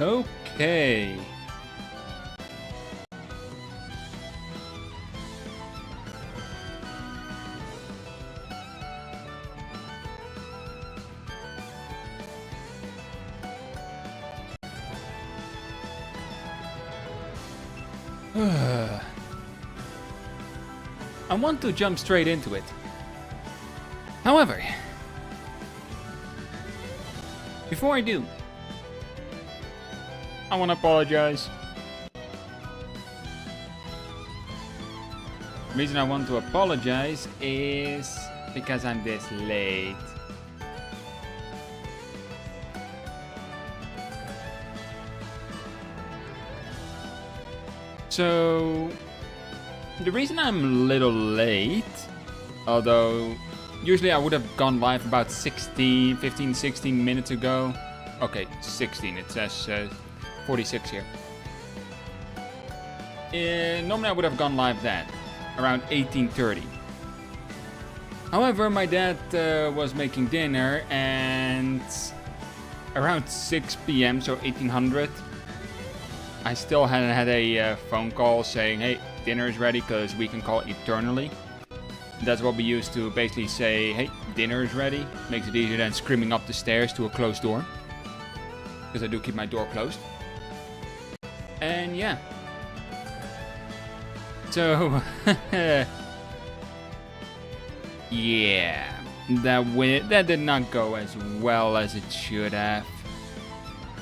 Okay. I want to jump straight into it. However, before I do, I want to apologize. The reason I want to apologize is because I'm this late. So, the reason I'm a little late, although usually I would have gone live about 15, 16 minutes ago. Okay, 16, it says 46 here. Normally I would have gone live then, around 18:30. However, my dad was making dinner and around 6 p.m, so 1800, I still hadn't had a phone call saying, hey, dinner is ready, because we can call eternally. That's what we use to basically say, hey, dinner is ready. Makes it easier than screaming up the stairs to a closed door, because I do keep my door closed. And yeah. So, yeah, that did not go as well as it should have.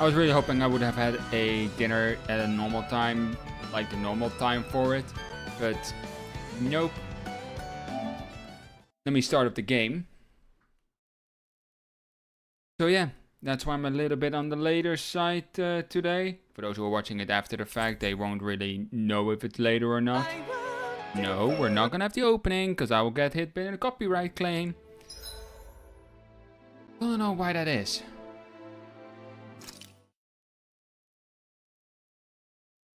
I was really hoping I would have had a dinner at a normal time, like the normal time for it, but nope. Let me start up the game. So yeah, that's why I'm a little bit on the later side today. For those who are watching it after the fact, they won't really know if it's later or not. No, we're not gonna have the opening, because I will get hit by a copyright claim. Don't know why that is.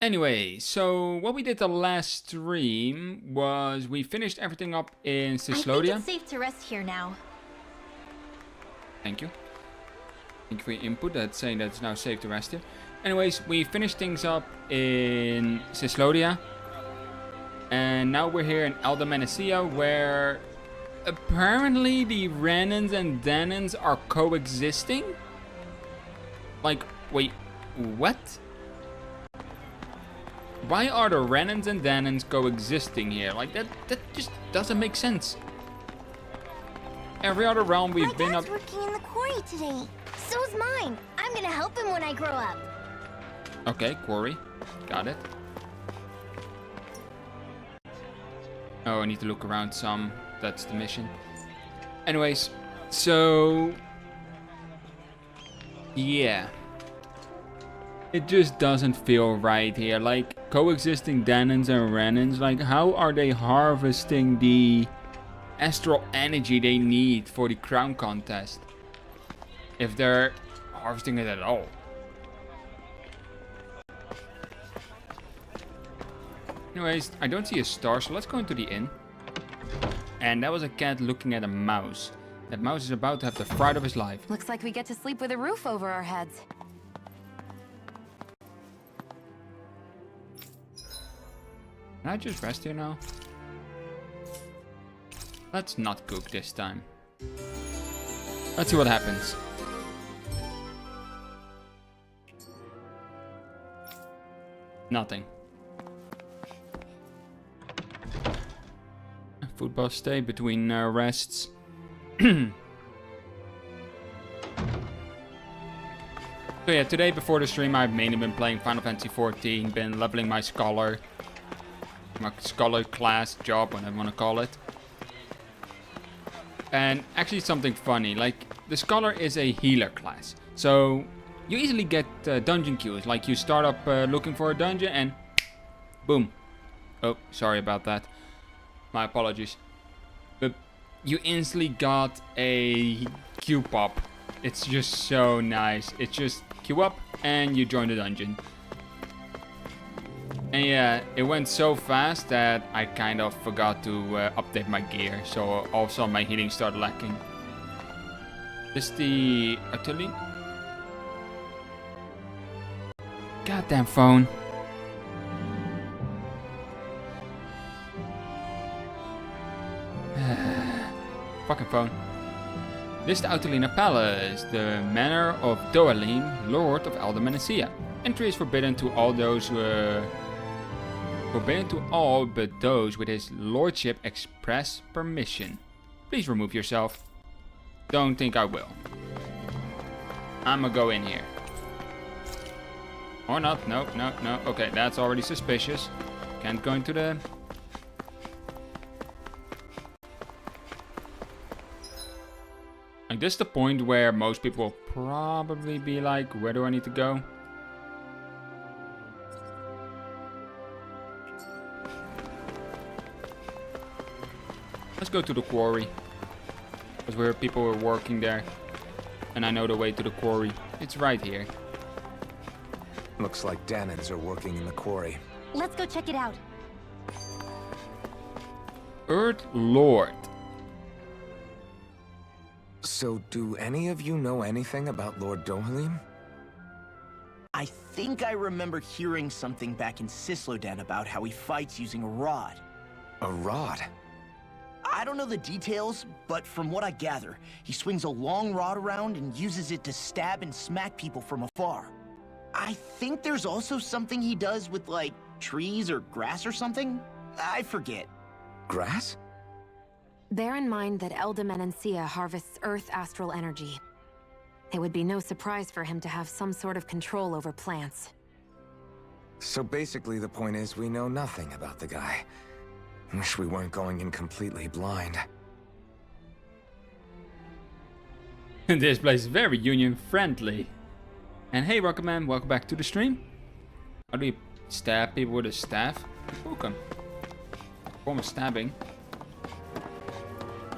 Anyway, so what we did the last stream was we finished everything up in Cislodia. I think it's safe to rest here now. Thank you. Thank you for your input. That's saying that it's now safe to rest here. Anyways, we finished things up in Cislodia. And now we're here in Elda Menecia, where apparently the Renans and Danans are coexisting? Like, wait, what? Why are the Renans and Danans coexisting here? Like, that just doesn't make sense. Every other realm we've been up... My dad's working in the quarry today. So's mine. I'm gonna help him when I grow up. Okay, quarry. Got it. Oh, I need to look around some. That's the mission. Anyways, so... yeah. It just doesn't feel right here. Like, coexisting Danans and Renans, like, how are they harvesting the astral energy they need for the crown contest? If they're harvesting it at all. Anyways, I don't see a star, so let's go into the inn. And that was a cat looking at a mouse. That mouse is about to have the fright of his life. Looks like we get to sleep with a roof over our heads. Can I just rest here now? Let's not cook this time. Let's see what happens. Nothing. Football stay between rests. So yeah, today before the stream I've mainly been playing Final Fantasy XIV, been leveling my scholar class, job, whatever you want to call it. And actually something funny, like the scholar is a healer class. So you easily get dungeon queues, like you start up looking for a dungeon and boom. Oh, sorry about that. My apologies. But you instantly got a queue pop. It's just so nice. It's just queue up and you join the dungeon. And yeah, it went so fast that I kind of forgot to update my gear. So also my healing started lacking. Is the artillery? Goddamn phone. Fucking phone. This is the Autolina Palace, the manor of Dohalim, Lord of Alderman and Sia. Entry is forbidden to all those forbidden to all but those with his lordship express permission. Please remove yourself. Don't think I will. I'ma go in here. Or not. No. Okay, that's already suspicious. Can't go into the... Like, this is the point where most people will probably be like, where do I need to go? Let's go to the quarry. Because where people were working there. And I know the way to the quarry. It's right here. Looks like Danans are working in the quarry. Let's go check it out. Earth Lord. So, do any of you know anything about Lord Dohalim? I think I remember hearing something back in Sislodan about how he fights using a rod. A rod? I don't know the details, but from what I gather, he swings a long rod around and uses it to stab and smack people from afar. I think there's also something he does with, like, trees or grass or something? I forget. Grass? Bear in mind that Eldemenencia harvests Earth astral energy. It would be no surprise for him to have some sort of control over plants. So basically the point is we know nothing about the guy. Wish we weren't going in completely blind. This place is very union friendly. And hey Rocketman, welcome back to the stream. How do you stab people with a staff? Welcome. Form of stabbing.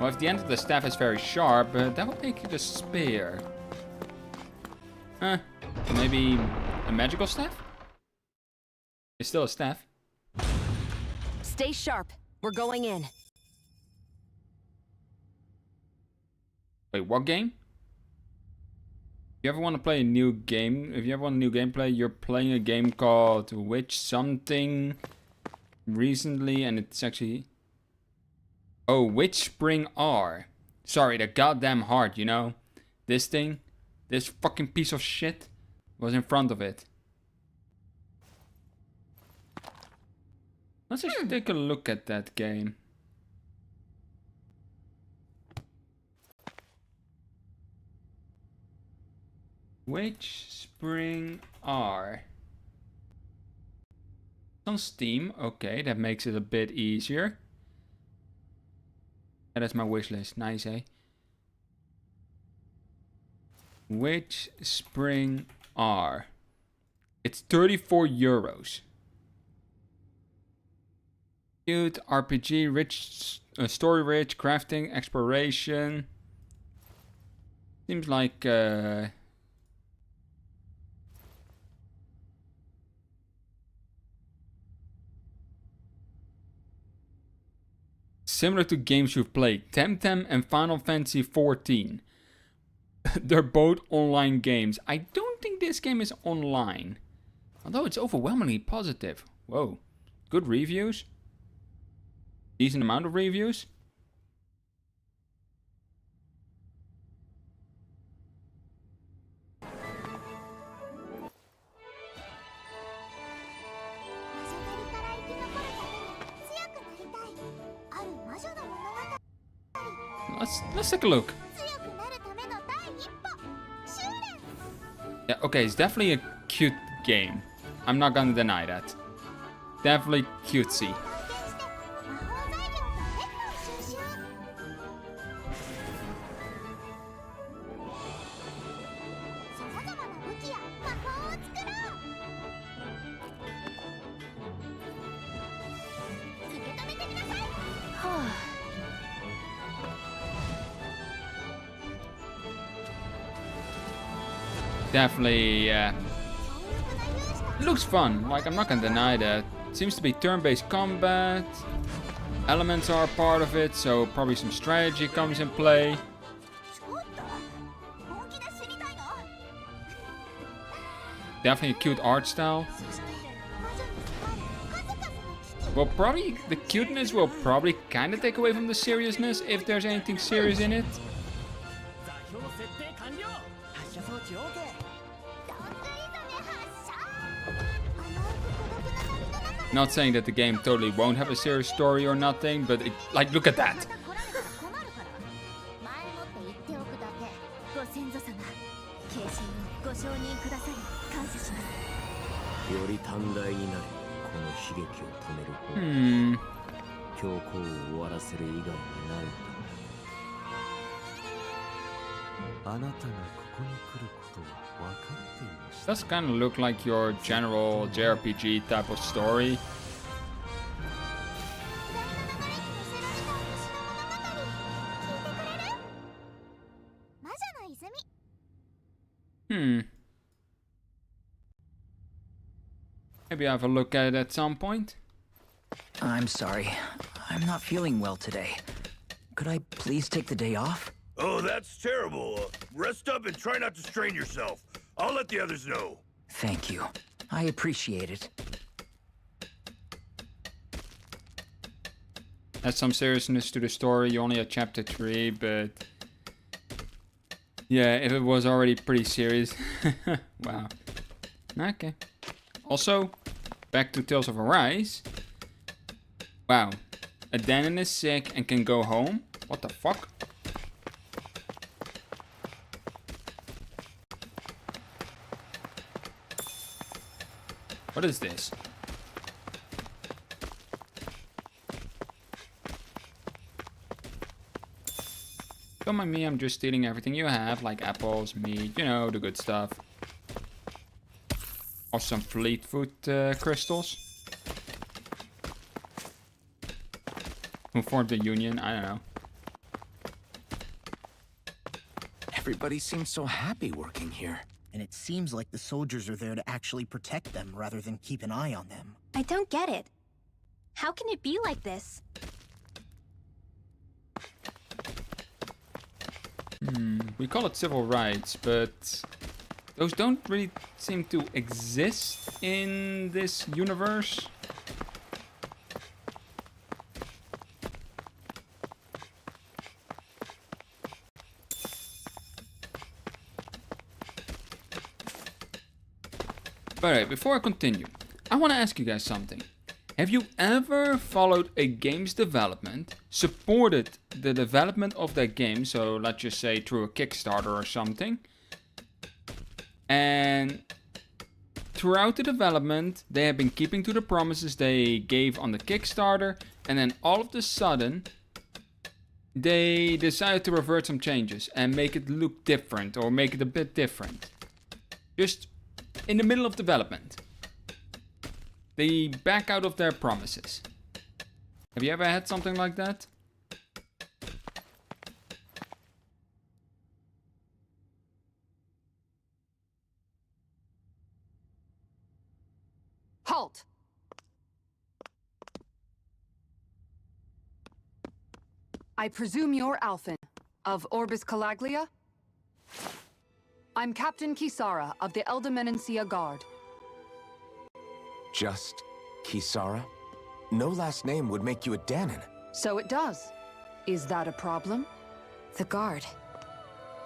Well, if the end of the staff is very sharp, that would make it a spear. Maybe a magical staff? It's still a staff. Stay sharp. We're going in. Wait, what game? If you ever want to play a new game, if you ever want a new gameplay, you're playing a game called Witch Something recently, and it's actually... Oh, Witch Spring R. Sorry, the goddamn heart, you know? This thing, this fucking piece of shit, was in front of it. Let's actually take a look at that game. Witch Spring R. It's on Steam. Okay, that makes it a bit easier. Yeah, that's my wish list. Nice, eh? Witch Spring R. It's 34 euros. Cute RPG, rich, story rich, crafting, exploration. Seems like similar to games you've played, Temtem and Final Fantasy XIV. They're both online games. I don't think this game is online. Although it's overwhelmingly positive. Whoa. Good reviews. Decent amount of reviews. Let's take a look. Yeah, okay, it's definitely a cute game. I'm not gonna deny that. Definitely cutesy. Definitely, looks fun. Like, I'm not gonna deny that. Seems to be turn-based combat. Elements are part of it, so probably some strategy comes in play. definitely a cute art style. Well, probably the cuteness will probably kind of take away from the seriousness if there's anything serious in it. Not saying that the game totally won't have a serious story or nothing, but it, like, look at that. Does kind of look like your general JRPG type of story. Maybe have a look at it at some point. I'm sorry. I'm not feeling well today. Could I please take the day off? Oh, that's terrible. Rest up and try not to strain yourself. I'll let the others know. Thank you. I appreciate it. Has some seriousness to the story. You only have chapter 3, but yeah, if it was already pretty serious. Wow. Okay. Also, back to Tales of Arise. Wow. Danon is sick and can go home? What the fuck? What is this? Don't mind me, I'm just stealing everything you have, like apples, meat, you know, the good stuff. Or some Fleetfoot crystals. Who formed the Union? I don't know. Everybody seems so happy working here. And it seems like the soldiers are there to actually protect them rather than keep an eye on them. I don't get it. How can it be like this? We call it civil rights, but those don't really seem to exist in this universe. But alright, before I continue, I want to ask you guys something. Have you ever followed a game's development, supported the development of that game, so let's just say through a Kickstarter or something, and throughout the development they have been keeping to the promises they gave on the Kickstarter, and then all of a sudden they decided to revert some changes and make it look different or make it a bit different? Just in the middle of development. They back out of their promises. Have you ever had something like that? Halt! I presume you're Alphen, of Orbis Calaglia? I'm Captain Kisara of the Eldermenencia Guard. Just Kisara? No last name would make you a Danon. So it does. Is that a problem? The guard.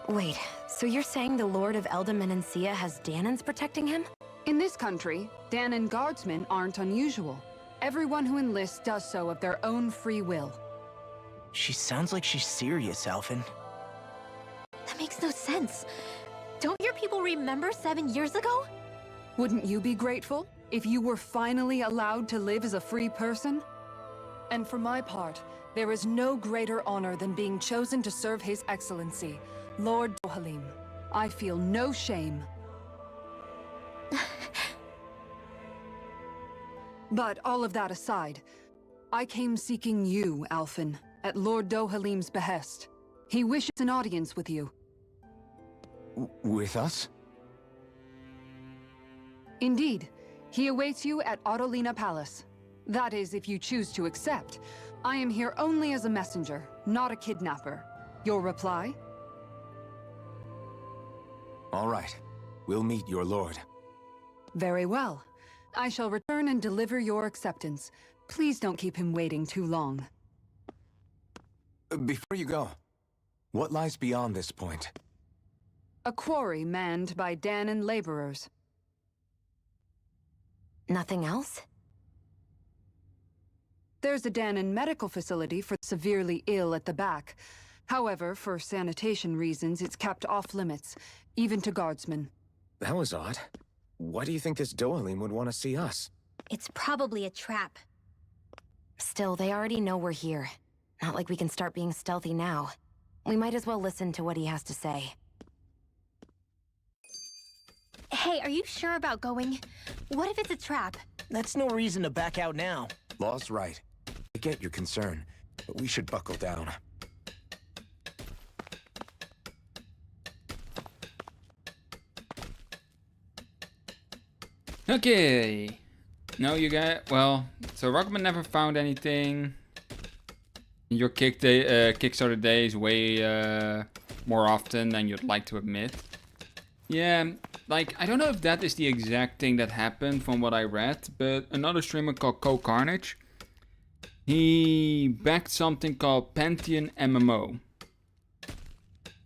Wait, so you're saying the Lord of Eldermenencia has Danons protecting him? In this country, Danon guardsmen aren't unusual. Everyone who enlists does so of their own free will. She sounds like she's serious, Alphen. That makes no sense. Don't your people remember 7 years ago? Wouldn't you be grateful if you were finally allowed to live as a free person? And for my part, there is no greater honor than being chosen to serve His Excellency, Lord Dohalim. I feel no shame. But all of that aside, I came seeking you, Alphen, at Lord Dohalim's behest. He wishes an audience with you. With us? Indeed. He awaits you at Autolina Palace. That is, if you choose to accept. I am here only as a messenger, not a kidnapper. Your reply? All right. We'll meet your lord. Very well. I shall return and deliver your acceptance. Please don't keep him waiting too long. Before you go, what lies beyond this point? A quarry manned by Danon laborers. Nothing else? There's a Danon medical facility for the severely ill at the back. However, for sanitation reasons, it's kept off limits, even to guardsmen. That was odd. Why do you think this Dohalim would want to see us? It's probably a trap. Still, they already know we're here. Not like we can start being stealthy now. We might as well listen to what he has to say. Hey, are you sure about going? What if it's a trap? That's no reason to back out now. Law's right. I get your concern, but we should buckle down. Okay. No, you got... Well, so Rockman never found anything. Your Kickstarter day is way more often than you'd like to admit. Yeah, like, I don't know if that is the exact thing that happened from what I read, but another streamer called Co-Carnage, he backed something called Pantheon MMO.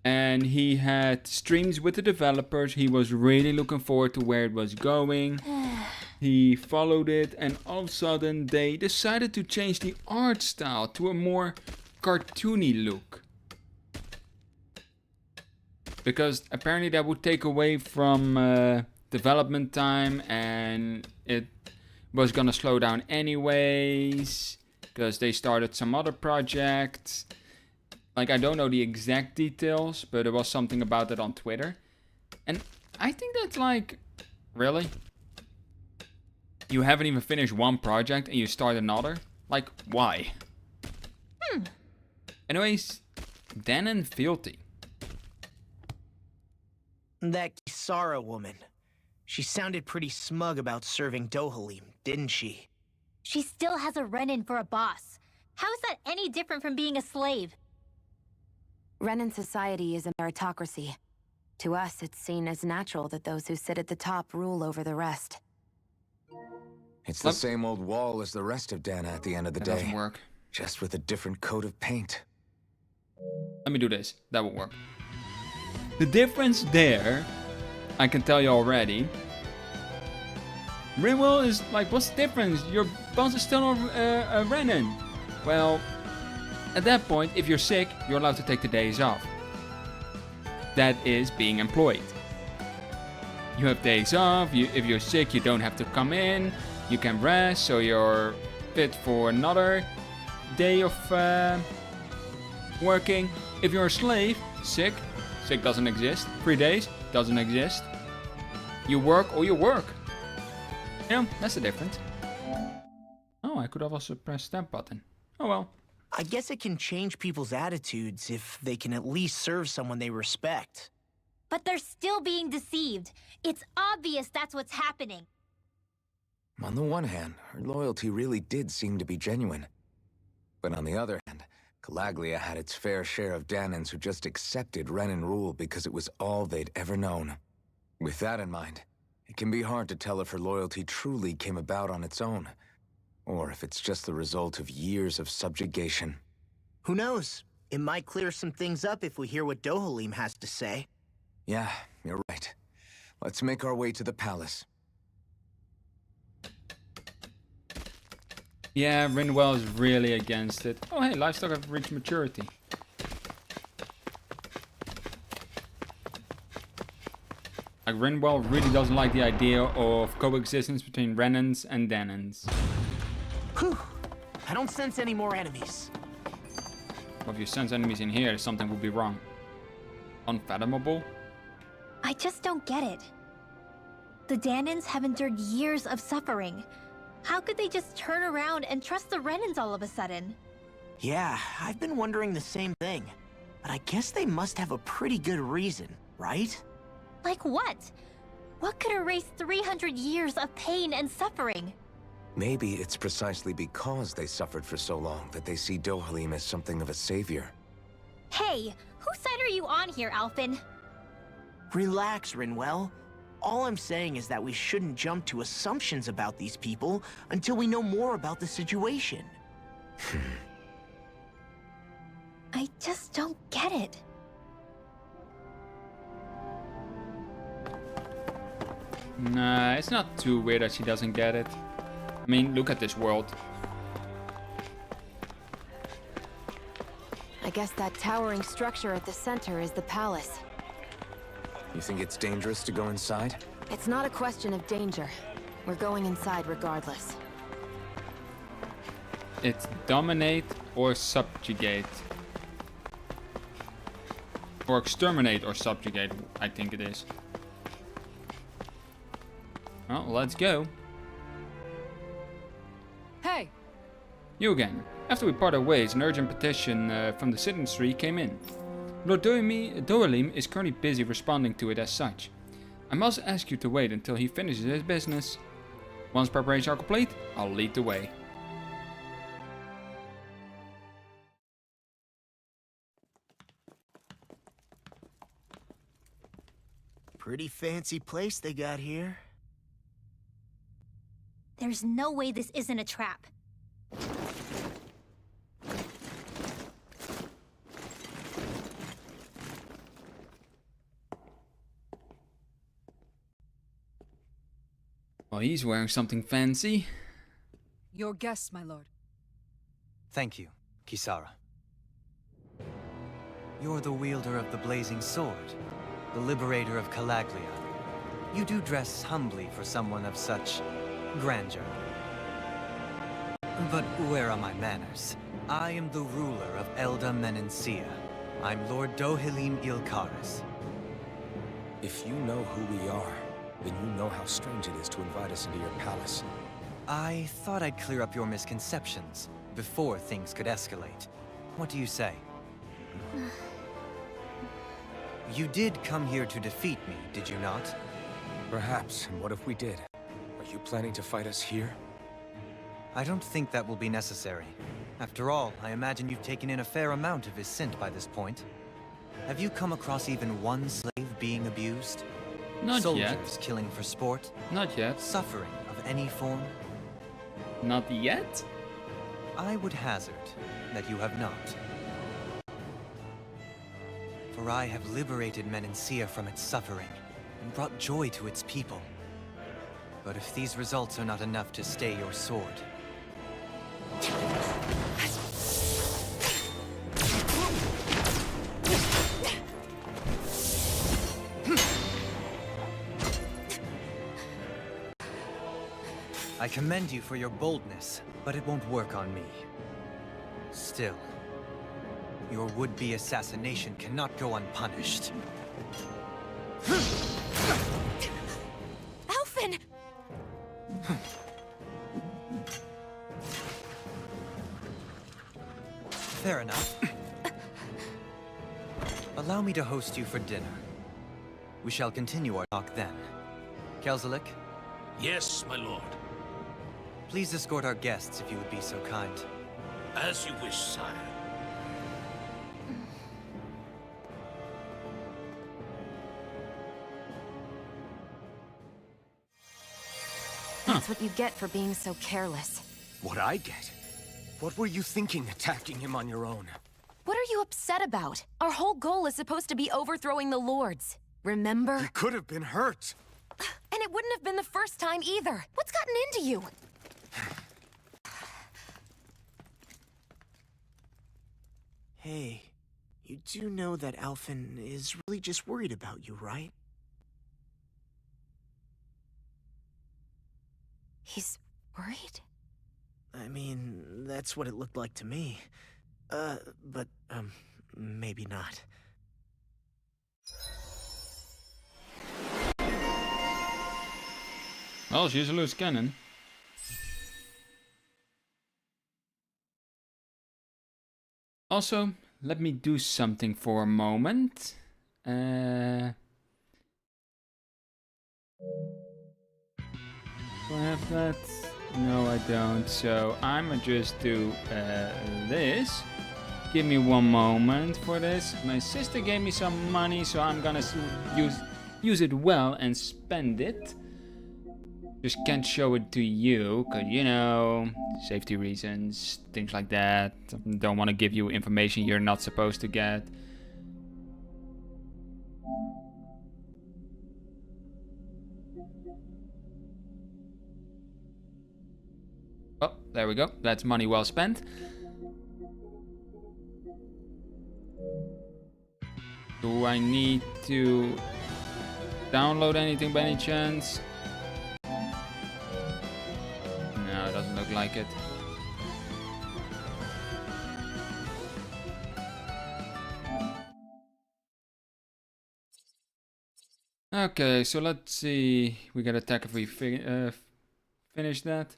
And he had streams with the developers. He was really looking forward to where it was going. He followed it, and all of a sudden they decided to change the art style to a more cartoony look. Because apparently that would take away from development time, and it was gonna slow down anyways. Because they started some other projects. Like, I don't know the exact details, but there was something about it on Twitter. And I think that's like, really? You haven't even finished one project and you start another? Like, why? Anyways, Danon Fealty. That Kisara woman. She sounded pretty smug about serving Dohalim, didn't she? She still has a Renin for a boss. How is that any different from being a slave? Renin society is a meritocracy. To us, it's seen as natural that those who sit at the top rule over the rest. It's the same old wall as the rest of Dana at the end of the That day. doesn't work. Just with a different coat of paint. Let me do this. That will work. The difference there, I can tell you already. Rinwell is like, what's the difference? Your boss is still a Renin. Well, at that point, if you're sick, you're allowed to take the days off. That is being employed. You have days off. If you're sick, you don't have to come in. You can rest, so you're fit for another day of working. If you're a slave, sick doesn't exist. 3 days doesn't exist. You work or you work. You know, that's the difference. Oh, I could have also pressed that button. Oh well. I guess it can change people's attitudes if they can at least serve someone they respect. But they're still being deceived. It's obvious that's what's happening. On the one hand, her loyalty really did seem to be genuine. But on the other hand, Calaglia had its fair share of Danons who just accepted Renin rule because it was all they'd ever known. With that in mind, it can be hard to tell if her loyalty truly came about on its own, or if it's just the result of years of subjugation. Who knows? It might clear some things up if we hear what Dohalim has to say. Yeah, you're right. Let's make our way to the palace. Yeah, Rinwell is really against it. Oh hey, livestock have reached maturity. Like, Rinwell really doesn't like the idea of coexistence between Renins and Danons. Whew. I don't sense any more enemies. Well, if you sense enemies in here, something will be wrong. Unfathomable? I just don't get it. The Danons have endured years of suffering. How could they just turn around and trust the Renins all of a sudden? Yeah, I've been wondering the same thing. But I guess they must have a pretty good reason, right? Like what? What could erase 300 years of pain and suffering? Maybe it's precisely because they suffered for so long that they see Dohalim as something of a savior. Hey, whose side are you on here, Alphen? Relax, Rinwell. All I'm saying is that we shouldn't jump to assumptions about these people until we know more about the situation. I just don't get it. Nah, it's not too weird that she doesn't get it. I mean, look at this world. I guess that towering structure at the center is the palace. You think it's dangerous to go inside? It's not a question of danger. We're going inside regardless. It's dominate or subjugate. Or exterminate or subjugate, I think it is. Well, let's go. Hey! You again. After we parted ways, an urgent petition from the citizenry came in. Lord Doelim is currently busy responding to it as such. I must ask you to wait until he finishes his business. Once preparations are complete, I'll lead the way. Pretty fancy place they got here. There's no way this isn't a trap. Well, he's wearing something fancy. Your guests, my lord. Thank you, Kisara. You're the wielder of the blazing sword, the liberator of Calaglia. You do dress humbly for someone of such grandeur. But where are my manners? I am the ruler of Elda Menencia. I'm Lord Dohilim Ilkaris. If you know who we are, then you know how strange it is to invite us into your palace. I thought I'd clear up your misconceptions before things could escalate. What do you say? You did come here to defeat me, did you not? Perhaps, and what if we did? Are you planning to fight us here? I don't think that will be necessary. After all, I imagine you've taken in a fair amount of his scent by this point. Have you come across even one slave being abused? Not Soldiers yet. killing for sport? Not yet. Suffering of any form? Not yet? I would hazard that you have not. For I have liberated Menencia from its suffering and brought joy to its people. But if these results are not enough to stay your sword... I commend you for your boldness, but it won't work on me. Still, your would-be assassination cannot go unpunished. Alphen! Fair enough. Allow me to host you for dinner. We shall continue our talk then. Kelzelik, Yes, my lord. please escort our guests if you would be so kind. As you wish, sire. That's what you get for being so careless. What I get? What were you thinking attacking him on your own? What are you upset about? Our whole goal is supposed to be overthrowing the lords. Remember? He could have been hurt. And it wouldn't have been the first time either. What's gotten into you? Hey, you do know that Alphen is really just worried about you, right? He's worried? I mean, that's what it looked like to me. But maybe not. Well, she's a loose cannon. Also, let me do something for a moment. Do I have that? No, I don't. So I'ma just do this. Give me one moment for this. My sister gave me some money, so I'm gonna use use it well and spend it. Just can't show it to you, cause you know, safety reasons, things like that. Don't want to give you information you're not supposed to get. Oh, there we go. That's money well spent. Do I need to download anything by any chance? No, it doesn't look like it. Okay, so let's see. We got attack if we finish that.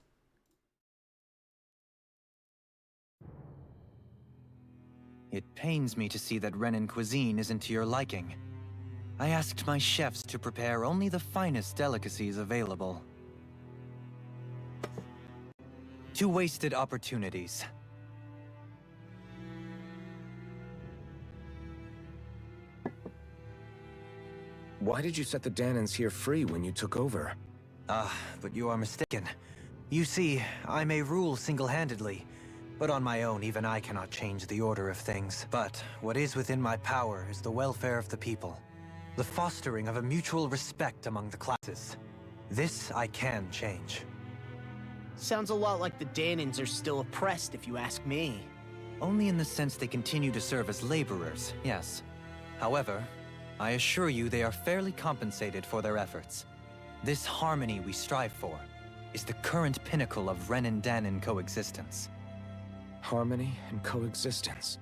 It pains me to see that Renan cuisine isn't to your liking. I asked my chefs to prepare only the finest delicacies available. 2 wasted opportunities. Why did you set the Danans here free when you took over? But you are mistaken. You see, I may rule single-handedly, but on my own, even I cannot change the order of things. But what is within my power is the welfare of the people. The fostering of a mutual respect among the classes. This I can change. Sounds a lot like the Danans are still oppressed, if you ask me. Only in the sense they continue to serve as laborers, yes. However, I assure you they are fairly compensated for their efforts. This harmony we strive for is the current pinnacle of Renan-Danan coexistence. Harmony and coexistence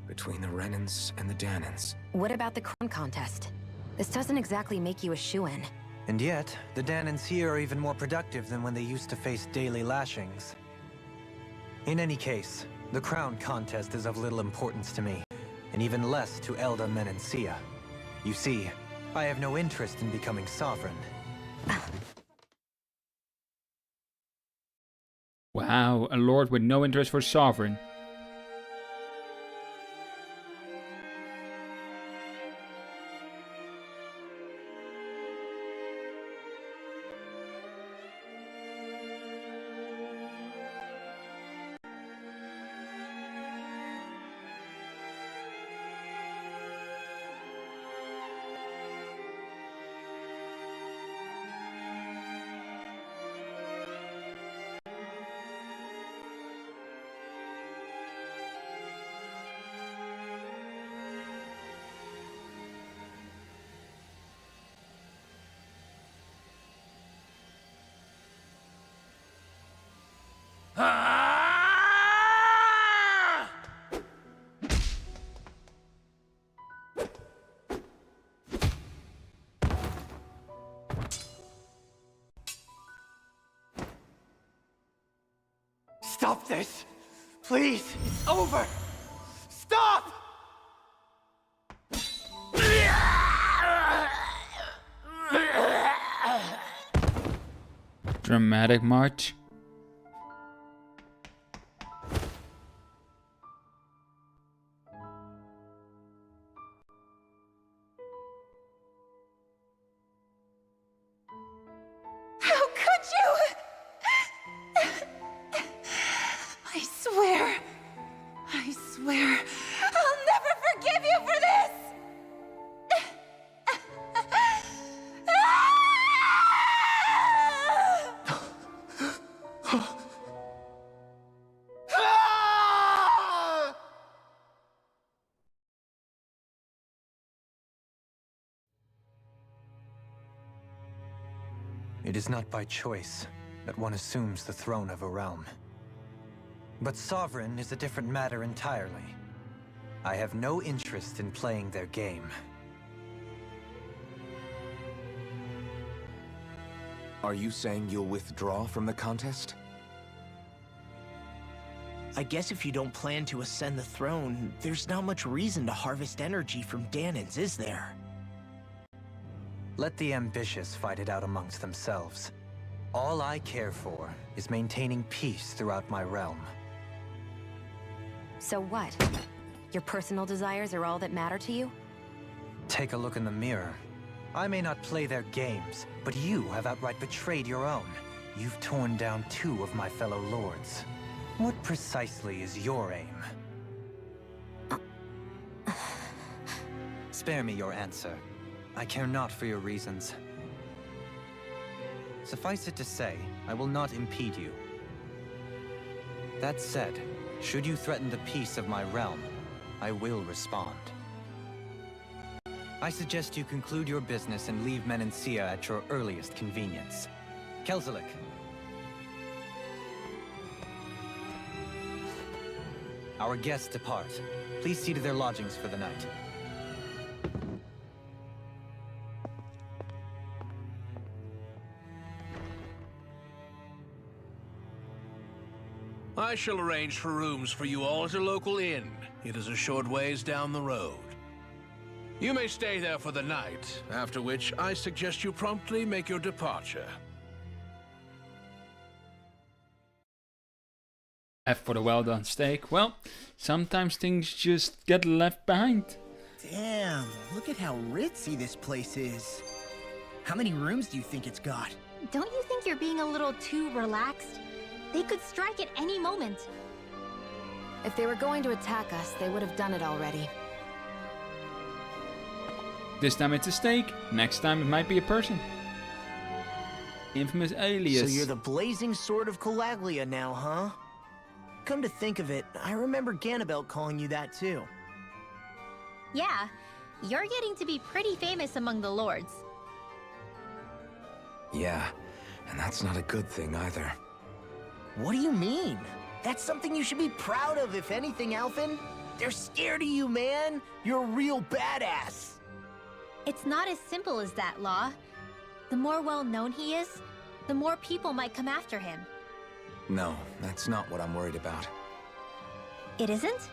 between the Renans and the Danans. What about the crown contest? This doesn't exactly make you a shoo-in. And yet, the Danans here are even more productive than when they used to face daily lashings. In any case, the crown contest is of little importance to me, and even less to Elda Menancia. You see, I have no interest in becoming sovereign. Wow, a lord with no interest for sovereign. Stop this! Please! It's over! Stop! Dramatic march. How could you? I swear, I'll never forgive you for this! It is not by choice that one assumes the throne of a realm. But sovereign is a different matter entirely. I have no interest in playing their game. Are you saying you'll withdraw from the contest? I guess if you don't plan to ascend the throne, there's not much reason to harvest energy from Danans, is there? Let the ambitious fight it out amongst themselves. All I care for is maintaining peace throughout my realm. So what? Your personal desires are all that matter to you? Take a look in the mirror. I may not play their games, but you have outright betrayed your own. You've torn down 2 of my fellow lords. What precisely is your aim? Spare me your answer. I care not for your reasons. Suffice it to say, I will not impede you. That said, should you threaten the peace of my realm, I will respond. I suggest you conclude your business and leave Menancia at your earliest convenience. Kelzelik. Our guests depart. Please see to their lodgings for the night. I shall arrange for rooms for you all at a local inn. It is a short ways down the road. You may stay there for the night, after which I suggest you promptly make your departure. F for the well done steak. Well, sometimes things just get left behind. Damn, look at how ritzy this place is. How many rooms do you think it's got? Don't you think you're being a little too relaxed? They could strike at any moment. If they were going to attack us, they would have done it already. This time it's a steak, next time it might be a person. Infamous alias. So you're the blazing sword of Calaglia now, huh? Come to think of it, I remember Ganabelt calling you that too. Yeah, you're getting to be pretty famous among the lords. Yeah, and that's not a good thing either. What do you mean? That's something you should be proud of, if anything, Alphen. They're scared of you, man. You're a real badass. It's not as simple as that, Law. The more well-known he is, the more people might come after him. No, that's not what I'm worried about. It isn't?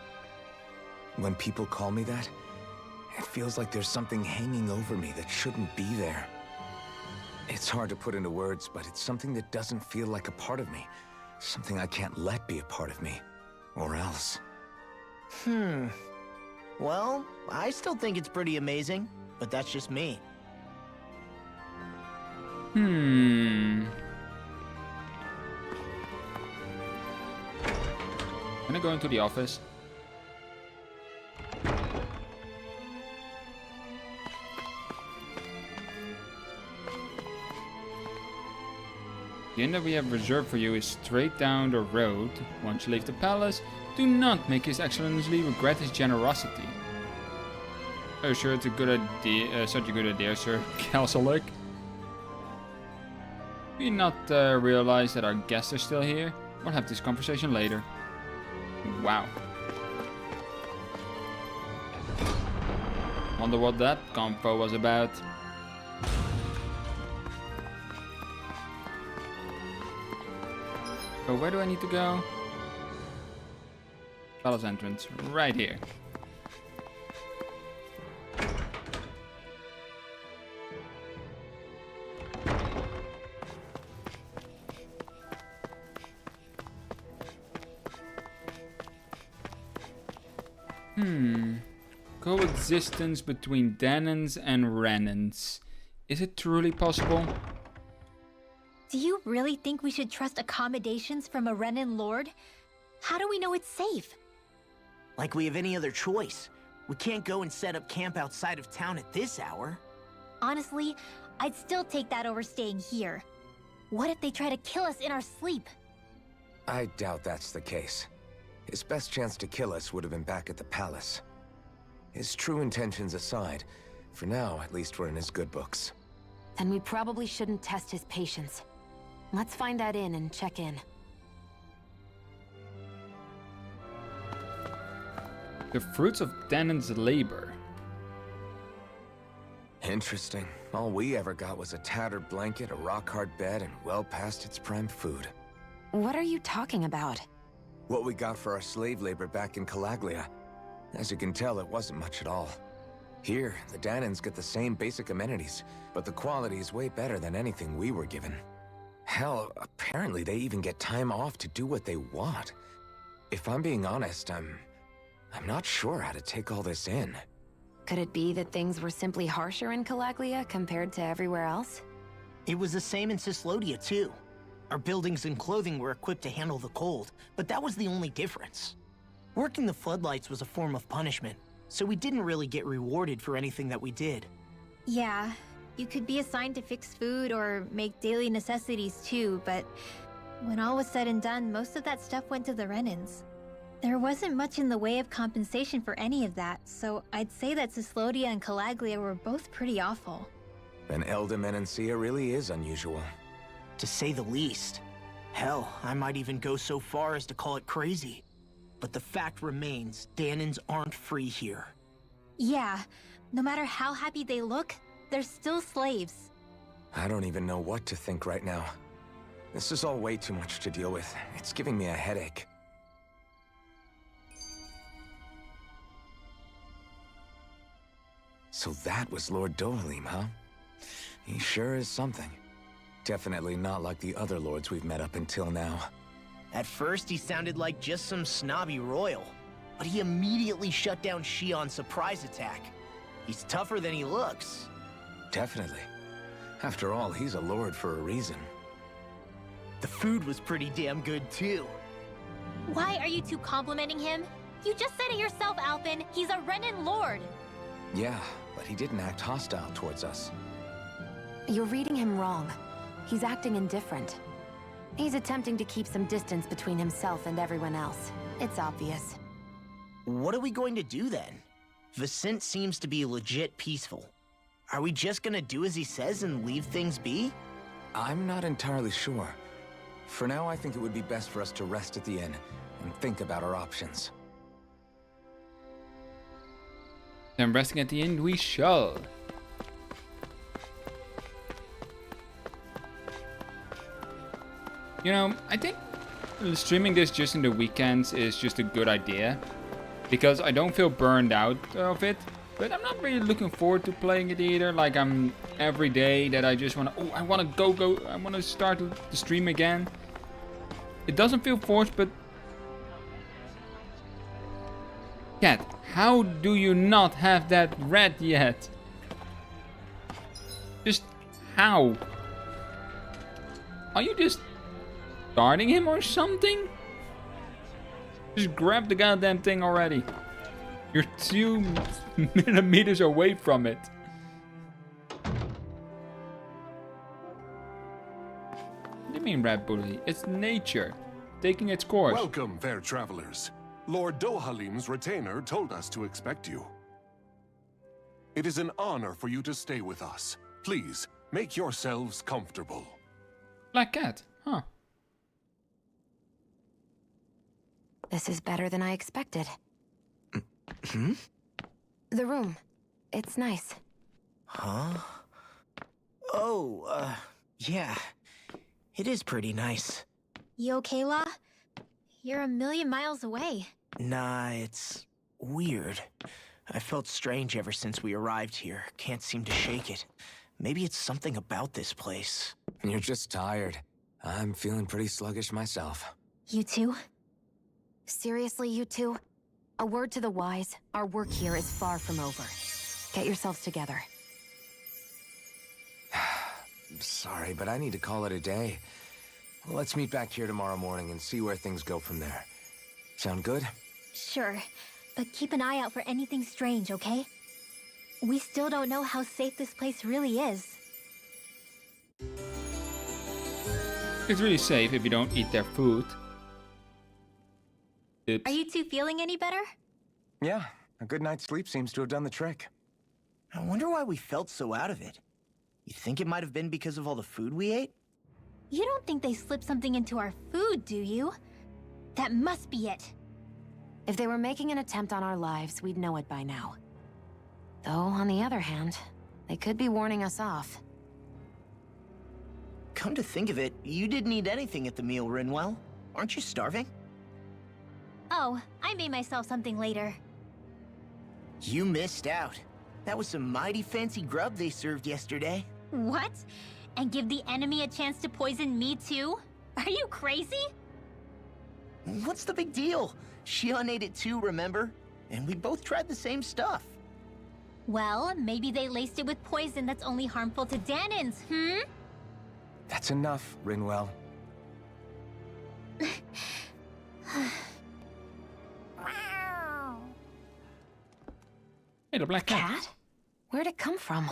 When people call me that, it feels like there's something hanging over me that shouldn't be there. It's hard to put into words, but it's something that doesn't feel like a part of me. Something I can't let be a part of me. Or else. Well, I still think it's pretty amazing, but that's just me. Can I go into the office? The inn that we have reserved for you is straight down the road. Once you leave the palace, do not make His Excellency regret his generosity. Oh sure, it's a good idea, such a good idea, Sir Kelzelik. Do you not realize that our guests are still here? We'll have this conversation later. Wow. Wonder what that convo was about. So where do I need to go? Palace entrance, right here. Coexistence between Danans and Renans. Is it truly possible? Do you really think we should trust accommodations from a Renan lord? How do we know it's safe? Like we have any other choice. We can't go and set up camp outside of town at this hour. Honestly, I'd still take that over staying here. What if they try to kill us in our sleep? I doubt that's the case. His best chance to kill us would have been back at the palace. His true intentions aside, for now, at least we're in his good books. Then we probably shouldn't test his patience. Let's find that inn and check in. The fruits of Danan's labor. Interesting. All we ever got was a tattered blanket, a rock-hard bed, and well past its prime food. What are you talking about? What we got for our slave labor back in Calaglia. As you can tell, it wasn't much at all. Here, the Danans get the same basic amenities, but the quality is way better than anything we were given. Hell, apparently they even get time off to do what they want. If I'm being honest, I'm not sure how to take all this in. Could it be that things were simply harsher in Calaglia compared to everywhere else? It was the same in Cislodia, too. Our buildings and clothing were equipped to handle the cold, but that was the only difference. Working the floodlights was a form of punishment, so we didn't really get rewarded for anything that we did. Yeah, you could be assigned to fix food or make daily necessities too, but when all was said and done, most of that stuff went to the Renans. There wasn't much in the way of compensation for any of that, so I'd say that Cislodia and Calaglia were both pretty awful. Then Elda really is unusual. To say the least. Hell, I might even go so far as to call it crazy. But the fact remains, Danans aren't free here. Yeah, no matter how happy they look, they're still slaves. I don't even know what to think right now. This is all way too much to deal with. It's giving me a headache. So that was Lord Dohalim, huh? He sure is something. Definitely not like the other lords we've met up until now. At first, he sounded like just some snobby royal, but he immediately shut down Shion's surprise attack. He's tougher than he looks. Definitely. After all, he's a lord for a reason. The food was pretty damn good, too. Why are you two complimenting him? You just said it yourself, Alphen. He's a Renan lord. Yeah, but he didn't act hostile towards us. You're reading him wrong. He's acting indifferent. He's attempting to keep some distance between himself and everyone else. It's obvious. What are we going to do then? Vicent seems to be legit peaceful. Are we just gonna do as he says and leave things be? I'm not entirely sure. For now, I think it would be best for us to rest at the inn and think about our options. Then resting at the inn we shall. You know, I think streaming this just in the weekends is just a good idea. Because I don't feel burned out of it. But I'm not really looking forward to playing it either. Like I'm every day that I just want to... Oh, I want to go. I want to start the stream again. It doesn't feel forced, but... Cat, how do you not have that red yet? Just how? Are you just starting him or something? Just grab the goddamn thing already. You're 2 millimeters away from it. What do you mean, Red Bully? It's nature, taking its course. Welcome, fair travelers. Lord Dohalim's retainer told us to expect you. It is an honor for you to stay with us. Please, make yourselves comfortable. Black cat, huh? This is better than I expected. Hmm? The room. It's nice. Huh? Oh, yeah. It is pretty nice. You okay, La? You're a million miles away. Nah, it's weird. I felt strange ever since we arrived here. Can't seem to shake it. Maybe it's something about this place. You're just tired. I'm feeling pretty sluggish myself. You too? Seriously, you two? A word to the wise, our work here is far from over. Get yourselves together. Sorry, but I need to call it a day. Let's meet back here tomorrow morning and see where things go from there. Sound good? Sure, but keep an eye out for anything strange, okay? We still don't know how safe this place really is. It's really safe if you don't eat their food. Oops. Are you two feeling any better? Yeah, a good night's sleep seems to have done the trick. I wonder why we felt so out of it. You think it might have been because of all the food we ate? You don't think they slipped something into our food, do you? That must be it. If they were making an attempt on our lives, we'd know it by now. Though, on the other hand, they could be warning us off. Come to think of it, you didn't eat anything at the meal, Rinwell. Aren't you starving? Oh, I made myself something later. You missed out. That was some mighty fancy grub they served yesterday. What? And give the enemy a chance to poison me too? Are you crazy? What's the big deal? Shion ate it too, remember? And we both tried the same stuff. Well, maybe they laced it with poison that's only harmful to Danins, That's enough, Rinwell. Hey, the black cat. Cat? Where'd it come from?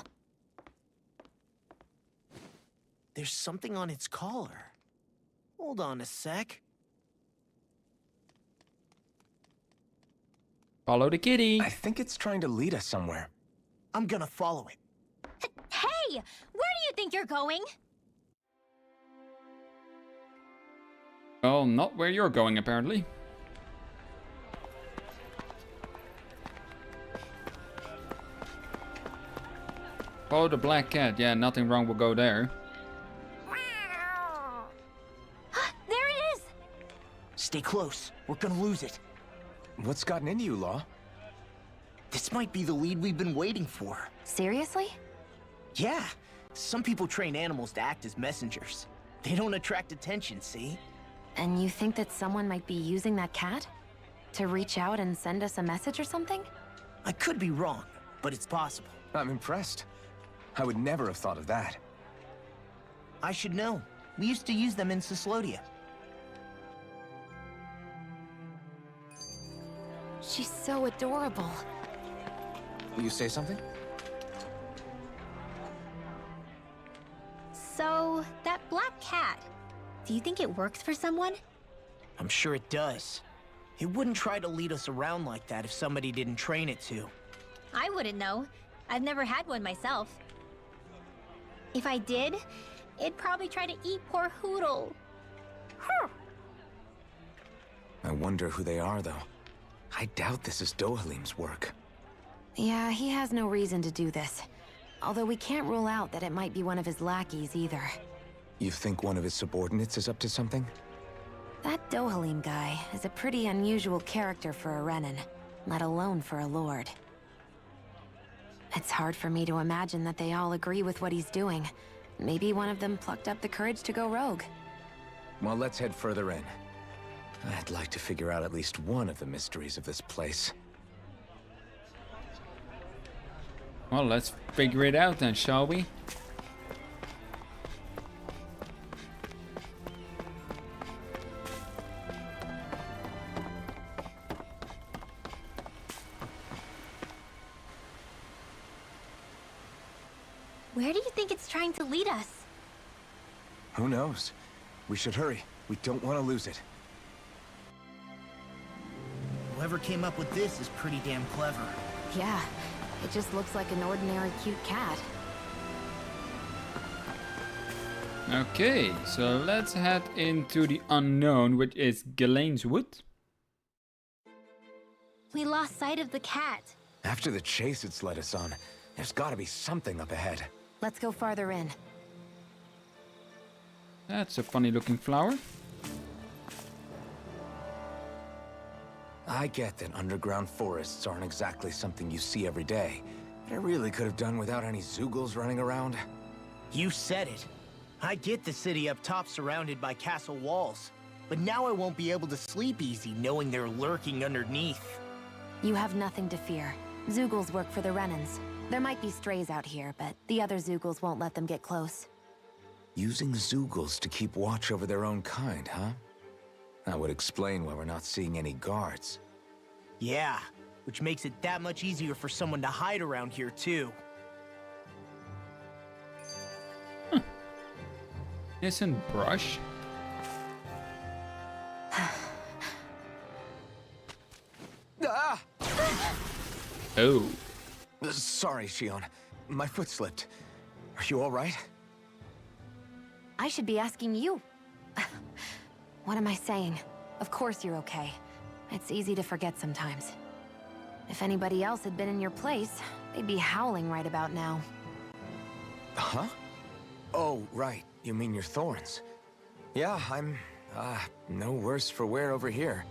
There's something on its collar. Hold on a sec. Follow the kitty. I think it's trying to lead us somewhere. I'm gonna follow it. Hey! Where do you think you're going? Well, not where you're going, apparently. Follow the black cat. Yeah, nothing wrong will go there. There it is! Stay close. We're gonna lose it. What's gotten into you, Law? This might be the lead we've been waiting for. Seriously? Yeah. Some people train animals to act as messengers. They don't attract attention, see? And you think that someone might be using that cat? To reach out and send us a message or something? I could be wrong, but it's possible. I'm impressed. I would never have thought of that. I should know. We used to use them in Cyslodia. She's so adorable. Will you say something? So, that black cat, do you think it works for someone? I'm sure it does. It wouldn't try to lead us around like that if somebody didn't train it to. I wouldn't know. I've never had one myself. If I did, it'd probably try to eat poor Hoodle. I wonder who they are, though. I doubt this is Dohalim's work. Yeah, he has no reason to do this. Although we can't rule out that it might be one of his lackeys either. You think one of his subordinates is up to something? That Dohalim guy is a pretty unusual character for a Renin, let alone for a lord. It's hard for me to imagine that they all agree with what he's doing. Maybe one of them plucked up the courage to go rogue. Well, let's head further in. I'd like to figure out at least one of the mysteries of this place. Well, let's figure it out then, shall we? Where do you think it's trying to lead us? Who knows? We should hurry. We don't want to lose it. Whoever came up with this is pretty damn clever. Yeah, it just looks like an ordinary cute cat. Okay, so let's head into the unknown, which is Ghislaine's Wood. We lost sight of the cat. After the chase it's led us on, there's gotta be something up ahead. Let's go farther in. That's a funny looking flower. I get that underground forests aren't exactly something you see every day, but I really could have done without any Zeugles running around. You said it. I get the city up top surrounded by castle walls, but now I won't be able to sleep easy knowing they're lurking underneath. You have nothing to fear. Zeugles work for the Renins. There might be strays out here, but the other Zeugles won't let them get close. Using Zeugles to keep watch over their own kind, huh? That would explain why we're not seeing any guards. Yeah, which makes it that much easier for someone to hide around here, too. Isn't brush? Ah! Oh. Sorry, Shion. My foot slipped. Are you all right? I should be asking you. What am I saying? Of course you're okay. It's easy to forget sometimes. If anybody else had been in your place, they'd be howling right about now. Huh? Oh, right. You mean your thorns. Yeah, I'm, no worse for wear over here.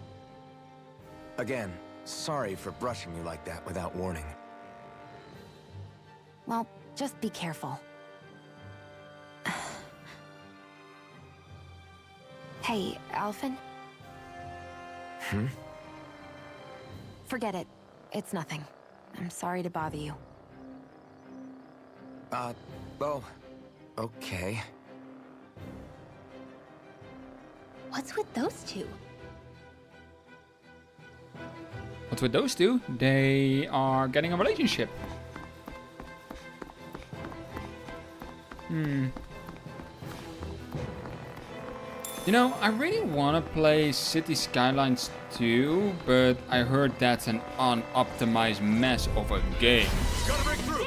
Again, sorry for brushing you like that without warning. Well, just be careful. Hey, Alphen? Hmm? Forget it. It's nothing. I'm sorry to bother you. Oh, okay. What's with those two? What's with those two? They are getting a relationship. You know, I really want to play City Skylines 2, but I heard that's an unoptimized mess of a game. Gotta break through.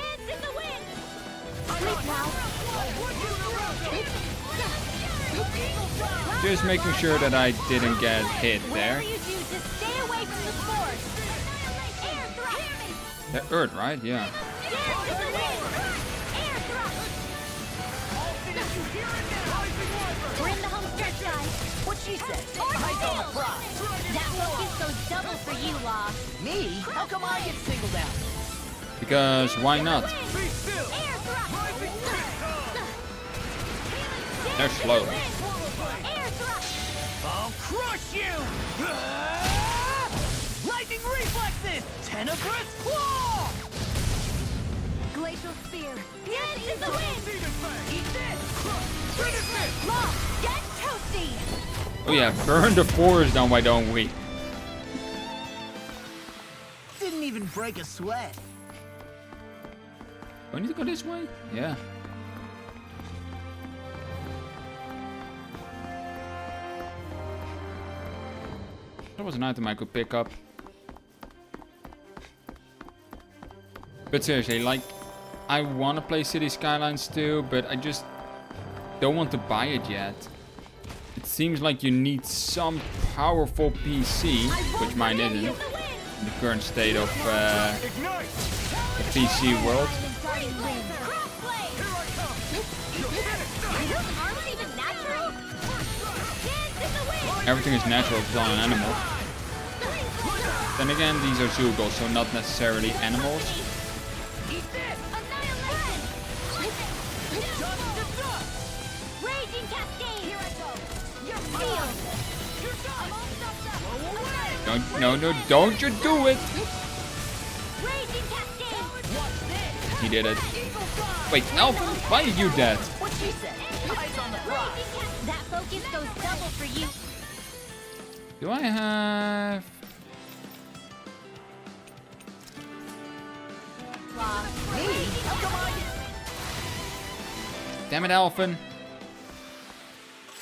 Just making sure that I didn't get hit there. The Earth, right? Yeah. We're in the home stretch, guys. What she said. Eyes on the prize. That focus goes double for you, Law. Me? How come I get singled out? Because why not? They're slow. I'll crush you! Lightning reflexes! Tenebrous claw! Glacial spear. Get in the wind! Eat this! Law, get toasty! Oh yeah, burn the forest down, why don't we? Didn't even break a sweat. Do I need to go this way? Yeah. That was an item I could pick up. But seriously, like, I want to play City Skylines 2, but I just don't want to buy it yet. It seems like you need some powerful PC, which mine isn't, in the current state of the PC world. Everything is natural if it's on an animal. Then again, these are Zoogles, so not necessarily animals. Don't you do it! He did it. Wait, Alpha, why are you dead? What she said. Eyes on the prize. That focus goes double for you. Do I have... Me? How come I Damn it, Alphen.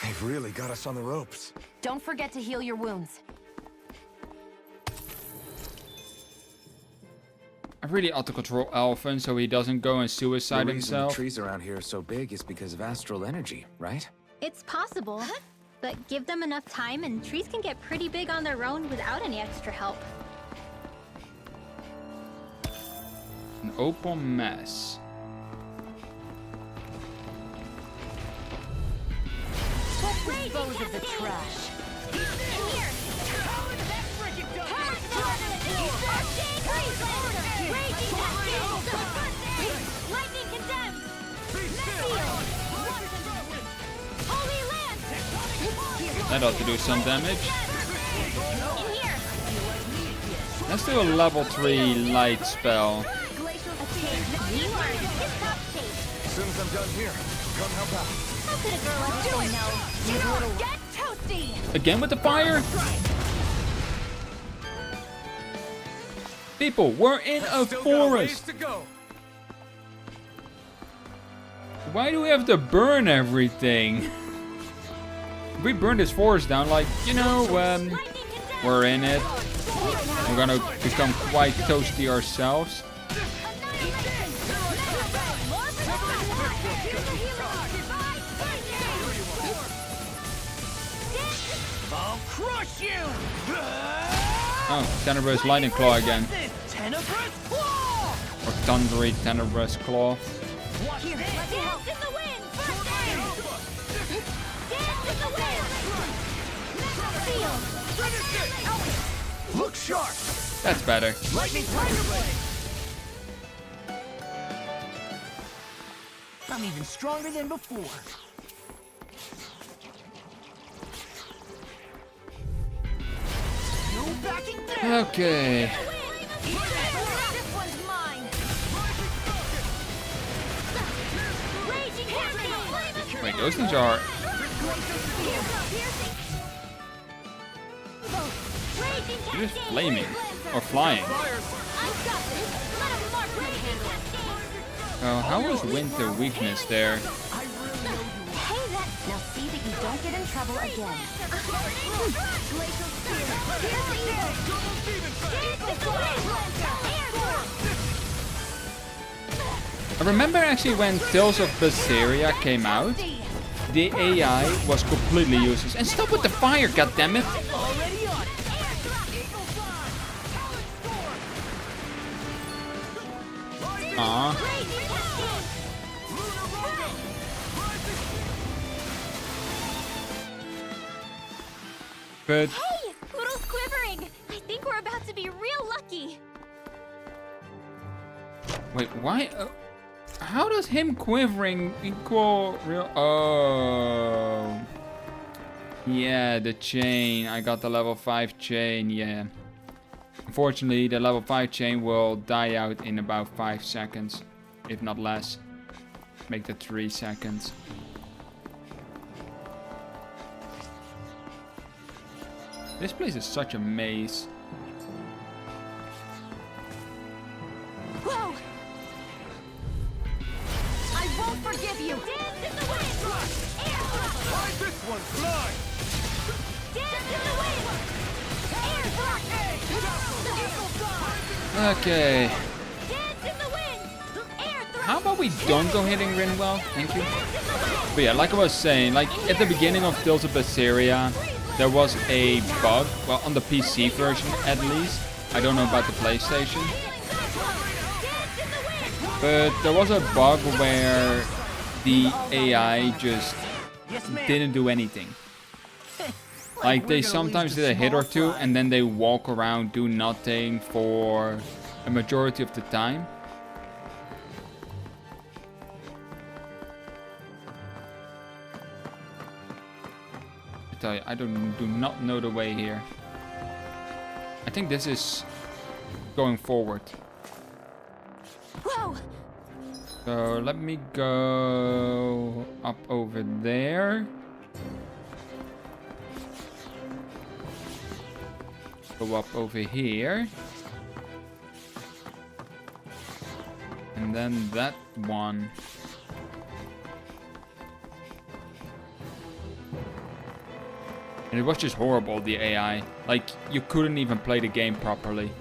They've really got us on the ropes. Don't forget to heal your wounds. I really ought to control Alphen so he doesn't go and suicide the reason himself. The trees around here are so big is because of astral energy, right? It's possible, but give them enough time and trees can get pretty big on their own without any extra help. An open mess. Let's dispose of the trash. That ought to do some damage. Let's do a level 3 light spell. As soon as I'm done here, come help out. How could a girl like this know? Get toasty! Again with the fire? People, we're in a forest. Why do we have to burn everything? If we burn this forest down, like, you know, we're in it. We're gonna become quite toasty ourselves. I'll crush you! Oh, Tenebrous Lightning Claw again. Tenebrous claw! Or Thundery Tenebrous Claw. Here, let me help. In the wind! First aid! Dance in the wind! Field! Look sharp! That's better. Lightning Tiger Blade! I'm even stronger than before. No backing down! Okay. This one's mine! Wait, those things are... They're just flaming. Or flying. Oh, how was winter weakness there? Hey, now see that you don't get in trouble again. I remember actually when Tales of Berseria came out, the AI was completely useless. And stop with the fire, goddammit! Aww. But Hey! Poodle's quivering! I think we're about to be real lucky! wait, why? How does him quivering equal real? Oh, yeah, the chain. I got the level 5 chain. Yeah. Unfortunately, the level 5 chain will die out in about 5 seconds, if not less. Make that 3 seconds. This place is such a maze. Whoa! I won't forgive you! Dance in the wind! Air thrust! Try this one, fly! Dance in the wind! Air thrust! Okay. Dance in the wind! Air thrust! How about we don't go hitting Rinwell? Thank you. But yeah, like I was saying, like at the beginning of Tales of Berseria, there was a bug. Well, on the PC version at least. I don't know about the PlayStation. But there was a bug where the AI just didn't do anything. Like they sometimes did a hit or two and then they walk around, do nothing for a majority of the time. I tell you, I do not know the way here. I think this is going forward. Whoa! So let me go up over there. Go up over here. And then that one. And it was just horrible, the AI. Like, you couldn't even play the game properly.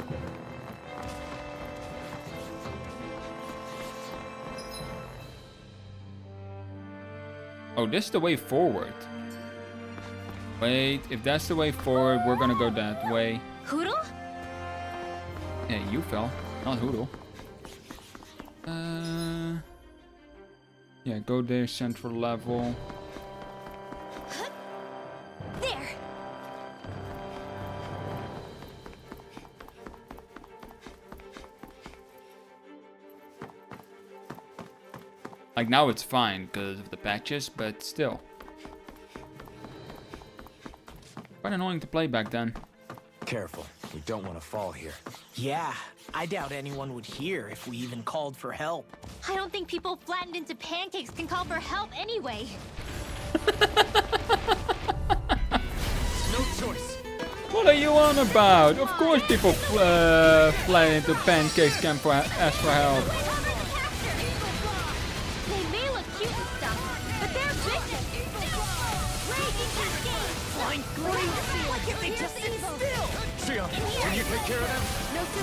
Oh, this is the way forward. Wait, if that's the way forward, we're gonna go that way. Hoodle? Yeah, you fell, not Hoodle. Yeah, go there, central level. There! Like now it's fine because of the patches, but still. Quite annoying to play back then. Careful, we don't want to fall here. Yeah, I doubt anyone would hear if we even called for help. I don't think people flattened into pancakes can call for help anyway. No choice. What are you on about? Of course people fly into pancakes can ask for help. They may look cute and stuff, but they're vicious. Raging cascade! Flying crazy! Like if they just sit still! Sia, can you take care of them?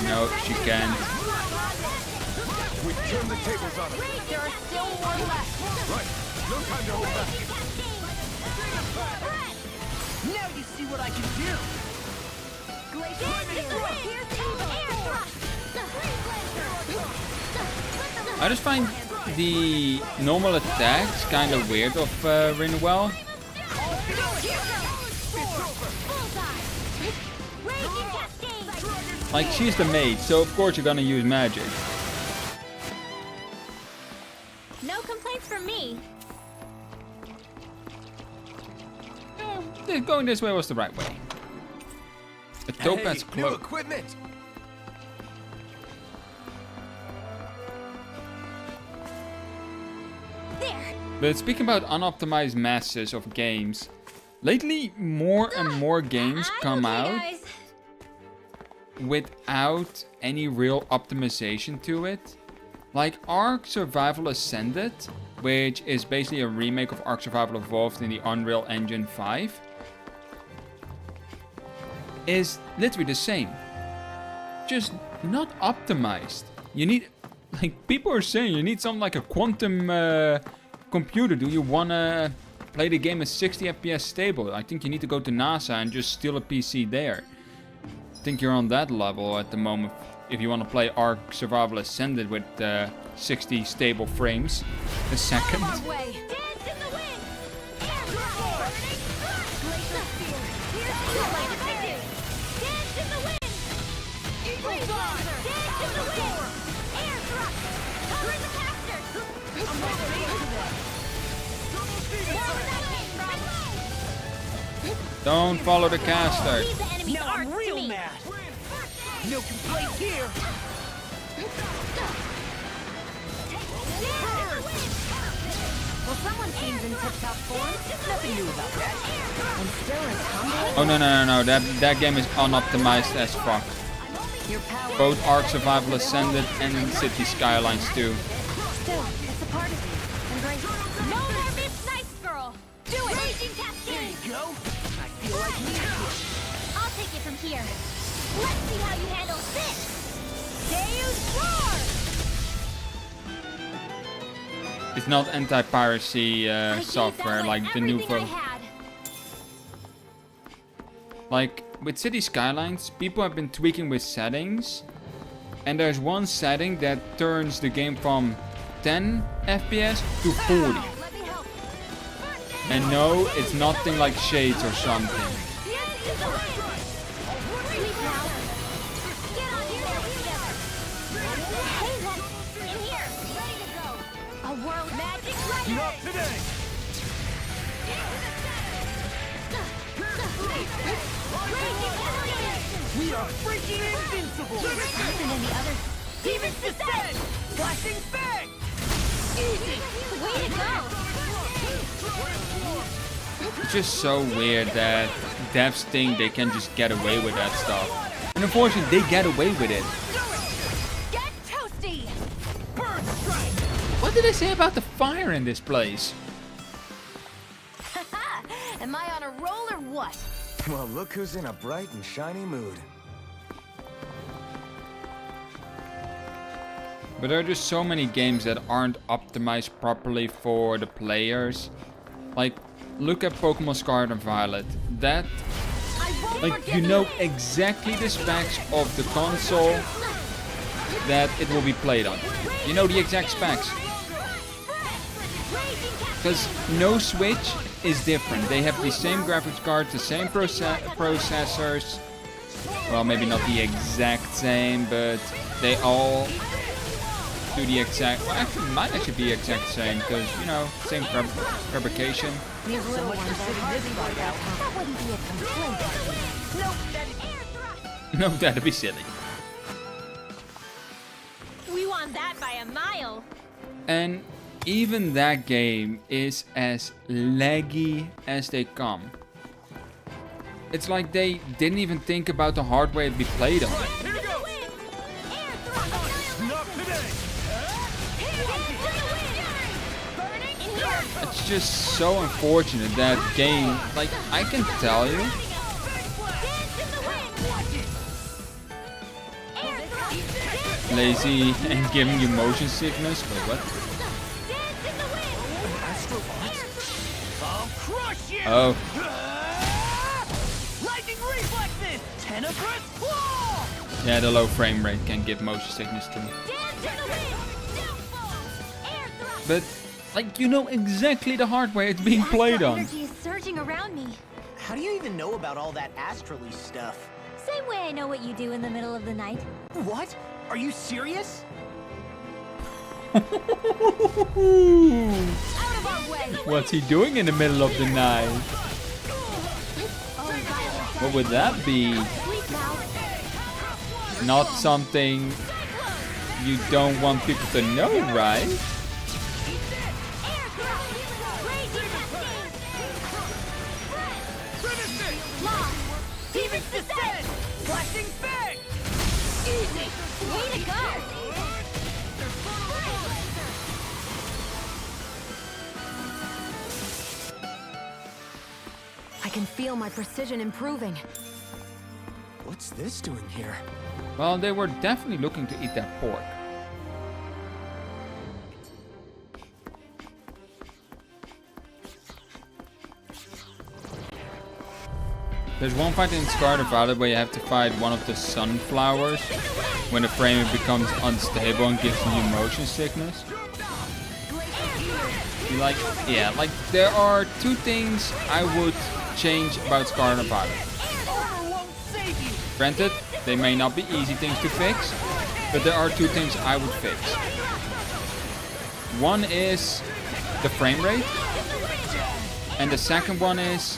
No, she can't. We turn the tables on them. There are still more left. Right, no time to hold back. Now you see what I can do! I just find the normal attacks kind of weird of Rinwell. Like she's the mage, so of course you're gonna use magic. No complaints from me. Going this way was the right way. A topaz New cloak. equipment! There! But speaking about unoptimized masses of games, lately more and more games come out without any real optimization to it. Like Ark Survival Ascended, which is basically a remake of Ark Survival Evolved in the Unreal Engine 5, is literally the same. Just not optimized. You need, like people are saying, you need something like a quantum computer. Do you wanna play the game at 60 FPS stable? I think you need to go to NASA and just steal a PC there. I think you're on that level at the moment if you want to play Ark Survival Ascended with 60 stable frames a second. Don't follow the caster. Now I'm real mad. No complaints here. Well, someone seems in tip-top form. Nothing new about that. And still is humble. Oh no. That game is unoptimized as fuck. Both Ark Survival Ascended and City Skylines 2. Still, it's a part of you. Embrace it. No more Miss Nice Girl. Do it. Raging There Cascade. you go. I feel like me. I'll take it from here. Let's see how you handle this. Deus Roar. It's not anti-piracy software like the new Like with City Skylines, people have been tweaking with settings, and there's one setting that turns the game from 10 FPS to 40. And no, it's nothing like Shades or something. Not today. We are freaking invincible. Even in the other. Demons descend. Flashing bang. Easy. Way to go. It's just so weird that devs think they can just get away with that stuff. And unfortunately, they get away with it. Get toasty. Bird strike. What did they say about the fire in this place? Am I on a roll or what? Well, look who's in a bright and shiny mood. But there are just so many games that aren't optimized properly for the players. Like, look at Pokemon Scarlet and Violet. That, like, you know exactly the specs of the console that it will be played on. You know the exact specs. Because no Switch is different. They have the same graphics cards, the same processors. Well, maybe not the exact same, but they all do the exact... Well, actually, might actually be exact same, because, you know, same fabrication. These little ones are busy right now. That wouldn't be a complaint. No, that'd be silly. We won that by a mile. And even that game is as laggy as they come. It's like they didn't even think about the hardware it'd be played on. Here goes. Not today. It's just so unfortunate that game, like, I can tell you, lazy and giving you motion sickness, but what? I'll crush you. Oh, Lightning reflexes. Tenebrous claw. yeah, the low frame rate can give motion sickness too. But, like, you know exactly the hardware it's being played on. Energy is surging around me. How do you even know about all that astrally stuff? Same way I know what you do in the middle of the night. What? Are you serious? Out of our way. What's he doing in the middle of the night? What would that be? Not something you don't want people to know, right? Way to go! I can feel my precision improving. What's this doing here? Well, they were definitely looking to eat that pork. There's one fight in Scarlet Valley where you have to fight one of the sunflowers when the frame becomes unstable and gives you motion sickness. Like, yeah, like there are two things I would change about Scarlet Valley. Granted, they may not be easy things to fix, but there are two things I would fix. One is the frame rate, and the second one is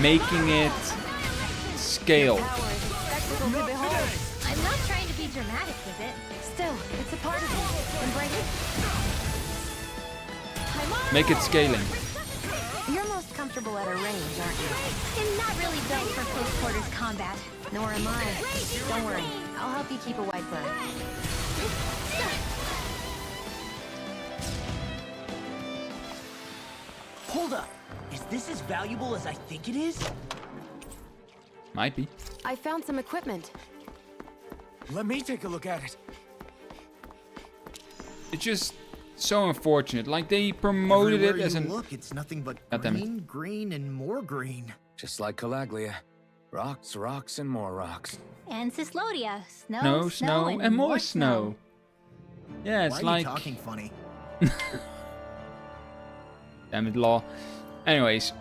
making it scale. I'm not trying to be dramatic with it. Still, it's a part of me. Embrace it. Make it scaling. You're most comfortable at a range, aren't you? I'm not really built for close quarters combat. Nor am I. Don't worry, I'll help you keep a white bird. Hold up. Is this as valuable as I think it is? Might be. I found some equipment. Let me take a look at it. It's just so unfortunate. Like they promoted it as an. Look, it's nothing but Goddammit. green, green, and more green. Just like Calaglia. Rocks, rocks, and more rocks. And Cyslodia. Snow, No, snow, and more snow. Yeah, it's Why are like. you talking funny? Damn it, law. Anyways,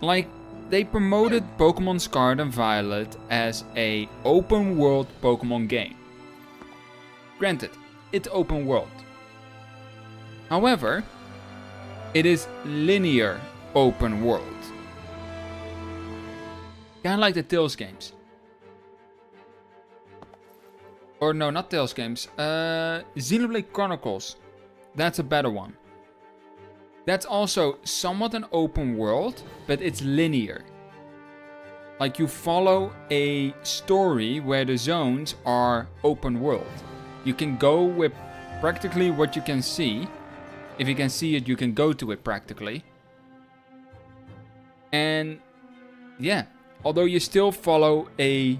like they promoted Pokemon Scarlet and Violet as a open world Pokemon game. Granted, it's open world. However, it is linear open world. Kinda like the Tales games. Or no, not Tales games. Xenoblade Chronicles. That's a better one. That's also somewhat an open world, but it's linear. Like you follow a story where the zones are open world. You can go with practically what you can see. If you can see it, you can go to it practically. And yeah, although you still follow a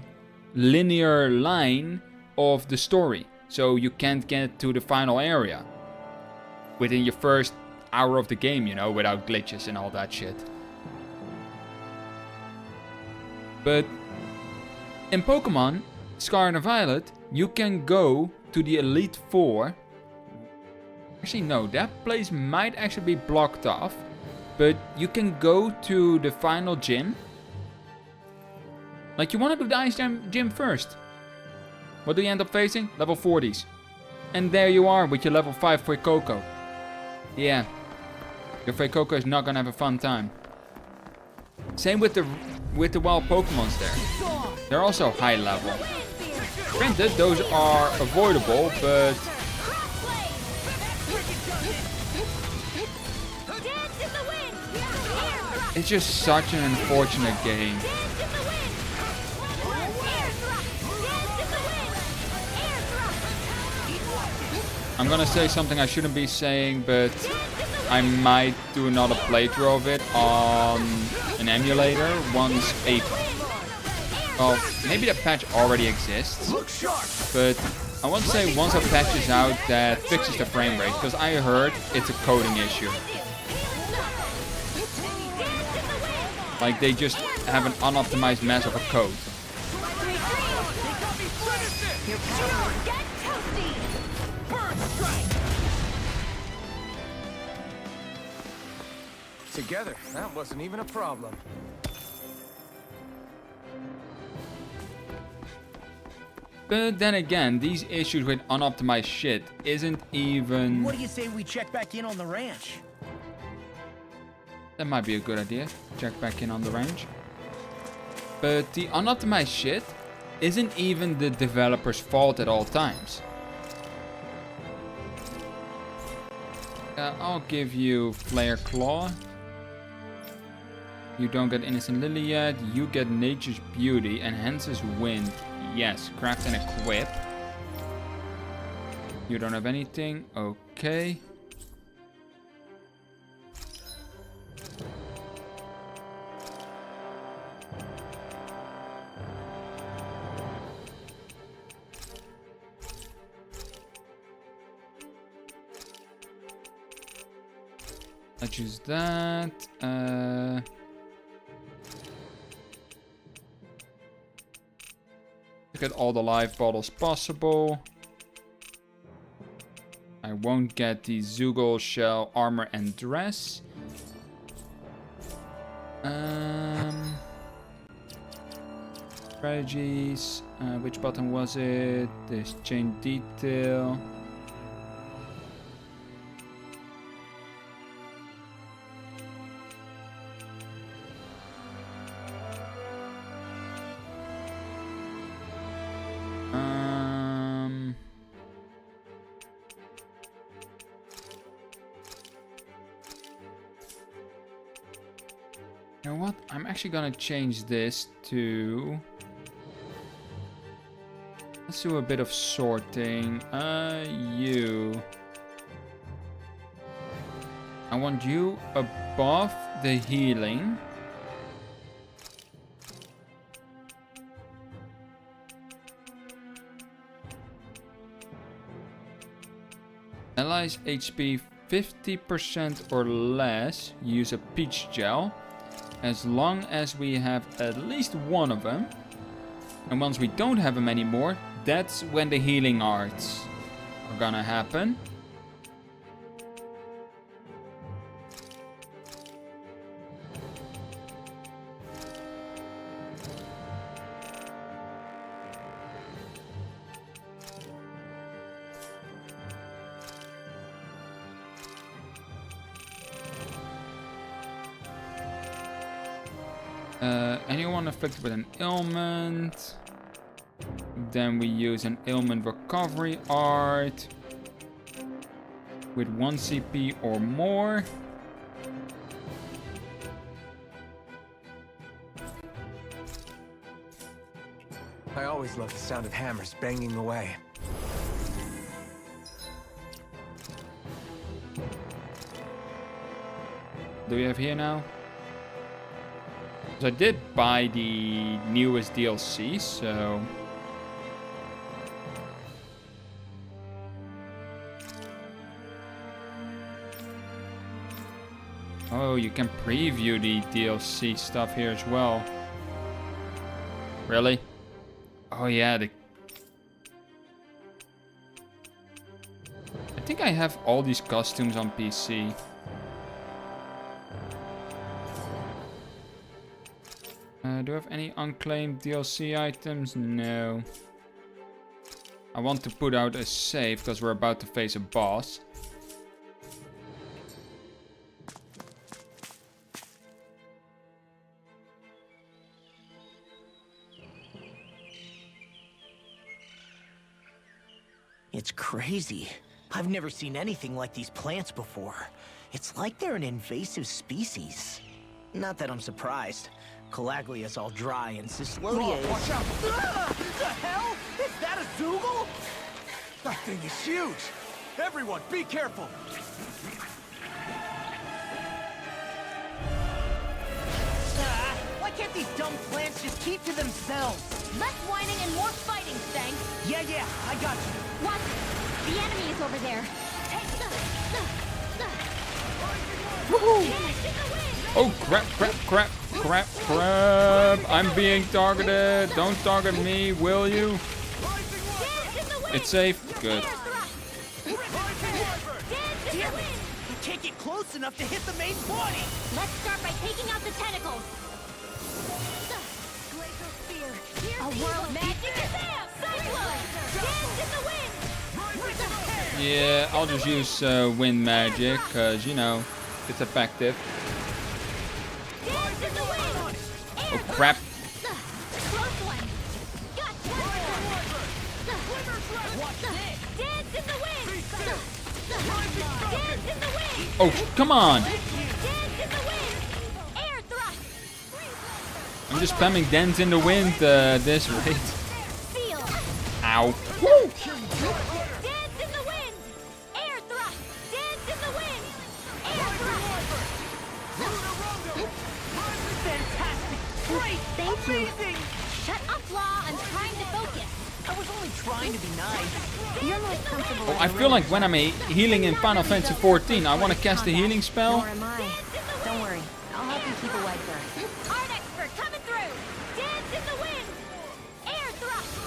linear line of the story. So you can't get to the final area within your first hour of the game, you know, without glitches and all that shit. But in Pokemon Scarlet and Violet, you can go to the Elite Four. Actually, no, that place might actually be blocked off. But you can go to the final gym. Like, you want to do the Ice Gym first. What do you end up facing? Level 40s. And there you are with your level 5 Fuecoco. Yeah. Your Fuecoco is not gonna have a fun time. Same with the wild Pokemons there. They're also high level. Granted, those are avoidable, but it's just such an unfortunate game. I'm gonna say something I shouldn't be saying, but I might do another playthrough of it on an emulator once maybe the patch already exists, but I want to say once a patch is out that fixes the frame rate, because I heard it's a coding issue. Like they just have an unoptimized mess of a code. Together, that wasn't even a problem. But then again, these issues with unoptimized shit isn't even... What do you say we check back in on the ranch? That might be a good idea. Check back in on the range. But the unoptimized shit isn't even the developer's fault at all times. I'll give you Flare Claw. You don't get Innocent Lily yet. You get Nature's Beauty, enhances wind. Yes, craft and equip. You don't have anything. Okay. Let's use that. Get all the life bottles possible. I won't get the Zoogle shell armor and dress. Strategies. Which button was it? This chain detail. You know what? I'm actually gonna change this to... Let's do a bit of sorting. You. I want you above the healing. Allies HP 50% or less use a peach gel. As long as we have at least one of them. And once we don't have them anymore, that's when the healing arts are gonna happen. Anyone affected with an ailment. Then we use an ailment recovery art. With 1 CP or more. I always love the sound of hammers banging away. Do we have here now? So I did buy the newest DLC, so... Oh, you can preview the DLC stuff here as well. Really? Oh yeah, I think I have all these costumes on PC. Do I have any unclaimed DLC items? No. I want to put out a save because we're about to face a boss. It's crazy. I've never seen anything like these plants before. It's like they're an invasive species. Not that I'm surprised. Calaglia's all dry and Cyslodia is... Watch out! The hell? Is that a Zoogle? That thing is huge! Everyone, be careful! Why can't these dumb plants just keep to themselves? Less whining and more fighting, thanks. Yeah, I got you. What? The enemy is over there. Oh crap. I'm being targeted. Don't target me, will you? It's safe. Good. Damn it! We can't get close enough to hit the main point! Let's start by taking out the tentacles. A whirl of magic cyclone! Dance in the wind! Yeah, I'll just use wind magic, because, you know, it's effective. Dance in the wind! Oh, crap. Close one! Gotcha! Dance in the wind! Dance in the wind! Oh, come on! Dance in the wind! Air thrust! I'm just spamming Dance in the Wind this rate. Ow. Woo! Dance in the wind! Air thrust! Dance in the wind! Air thrust! Fantastic! Great! Thank you. Amazing! Shut up, Law. I'm trying to focus. I was only trying to be nice. You're most comfortable. Oh, I feel like when I'm healing in Final Fantasy 14, I want to cast a healing spell. Nor am I. Don't worry. I'll help you keep a wide berth. Art expert coming through! Dance in the wind! Air thrust!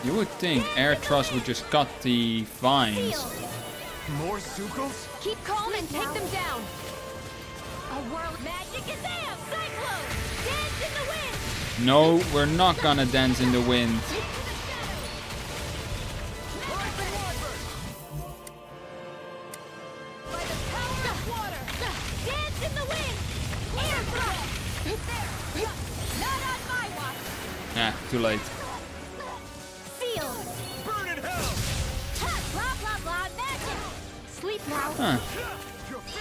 You would think Air Thrust would just cut the vines. More Zuko's? Keep calm and take them down! A world magic is am! Cyclone! Dance in the wind! No, we're not gonna dance in the wind. By the power of water! Dance in the wind! Air thrust! Not on my watch! Too late. Sealed! Burn in hell! Ha! Blah blah blah magic! Sleep now! Huh.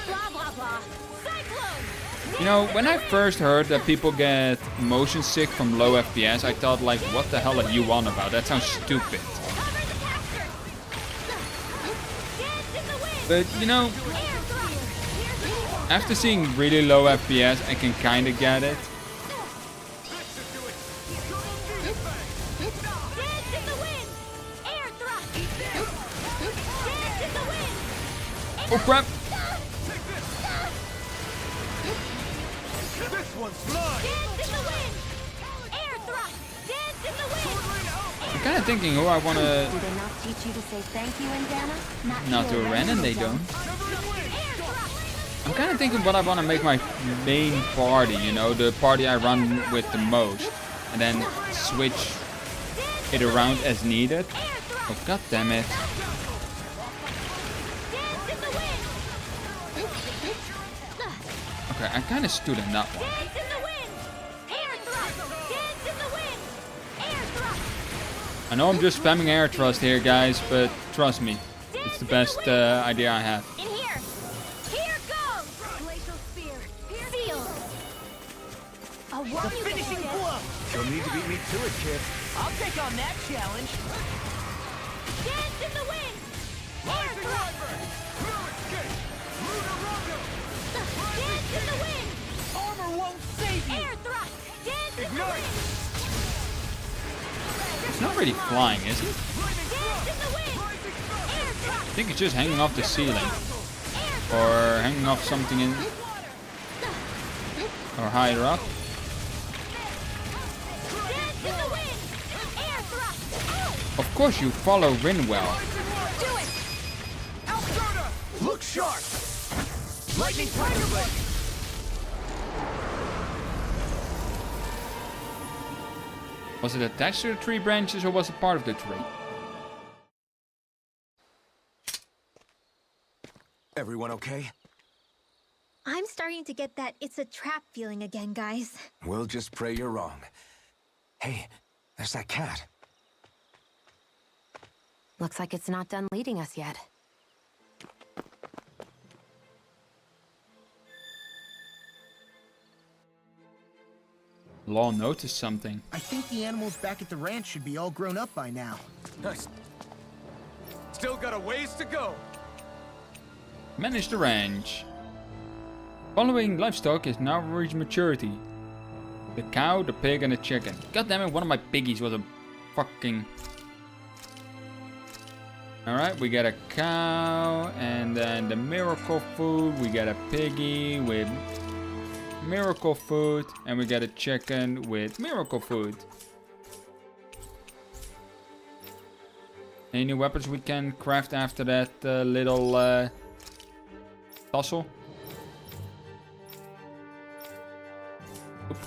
Blah blah blah! Cyclone! You know, when I first heard that people get motion sick from low FPS, I thought like, what the hell are you on about? That sounds stupid. Cover the capture! Dance in the wind! But you know, Air thrust! after seeing really low FPS, I can kinda get it. Dance in the wind! Air thrust! Dance in the wind! Oh crap! This one's mine! Dance in the wind! Air thrust! Dance in the wind! I'm kinda thinking who I wanna... Do they not teach you to say thank you, Indiana? Not to Renan, they don't. I'm kinda thinking what I wanna make my main party, you know, the party I run with the most. And then switch it around as needed. Oh god damn it. Dance in the wind! Okay, I kinda stood in that one. Dance in the wind! Air thrust! Dance in the wind! Air thrust! I know I'm just spamming Air Thrust here, guys, but trust me, it's the best idea I have. In here! Here goes! Glacial spear! Sealed! A The warning finishing area. blow! You'll need to beat me to it, kid. I'll take on that challenge. Dance in the wind! Air thrust! Dance in the wind! Armor won't save you! Air thrust! Dance in the wind! It's not really flying, is it? Dance in the wind! Air I thrust! think it's just hanging off the ceiling. Air thrust! Or hanging off something in... Or higher up. Dance in the wind! Air thrust! Ow! Of course you follow Rin well. Do it! Look sharp! Lightning tiger blade! Was it attached to the tree branches or was it part of the tree? Everyone okay? I'm starting to get that it's a trap feeling again, guys. We'll just pray you're wrong. Hey, there's that cat. Looks like it's not done leading us yet. Law noticed something. I think the animals back at the ranch should be all grown up by now. Still got a ways to go. Manage the ranch. Following livestock is now reached maturity. The cow, the pig and the chicken. God damn it, one of my piggies was a fucking... Alright, we get a cow and then the miracle food. We get a piggy with miracle food and we get a chicken with miracle food. Any new weapons we can craft after that little tussle? Oop.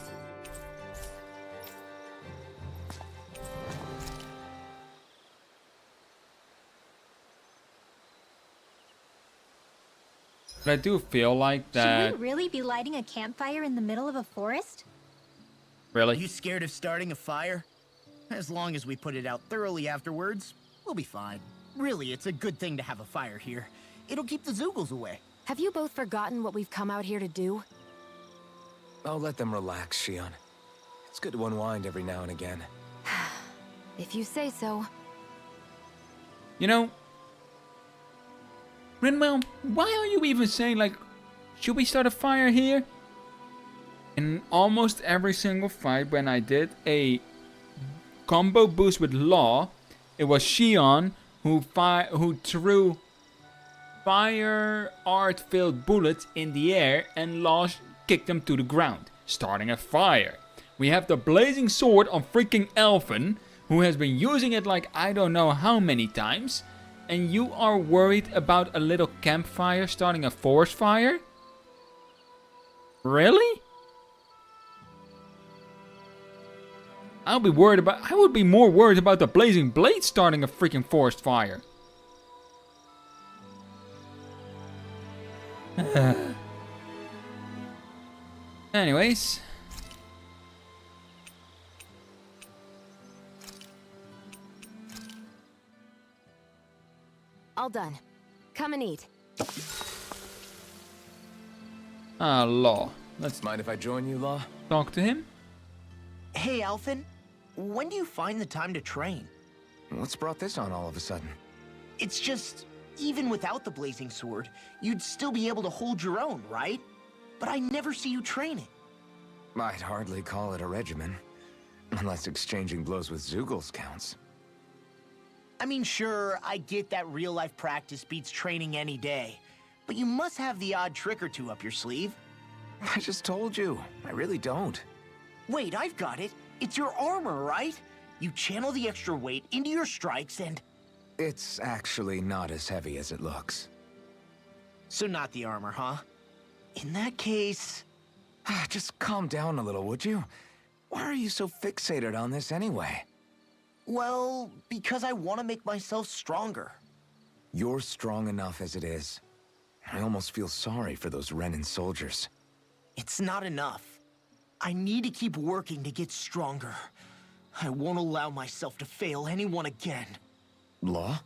But I do feel like that... Should we really be lighting a campfire in the middle of a forest? Really? You scared of starting a fire? As long as we put it out thoroughly afterwards, we'll be fine. Really, it's a good thing to have a fire here. It'll keep the Zoogles away. Have you both forgotten what we've come out here to do? I'll let them relax, Shion. It's good to unwind every now and again. If you say so. You know, Rinwell, why are you even saying, like, should we start a fire here? In almost every single fight when I did a combo boost with Law, it was Shion who threw fire art-filled bullets in the air and Law kicked them to the ground, starting a fire. We have the blazing sword on freaking Elfen, who has been using it like I don't know how many times, and you are worried about a little campfire starting a forest fire? Really? I would be more worried about the blazing blade starting a freaking forest fire. Anyways. All done. Come and eat. Law. Let's Mind if I join you, Law? talk to him. Hey, Alphen. When do you find the time to train? What's brought this on all of a sudden? It's just, even without the blazing sword, you'd still be able to hold your own, right? But I never see you training. I'd hardly call it a regimen. Unless exchanging blows with Zeugles counts. I mean, sure, I get that real-life practice beats training any day. But you must have the odd trick or two up your sleeve. I just told you. I really don't. Wait, I've got it. It's your armor, right? You channel the extra weight into your strikes and... It's actually not as heavy as it looks. So not the armor, huh? In that case... Just calm down a little, would you? Why are you so fixated on this anyway? Well, because I want to make myself stronger. You're strong enough as it is. I almost feel sorry for those Renin soldiers. It's not enough. I need to keep working to get stronger. I won't allow myself to fail anyone again. Law?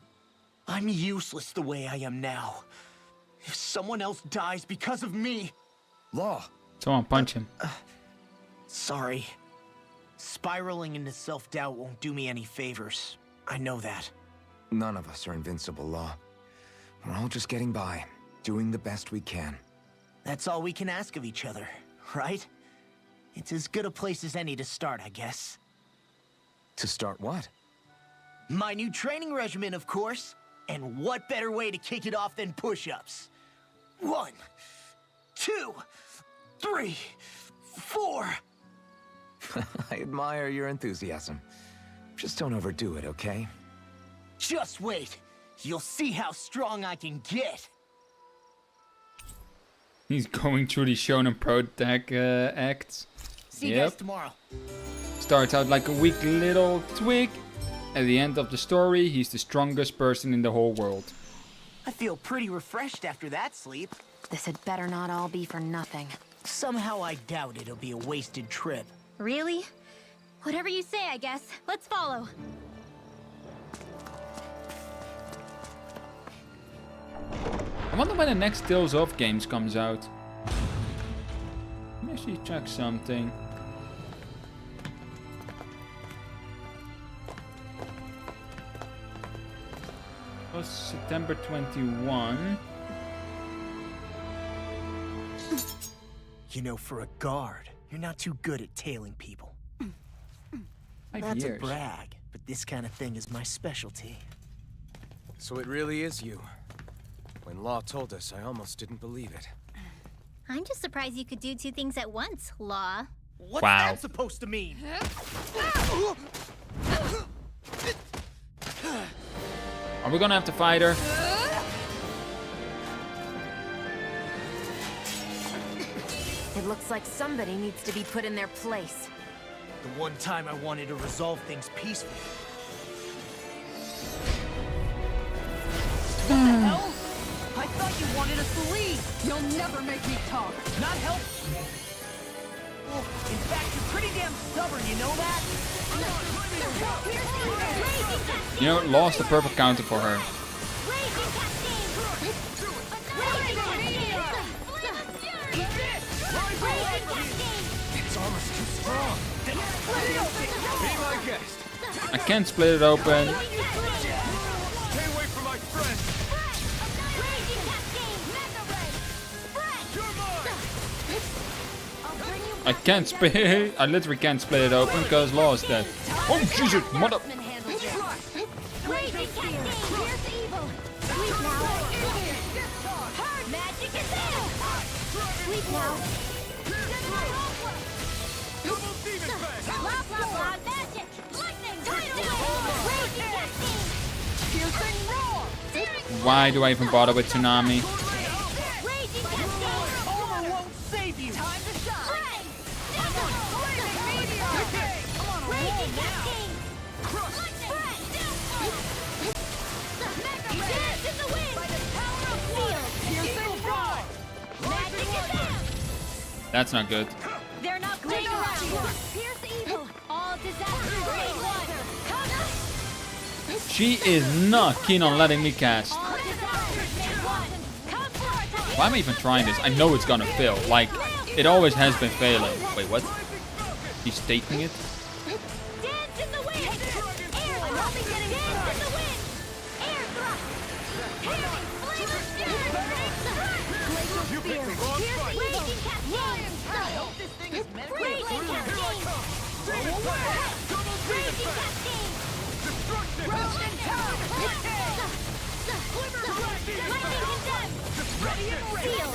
I'm useless the way I am now. If someone else dies because of me... Law! Someone punch him. Sorry. Spiraling into self-doubt won't do me any favors. I know that. None of us are invincible, Law. We're all just getting by, doing the best we can. That's all we can ask of each other, right? It's as good a place as any to start, I guess. To start what? My new training regimen, of course. And what better way to kick it off than push-ups? 1, 2, 3, 4... I admire your enthusiasm. Just don't overdo it, okay? Just wait. You'll see how strong I can get. He's going through the Shonen Pro Tech acts. See you guys tomorrow. Starts out like a weak little twig. At the end of the story, he's the strongest person in the whole world. I feel pretty refreshed after that sleep. This had better not all be for nothing. Somehow I doubt it'll be a wasted trip. Really? Whatever you say, I guess. Let's follow. I wonder when the next Tales of games comes out. Let me actually check something. It was September 21. You know, for a guard, you're not too good at tailing people. 5 Not years. to brag, but this kind of thing is my specialty. So it really is you. When Law told us, I almost didn't believe it. I'm just surprised you could do two things at once, Law. What's Wow. that supposed to mean? Are we gonna have to fight her? It looks like somebody needs to be put in their place. The one time I wanted to resolve things peacefully. What the hell? I thought you wanted us to leave! You'll never make me talk. Not help? Well, in fact, you're pretty damn stubborn, you know that? You know, Law's the perfect counter for her. I can't split it open. Stay away from my friend! I can't split. I literally can't split it open because Law is dead. Oh Jesus, mother! Why do I even bother with Tsunami? That's not good. They're not playing around. Pierce evil. All disasters made one. She is not keen on letting me cast. Why am I even trying this? I know it's gonna fail. Like, it always has been failing. Wait, what? He's taking it?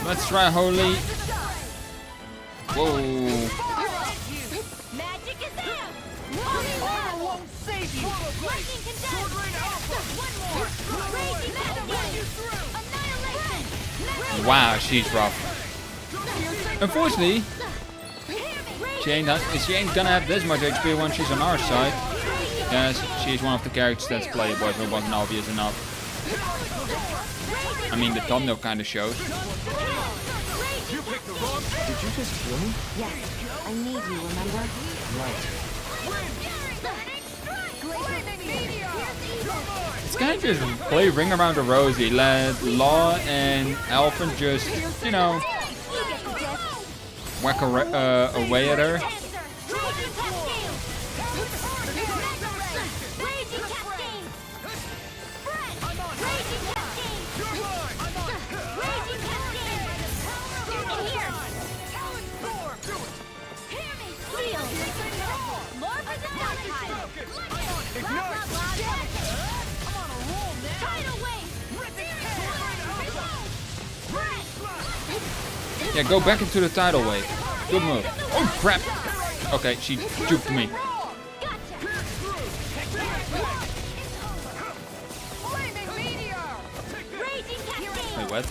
Let's try Holy. Whoa. Magic is there. Armor won't save you. Lightning condemn. One more. Raging annihilation. Wow, she's rough. Unfortunately, she ain't gonna have this much HP when she's on our side. Yes, she's one of the characters that's playable if it wasn't obvious enough. I mean, the thumbnail kind of shows. Did you just heal me? Yes. I need you, remember? Right. This guy just play Ring Around the Rosie. Let Law and Alphen just, you know, whack away at her. Yeah, go back into the tidal wave. Good move. Oh crap! Okay, she juked me. Wait, what?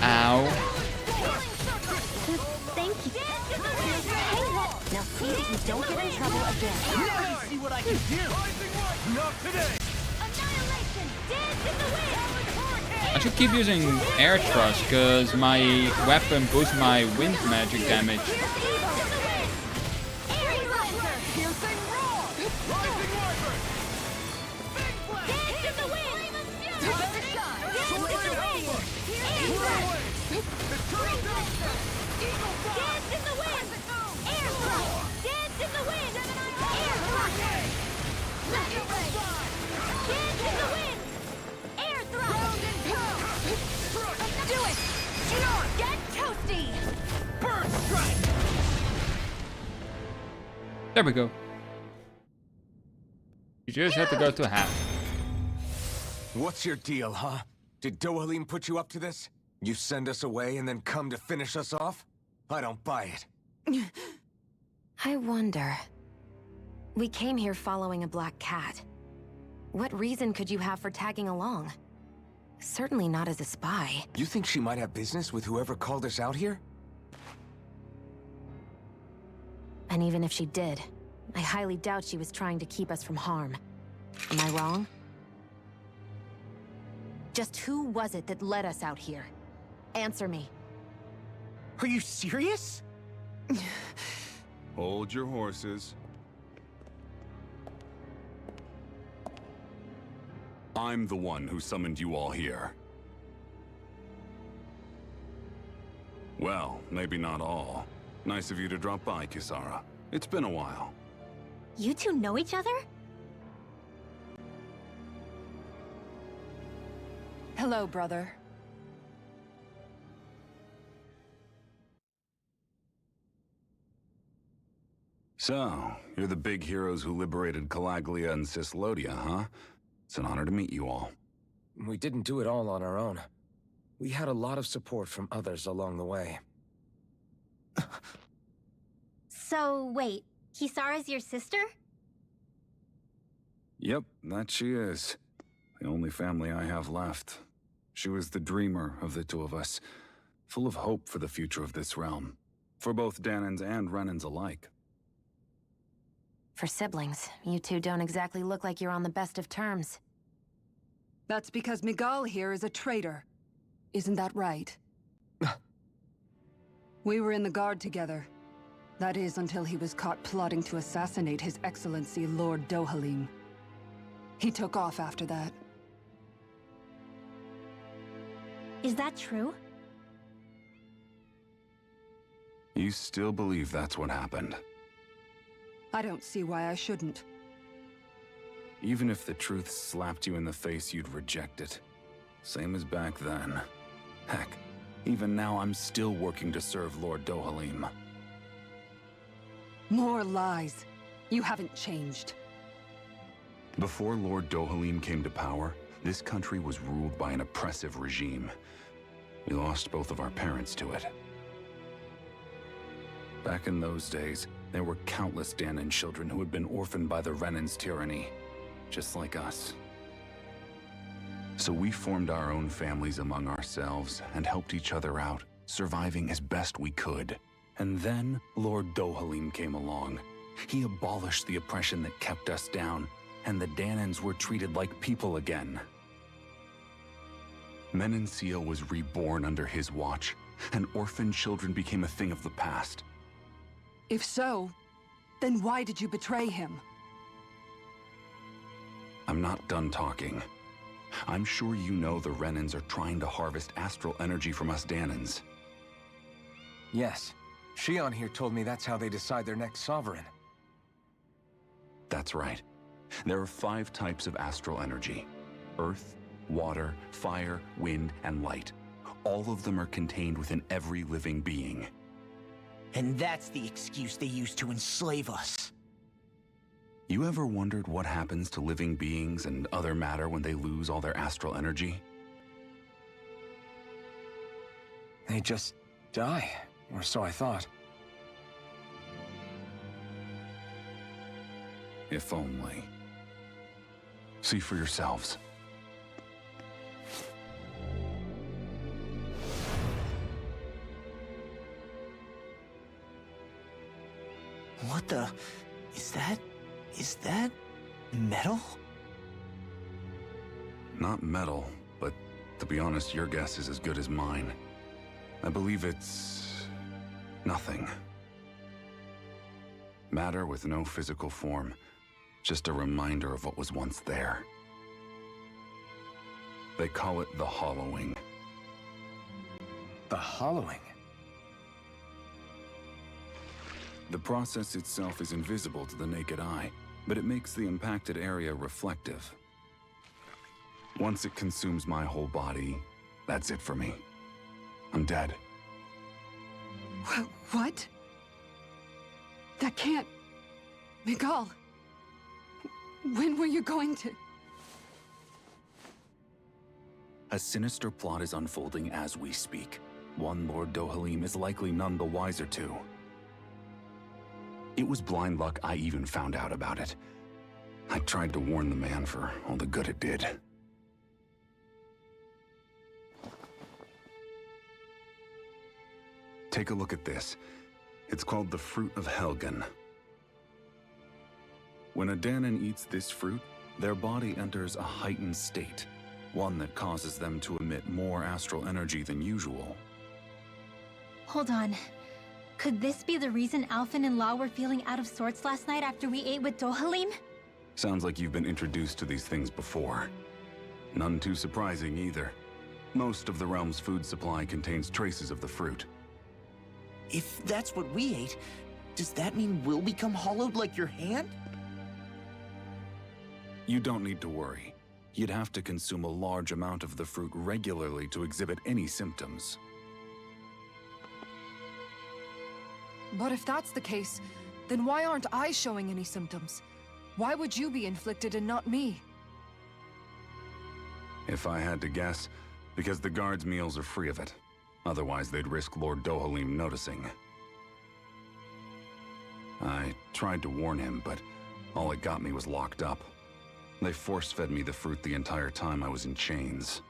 Ow. Thank you. Now see that you don't get in trouble again. See what I can do. Not today! Annihilation. Dance in the wind. I should keep using air thrust because my weapon boosts my wind magic damage. There we go. You just had to go to half. What's your deal, huh? Did Dohalim put you up to this? You send us away and then come to finish us off? I don't buy it. I wonder. We came here following a black cat. What reason could you have for tagging along? Certainly not as a spy. You think she might have business with whoever called us out here? And even if she did, I highly doubt she was trying to keep us from harm. Am I wrong? Just who was it that led us out here? Answer me. Are you serious? Hold your horses. I'm the one who summoned you all here. Well, maybe not all. Nice of you to drop by, Kisara. It's been a while. You two know each other? Hello, brother. So, you're the big heroes who liberated Calaglia and Cislodia, huh? It's an honor to meet you all. We didn't do it all on our own. We had a lot of support from others along the way. So, wait, Kisara's your sister? Yep, that she is. The only family I have left. She was the dreamer of the two of us, full of hope for the future of this realm, for both Danans and Renans alike. For siblings, you two don't exactly look like you're on the best of terms. That's because Miguel here is a traitor. Isn't that right? We were in the Guard together. That is, until he was caught plotting to assassinate His Excellency Lord Dohalim. He took off after that. Is that true? You still believe that's what happened? I don't see why I shouldn't. Even if the truth slapped you in the face, you'd reject it. Same as back then. Heck, even now I'm still working to serve Lord Dohalim. More lies. You haven't changed. Before Lord Dohalim came to power, this country was ruled by an oppressive regime. We lost both of our parents to it. Back in those days, there were countless Danan children who had been orphaned by the Renan's tyranny, just like us. So we formed our own families among ourselves and helped each other out, surviving as best we could. And then Lord Dohalim came along. He abolished the oppression that kept us down, and the Danans were treated like people again. Menencia was reborn under his watch, and orphaned children became a thing of the past. If so, then why did you betray him? I'm not done talking. I'm sure you know the Renans are trying to harvest astral energy from us Danans. Yes. Shion here told me that's how they decide their next sovereign. That's right. There are 5 types of astral energy. Earth, water, fire, wind, and light. All of them are contained within every living being. And that's the excuse they use to enslave us. You ever wondered what happens to living beings and other matter when they lose all their astral energy? They just die, or so I thought. If only. See for yourselves. What the... Is that... metal? Not metal, but to be honest, your guess is as good as mine. I believe it's... nothing. Matter with no physical form. Just a reminder of what was once there. They call it the hollowing. The hollowing? The process itself is invisible to the naked eye, but it makes the impacted area reflective. Once it consumes my whole body, that's it for me. I'm dead. What? That can't... Miguel! When were you going to... A sinister plot is unfolding as we speak. One Lord Dohalim is likely none the wiser to. It was blind luck I even found out about it. I tried to warn the man for all the good it did. Take a look at this. It's called the Fruit of Helgen. When a Danan eats this fruit, their body enters a heightened state, one that causes them to emit more astral energy than usual. Hold on. Could this be the reason Alphen and Law were feeling out of sorts last night after we ate with Dohalim? Sounds like you've been introduced to these things before. None too surprising either. Most of the realm's food supply contains traces of the fruit. If that's what we ate, does that mean we'll become hollowed like your hand? You don't need to worry. You'd have to consume a large amount of the fruit regularly to exhibit any symptoms. But if that's the case, then why aren't I showing any symptoms? Why would you be inflicted and not me? If I had to guess, because the guards' meals are free of it. Otherwise, they'd risk Lord Dohalim noticing. I tried to warn him, but all it got me was locked up. They force-fed me the fruit the entire time I was in chains.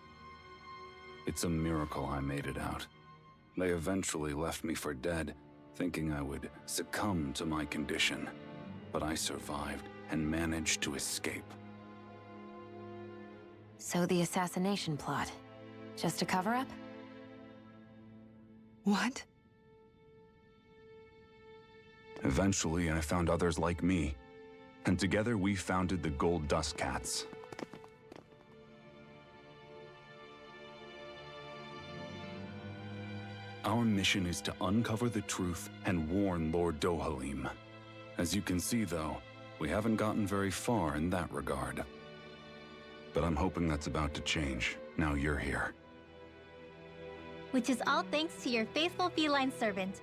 It's a miracle I made it out. They eventually left me for dead, thinking I would succumb to my condition. But I survived and managed to escape. So the assassination plot, just a cover-up? What? Eventually, I found others like me, and together we founded the Gold Dust Cats. Our mission is to uncover the truth and warn Lord Dohalim. As you can see, though, we haven't gotten very far in that regard. But I'm hoping that's about to change, now you're here. Which is all thanks to your faithful feline servant.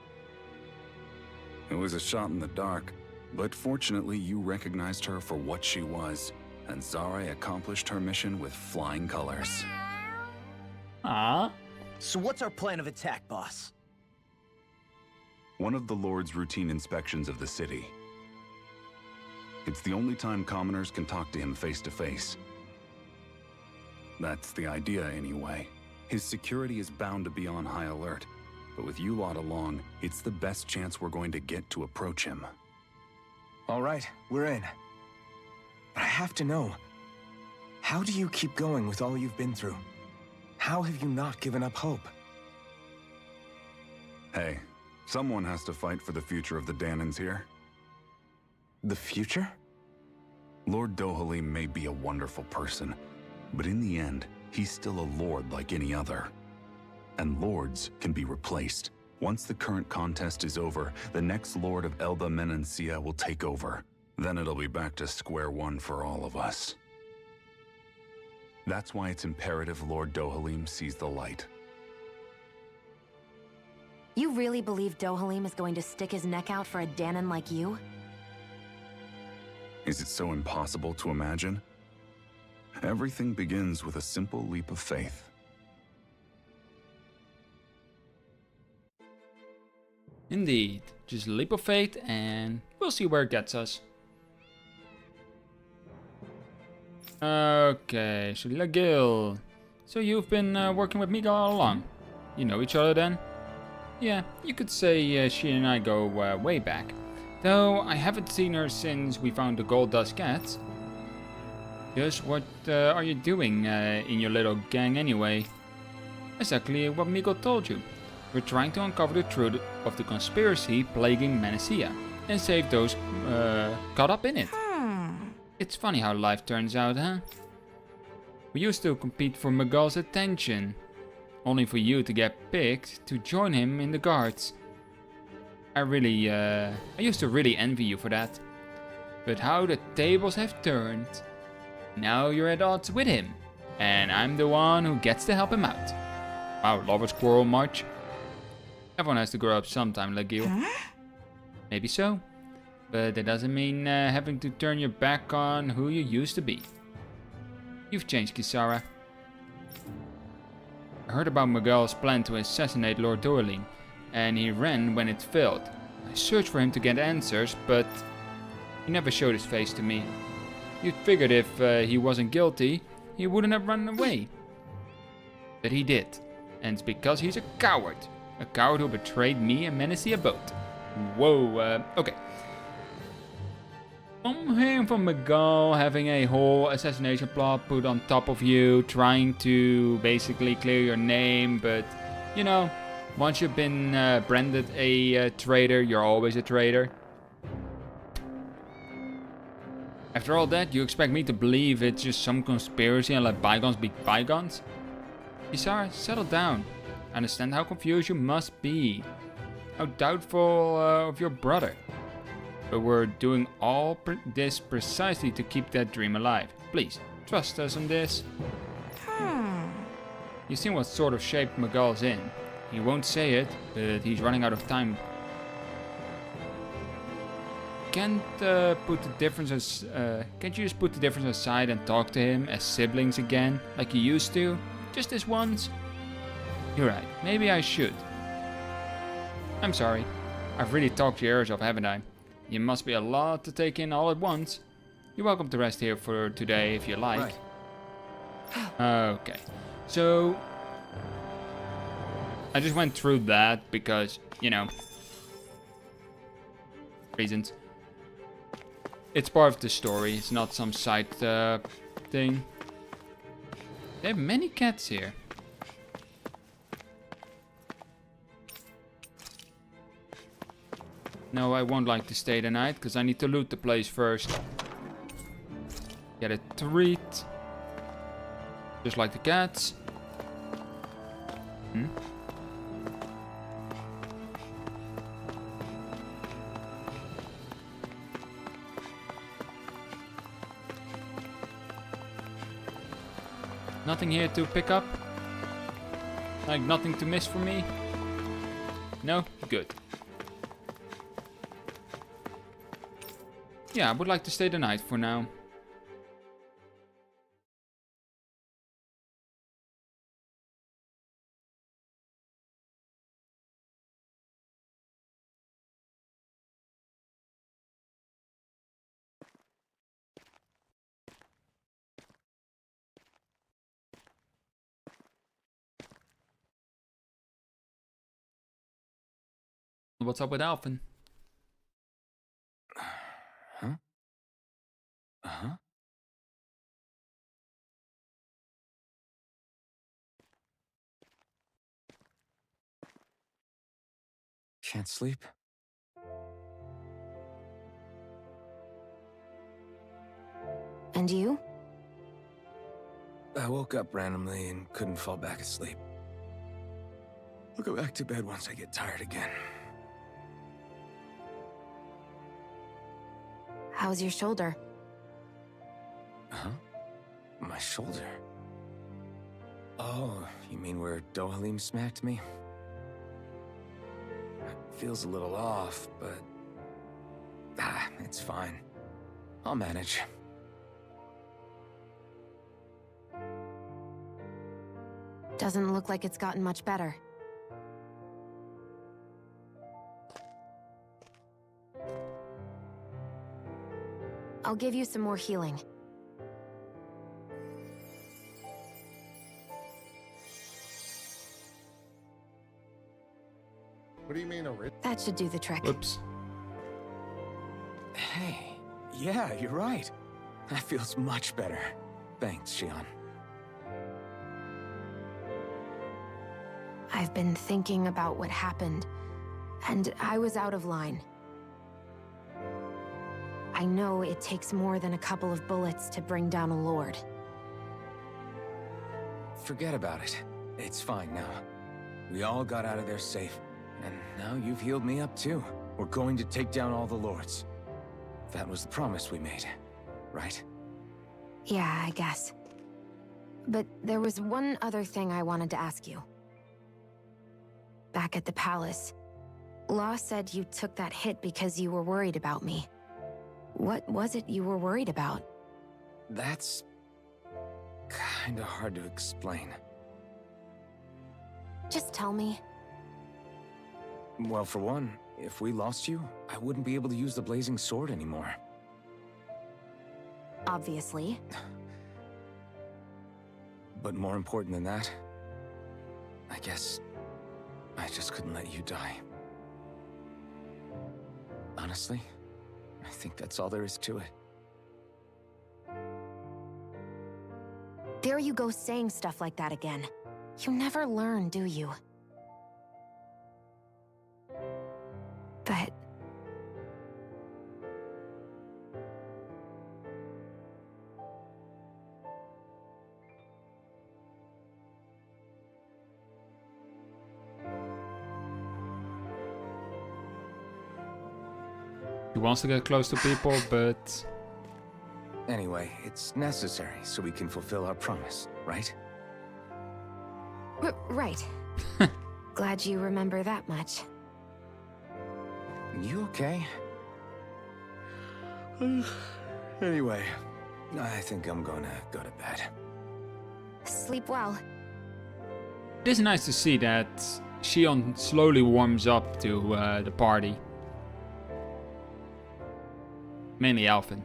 It was a shot in the dark, but fortunately you recognized her for what she was, and Zare accomplished her mission with flying colors. Ah. So what's our plan of attack, boss? One of the Lord's routine inspections of the city. It's the only time commoners can talk to him face to face. That's the idea, anyway. His security is bound to be on high alert, but with you lot along, it's the best chance we're going to get to approach him. All right, we're in. But I have to know, how do you keep going with all you've been through? How have you not given up hope? Hey, someone has to fight for the future of the Danans here. The future? Lord Dohalim may be a wonderful person, but in the end, he's still a lord like any other. And lords can be replaced. Once the current contest is over, the next lord of Elba Menancia will take over. Then it'll be back to square one for all of us. That's why it's imperative Lord Dohalim sees the light. You really believe Dohalim is going to stick his neck out for a Danon like you? Is it so impossible to imagine? Everything begins with a simple leap of faith. Indeed, just a leap of faith and we'll see where it gets us. Okay, Gil. So you've been working with Miguel all along? You know each other then? Yeah, you could say she and I go way back. Though I haven't seen her since we found the Gold Dust Cats. Just what are you doing in your little gang anyway? Exactly what Miguel told you. We're trying to uncover the truth of the conspiracy plaguing Menacia and save those caught up in it. It's funny how life turns out, huh? We used to compete for Miguel's attention, only for you to get picked to join him in the guards. I used to really envy you for that. But how the tables have turned. Now you're at odds with him, and I'm the one who gets to help him out. Wow, lover squirrel much? Everyone has to grow up sometime, Gil. Maybe so, but that doesn't mean having to turn your back on who you used to be. You've changed, Kisara. I heard about Miguel's plan to assassinate Lord Dohalim, and he ran when it failed. I searched for him to get answers, but he never showed his face to me. You'd figured if he wasn't guilty, he wouldn't have run away. But he did, and it's because he's a coward. A coward who betrayed me and Menacia both. Whoa, okay. I'm hearing from Miguel having a whole assassination plot put on top of you, trying to basically clear your name, but you know, once you've been branded a traitor, you're always a traitor. After all that, you expect me to believe it's just some conspiracy and let bygones be bygones? Kisara, settle down. I understand how confused you must be. How doubtful of your brother. But we're doing all this precisely to keep that dream alive. Please, trust us on this. You've seen what sort of shape Miguel's in. He won't say it, but he's running out of time. Can't you just put the difference aside and talk to him as siblings again, like you used to? Just this once? You're right, maybe I should. I'm sorry. I've really talked your ears off, haven't I? You must be a lot to take in all at once. You're welcome to rest here for today if you like. Right. Okay. So, I just went through that because, you know, reasons. It's part of the story, it's not some side thing. They have many cats here. No, I won't like to stay the night, because I need to loot the place first. Get a treat. Just like the cats. Nothing here to pick up? Like nothing to miss for me? No? Good. Yeah, I would like to stay the night for now. What's up with Alphen? Huh? Uh-huh. Can't sleep? And you? I woke up randomly and couldn't fall back asleep. I'll go back to bed once I get tired again. How's your shoulder? Huh? My shoulder? Oh, you mean where Dohalim smacked me? It feels a little off, but... it's fine. I'll manage. Doesn't look like it's gotten much better. I'll give you some more healing. What do you mean, That should do the trick. Whoops. Hey, yeah, you're right. That feels much better. Thanks, Xion. I've been thinking about what happened, and I was out of line. I know it takes more than a couple of bullets to bring down a lord. Forget about it. It's fine now. We all got out of there safe, and now you've healed me up too. We're going to take down all the lords. That was the promise we made, right? Yeah, I guess. But there was one other thing I wanted to ask you. Back at the palace, Law said you took that hit because you were worried about me. What was it you were worried about? That's... kinda hard to explain. Just tell me. Well, for one, if we lost you, I wouldn't be able to use the blazing sword anymore. Obviously. But more important than that, I guess I just couldn't let you die. Honestly, I think that's all there is to it. There you go saying stuff like that again. You never learn, do you? But... He wants to get close to people, but... Anyway, it's necessary so we can fulfill our promise, right? Right. Glad you remember that much. You okay? Anyway, I think I'm gonna go to bed. Sleep well. It is nice to see that Shion slowly warms up to the party. Mainly Alphen.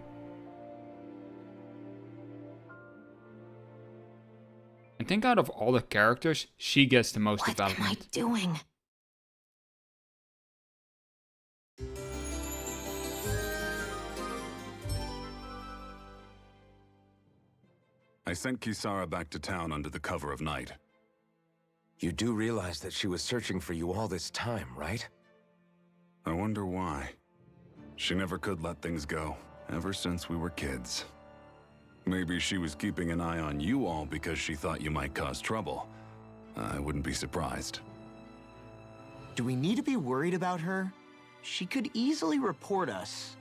I think out of all the characters, she gets the most development. What am I doing? I sent Kisara back to town under the cover of night. You do realize that she was searching for you all this time, right? I wonder why. She never could let things go, ever since we were kids. Maybe she was keeping an eye on you all because she thought you might cause trouble. I wouldn't be surprised. Do we need to be worried about her? She could easily report us.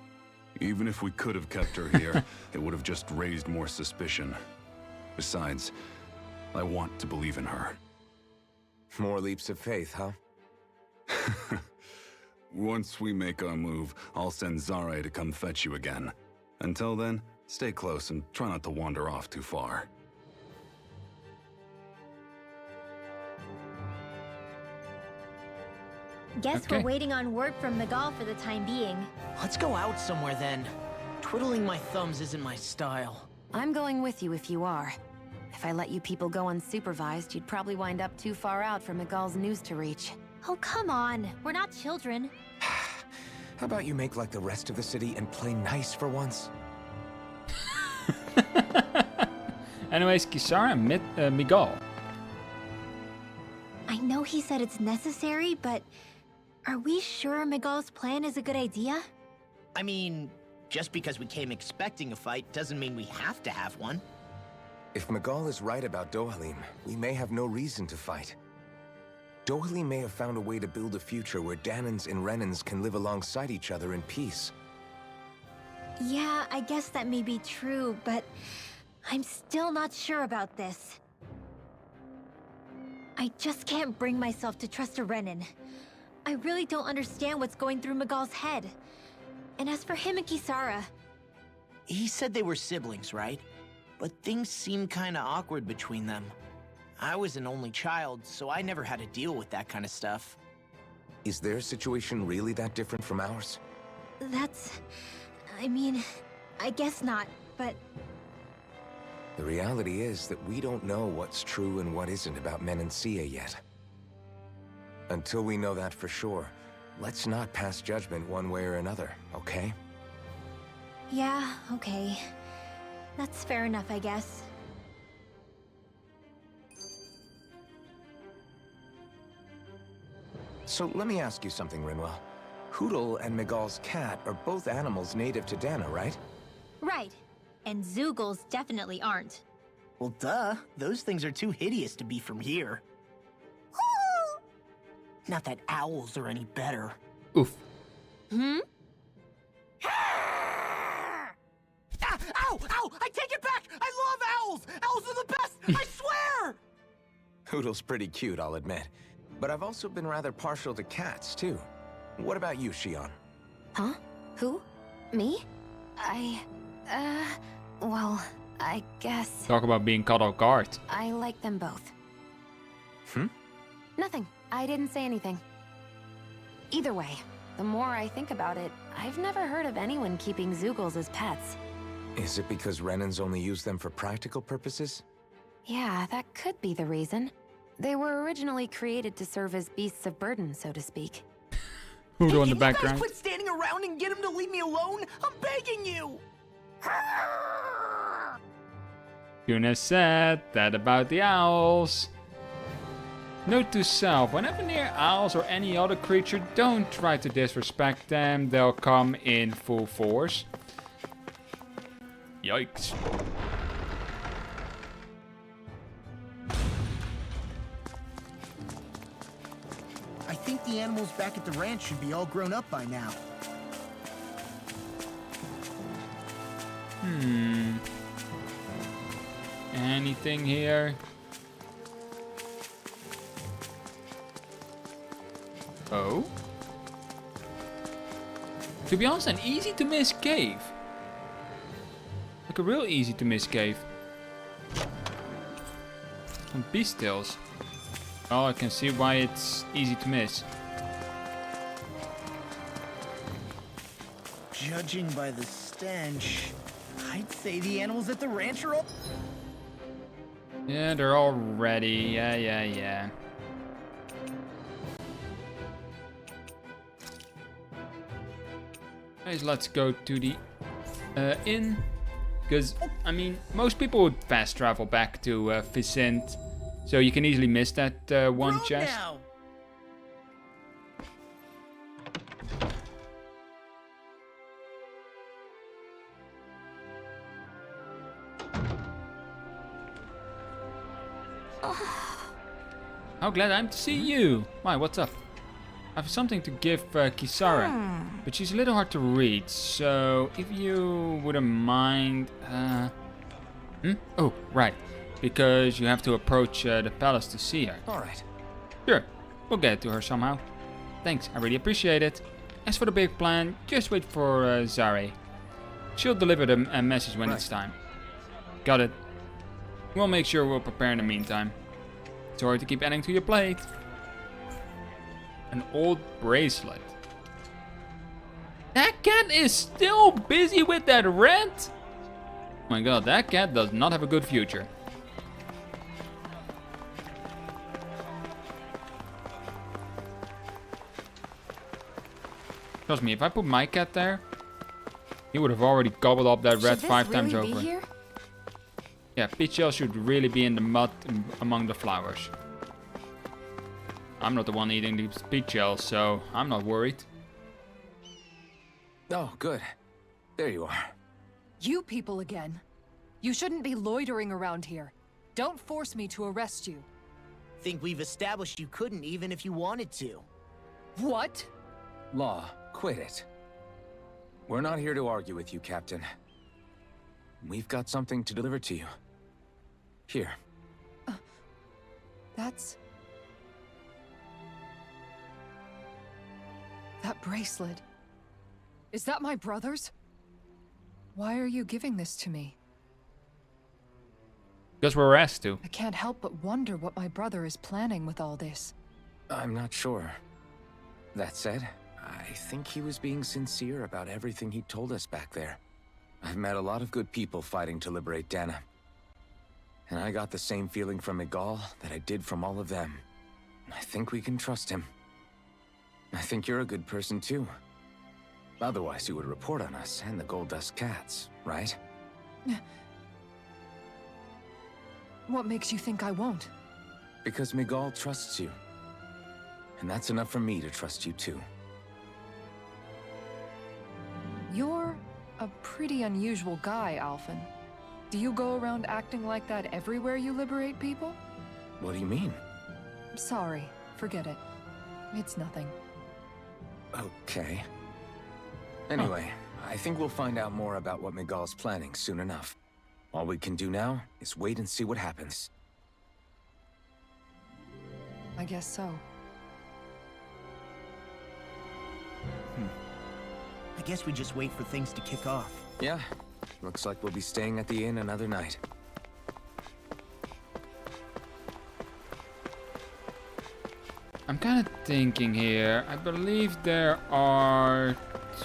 Even if we could have kept her here, it would have just raised more suspicion. Besides, I want to believe in her. More leaps of faith, huh? Once we make our move, I'll send Zare to come fetch you again. Until then, stay close and try not to wander off too far. Guess Okay. we're waiting on word from Miguel for the time being. Let's go out somewhere then. Twiddling my thumbs isn't my style. I'm going with you if you are. If I let you people go unsupervised, you'd probably wind up too far out for Miguel's news to reach. Oh, come on. We're not children. How about you make like the rest of the city and play nice for once? Anyways, Kisara and Miguel. I know he said it's necessary, but are we sure Miguel's plan is a good idea? I mean, just because we came expecting a fight doesn't mean we have to have one. If Miguel is right about Dohalim, we may have no reason to fight. Dohalim may have found a way to build a future where Danans and Renans can live alongside each other in peace. Yeah, I guess that may be true, but I'm still not sure about this. I just can't bring myself to trust a Renan. I really don't understand what's going through Miguel's head. And as for him and Kisara... He said they were siblings, right? But things seem kinda awkward between them. I was an only child, so I never had to deal with that kind of stuff. Is their situation really that different from ours? That's... I mean, I guess not, but... The reality is that we don't know what's true and what isn't about Menancia yet. Until we know that for sure, let's not pass judgment one way or another, okay? Yeah, okay. That's fair enough, I guess. So let me ask you something, Rinwell. Hootle and Miguel's cat are both animals native to Dana, right? Right. And Zoogles definitely aren't. Well, duh. Those things are too hideous to be from here. Not that owls are any better. Oof. Hmm? Ah, ow! Ow! I take it back! I love owls! Owls are the best! I swear! Hootle's pretty cute, I'll admit. But I've also been rather partial to cats, too. What about you, Shion? Huh? Who? Me? Well, I guess... Talk about being caught off guard. I like them both. Hmm? Nothing. I didn't say anything. Either way, the more I think about it, I've never heard of anyone keeping Zoogles as pets. Is it because Renans only use them for practical purposes? Yeah, that could be the reason. They were originally created to serve as beasts of burden, so to speak. Hootle in the Can background. you guys quit standing around and get him to leave me alone? I'm begging you! Yuna said that about the owls. Note to self, whenever near owls or any other creature, don't try to disrespect them. They'll come in full force. Yikes. I think the animals back at the ranch should be all grown up by now. Anything here? Oh? To be honest, an easy to miss cave. Like a real easy to miss cave. Some beast tails. Oh, I can see why it's easy to miss. Judging by the stench, I'd say the animals at the ranch are all... Yeah, they're all ready. Yeah. Guys, let's go to the inn. Because, I mean, most people would fast travel back to Vicent. So you can easily miss that one Road chest. now. How glad I'm to see you. Why, what's up? I have something to give Kisara, but she's a little hard to read, so if you wouldn't mind... Oh, right, because you have to approach the palace to see her. Alright. Sure, we'll get to her somehow. Thanks, I really appreciate it. As for the big plan, just wait for Zare. She'll deliver the message when it's time. Got it. We'll make sure we'll prepare in the meantime. Sorry to keep adding to your plate. An old bracelet. That cat is still busy with that rent? Oh my god, that cat does not have a good future. Trust me, if I put my cat there, he would have already gobbled up that red 5 times over. Here? Yeah, Peachel should really be in the mud among the flowers. I'm not the one eating these peach shells, so I'm not worried. Oh, good. There you are. You people again. You shouldn't be loitering around here. Don't force me to arrest you. Think we've established you couldn't even if you wanted to. What? Law, quit it. We're not here to argue with you, Captain. We've got something to deliver to you. Here. That's... That bracelet. Is that my brother's? Why are you giving this to me? Because we're asked to. I can't help but wonder what my brother is planning with all this. I'm not sure. That said, I think he was being sincere about everything he told us back there. I've met a lot of good people fighting to liberate Dana. And I got the same feeling from Miguel that I did from all of them. I think we can trust him. I think you're a good person too. Otherwise you would report on us and the Gold Dust Cats, right? What makes you think I won't? Because Miguel trusts you. And that's enough for me to trust you too. You're a pretty unusual guy, Alphen. Do you go around acting like that everywhere you liberate people? What do you mean? Sorry, forget it. It's nothing. Okay. Anyway, I think we'll find out more about what Miguel's planning soon enough. All we can do now is wait and see what happens. I guess so. I guess we just wait for things to kick off. Yeah, looks like we'll be staying at the inn another night. I'm kind of thinking here. I believe there are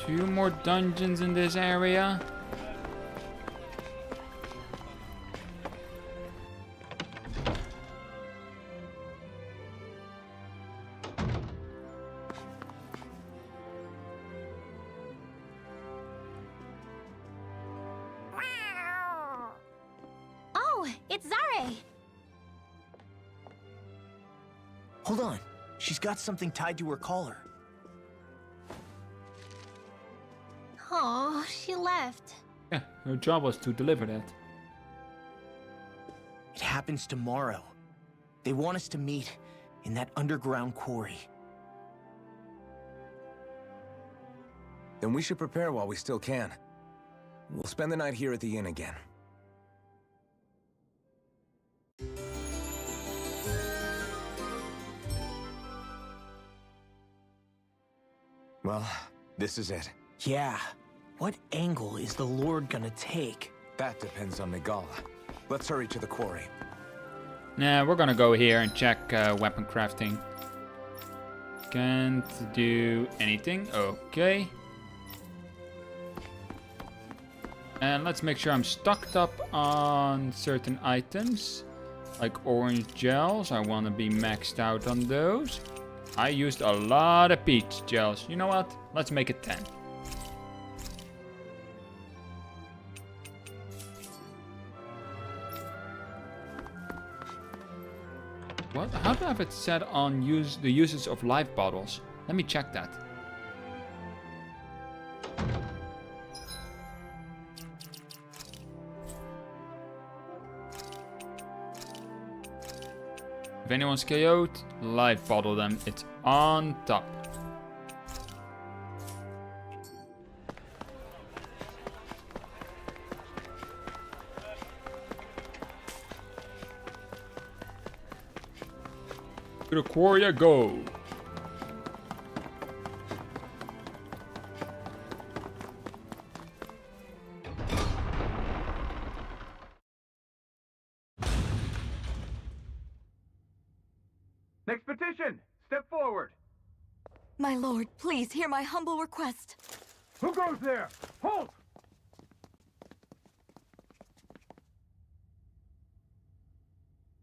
2 more dungeons in this area. Oh, it's Zare! Hold on. She's got something tied to her collar. Oh, she left. Yeah, her job was to deliver that. It happens tomorrow. They want us to meet in that underground quarry. Then we should prepare while we still can. We'll spend the night here at the inn again. Well, this is it. Yeah. What angle is the Lord gonna take? That depends on Miguel. Let's hurry to the quarry. Nah, we're gonna go here and check weapon crafting. Can't do anything. Okay. And let's make sure I'm stocked up on certain items. Like orange gels. I want to be maxed out on those. I used a lot of peach gels. You know what? Let's make it 10. What? How do I have it set on the usage of life bottles? Let me check that. If anyone's KO'd, life bottle them. It's on top. To the quarry I go. Next petition! Step forward! My lord, please hear my humble request. Who goes there? Halt!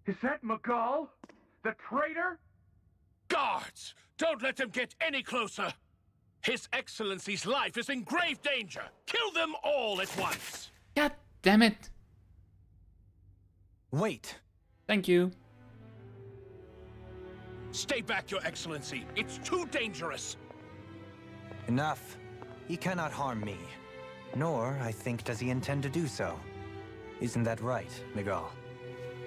Is that Miguel? The traitor? Guards! Don't let them get any closer! His Excellency's life is in grave danger! Kill them all at once! God damn it! Wait! Thank you. Stay back, Your Excellency. It's too dangerous. Enough. He cannot harm me. Nor, I think, does he intend to do so. Isn't that right, Miguel?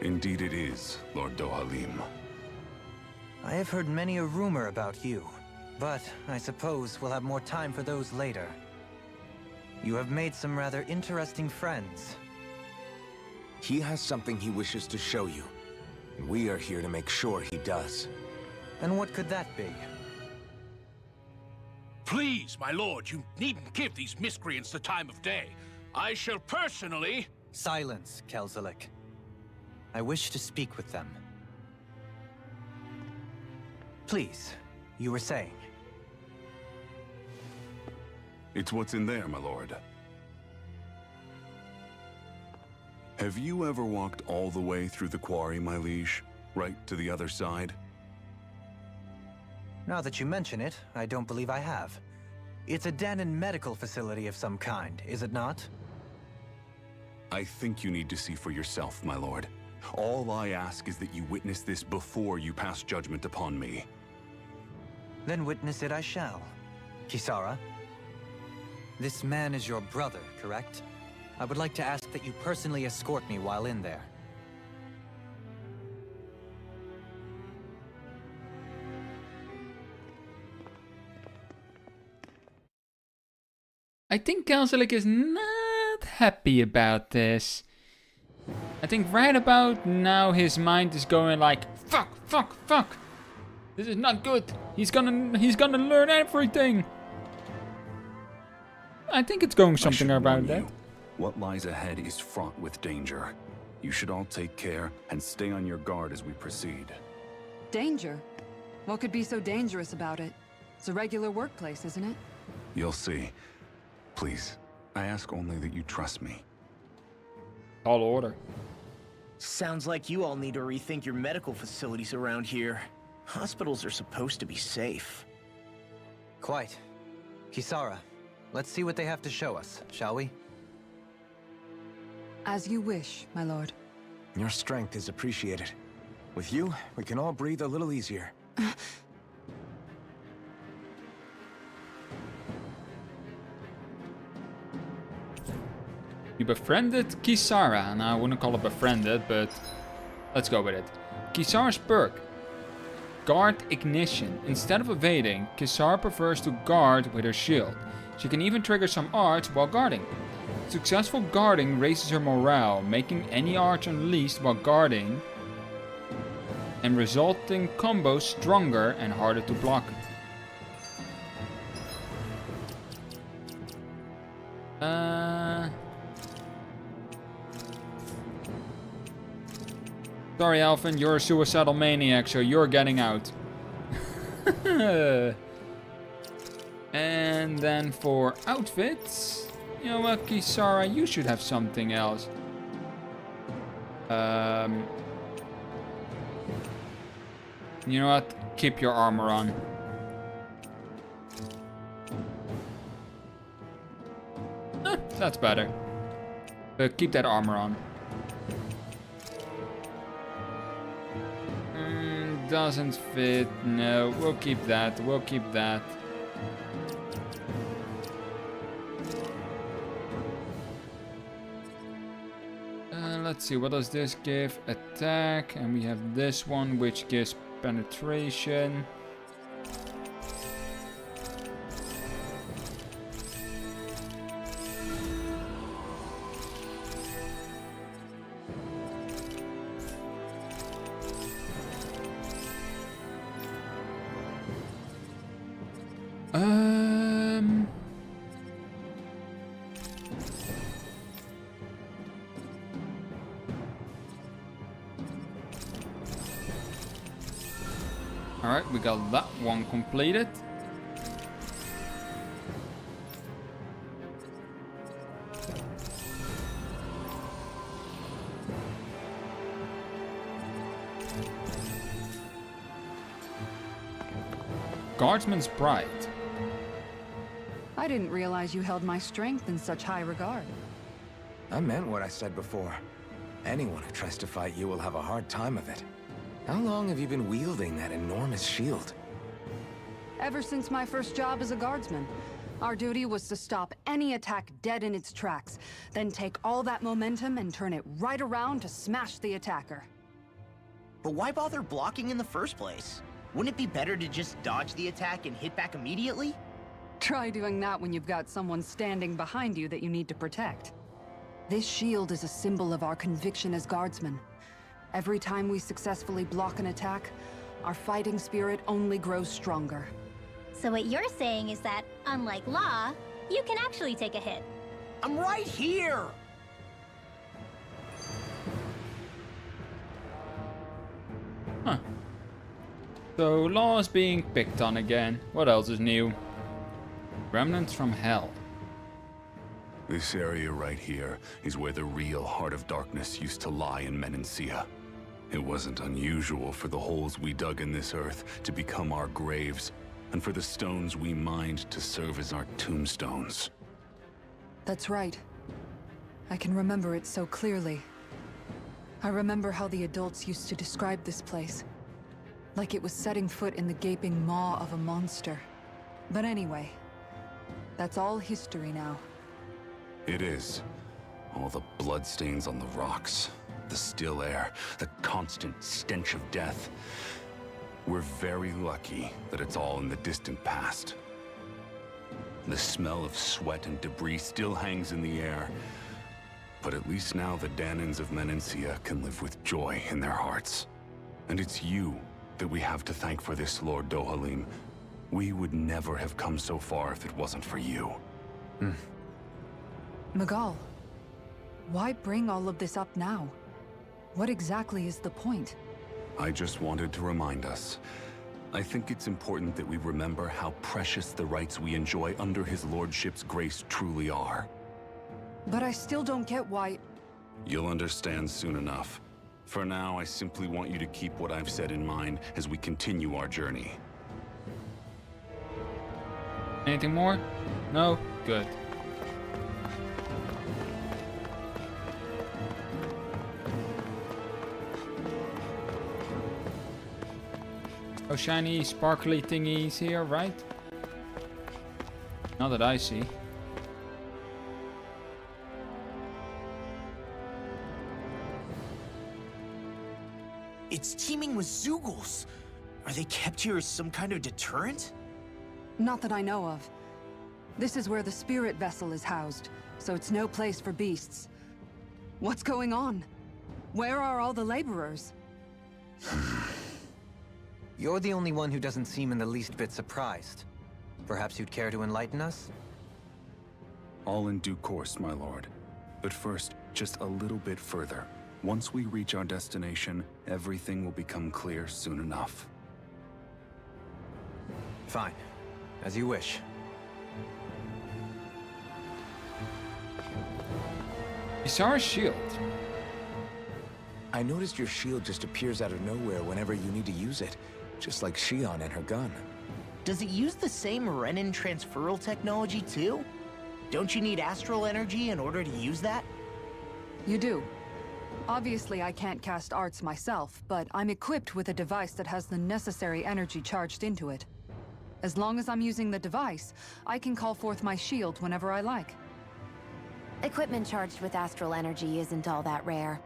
Indeed it is, Lord Dohalim. I have heard many a rumor about you, but I suppose we'll have more time for those later. You have made some rather interesting friends. He has something he wishes to show you. And we are here to make sure he does. And what could that be? Please, my lord, you needn't give these miscreants the time of day. I shall personally... Silence, Kelzelik. I wish to speak with them. Please, you were saying. It's what's in there, my lord. Have you ever walked all the way through the quarry, my liege? Right to the other side? Now that you mention it, I don't believe I have. It's a Danon medical facility of some kind, is it not? I think you need to see for yourself, my lord. All I ask is that you witness this before you pass judgment upon me. Then witness it I shall. Kisara? This man is your brother, correct? I would like to ask that you personally escort me while in there. I think Kelzelik is not happy about this. I think right about now his mind is going like, fuck, fuck, fuck. This is not good. He's gonna learn everything. I think it's going something about that. What lies ahead is fraught with danger. You should all take care and stay on your guard as we proceed. Danger? What could be so dangerous about it? It's a regular workplace, isn't it? You'll see. Please, I ask only that you trust me. Tall order. Sounds like you all need to rethink your medical facilities around here. Hospitals are supposed to be safe. Quite. Kisara, let's see what they have to show us, shall we? As you wish, my lord. Your strength is appreciated. With you, we can all breathe a little easier. You befriended Kisara. Now, I wouldn't call it befriended, but let's go with it. Kisara's perk. Guard Ignition. Instead of evading, Kisara prefers to guard with her shield. She can even trigger some arts while guarding. Successful guarding raises her morale, making any archer unleashed while guarding and resulting combos stronger and harder to block. Sorry, Alphen, you're a suicidal maniac, so you're getting out. And then for outfits, you know what, Kisara, you should have something else. You know what? Keep your armor on. That's better. But keep that armor on. Doesn't fit. No, we'll keep that. We'll keep that. Let's see, what does this give? Attack, and we have this one which gives penetration. Alright, we got that one completed. Guardsman's Pride. I didn't realize you held my strength in such high regard. I meant what I said before. Anyone who tries to fight you will have a hard time of it. How long have you been wielding that enormous shield? Ever since my first job as a guardsman. Our duty was to stop any attack dead in its tracks, then take all that momentum and turn it right around to smash the attacker. But why bother blocking in the first place? Wouldn't it be better to just dodge the attack and hit back immediately? Try doing that when you've got someone standing behind you that you need to protect. This shield is a symbol of our conviction as guardsmen. Every time we successfully block an attack, our fighting spirit only grows stronger. So what you're saying is that, unlike Law, you can actually take a hit. I'm right here! Huh. So Law is being picked on again. What else is new? Remnants from Hell. This area right here is where the real Heart of Darkness used to lie in Menancia. It wasn't unusual for the holes we dug in this earth to become our graves, and for the stones we mined to serve as our tombstones. That's right. I can remember it so clearly. I remember how the adults used to describe this place. Like it was setting foot in the gaping maw of a monster. But anyway, that's all history now. It is. All the bloodstains on the rocks, the still air, the constant stench of death. We're very lucky that it's all in the distant past. The smell of sweat and debris still hangs in the air. But at least now the Danans of Menancia can live with joy in their hearts. And it's you that we have to thank for this, Lord Dohalim. We would never have come so far if it wasn't for you. Magal, why bring all of this up now? What exactly is the point? I just wanted to remind us. I think it's important that we remember how precious the rights we enjoy under his lordship's grace truly are. But I still don't get why... You'll understand soon enough. For now, I simply want you to keep what I've said in mind as we continue our journey. Anything more? No? Good. Oh, shiny, sparkly thingies here, right? Not that I see. It's teeming with Zeugles. Are they kept here as some kind of deterrent? Not that I know of. This is where the spirit vessel is housed, so it's no place for beasts. What's going on? Where are all the laborers? You're the only one who doesn't seem in the least bit surprised. Perhaps you'd care to enlighten us? All in due course, my lord. But first, just a little bit further. Once we reach our destination, everything will become clear soon enough. Fine. As you wish. Kisara's shield. I noticed your shield just appears out of nowhere whenever you need to use it, just like Shion and her gun. Does it use the same Renin transferal technology too? Don't you need astral energy in order to use that? You do. Obviously, I can't cast arts myself, but I'm equipped with a device that has the necessary energy charged into it. As long as I'm using the device, I can call forth my shield whenever I like. Equipment charged with astral energy isn't all that rare.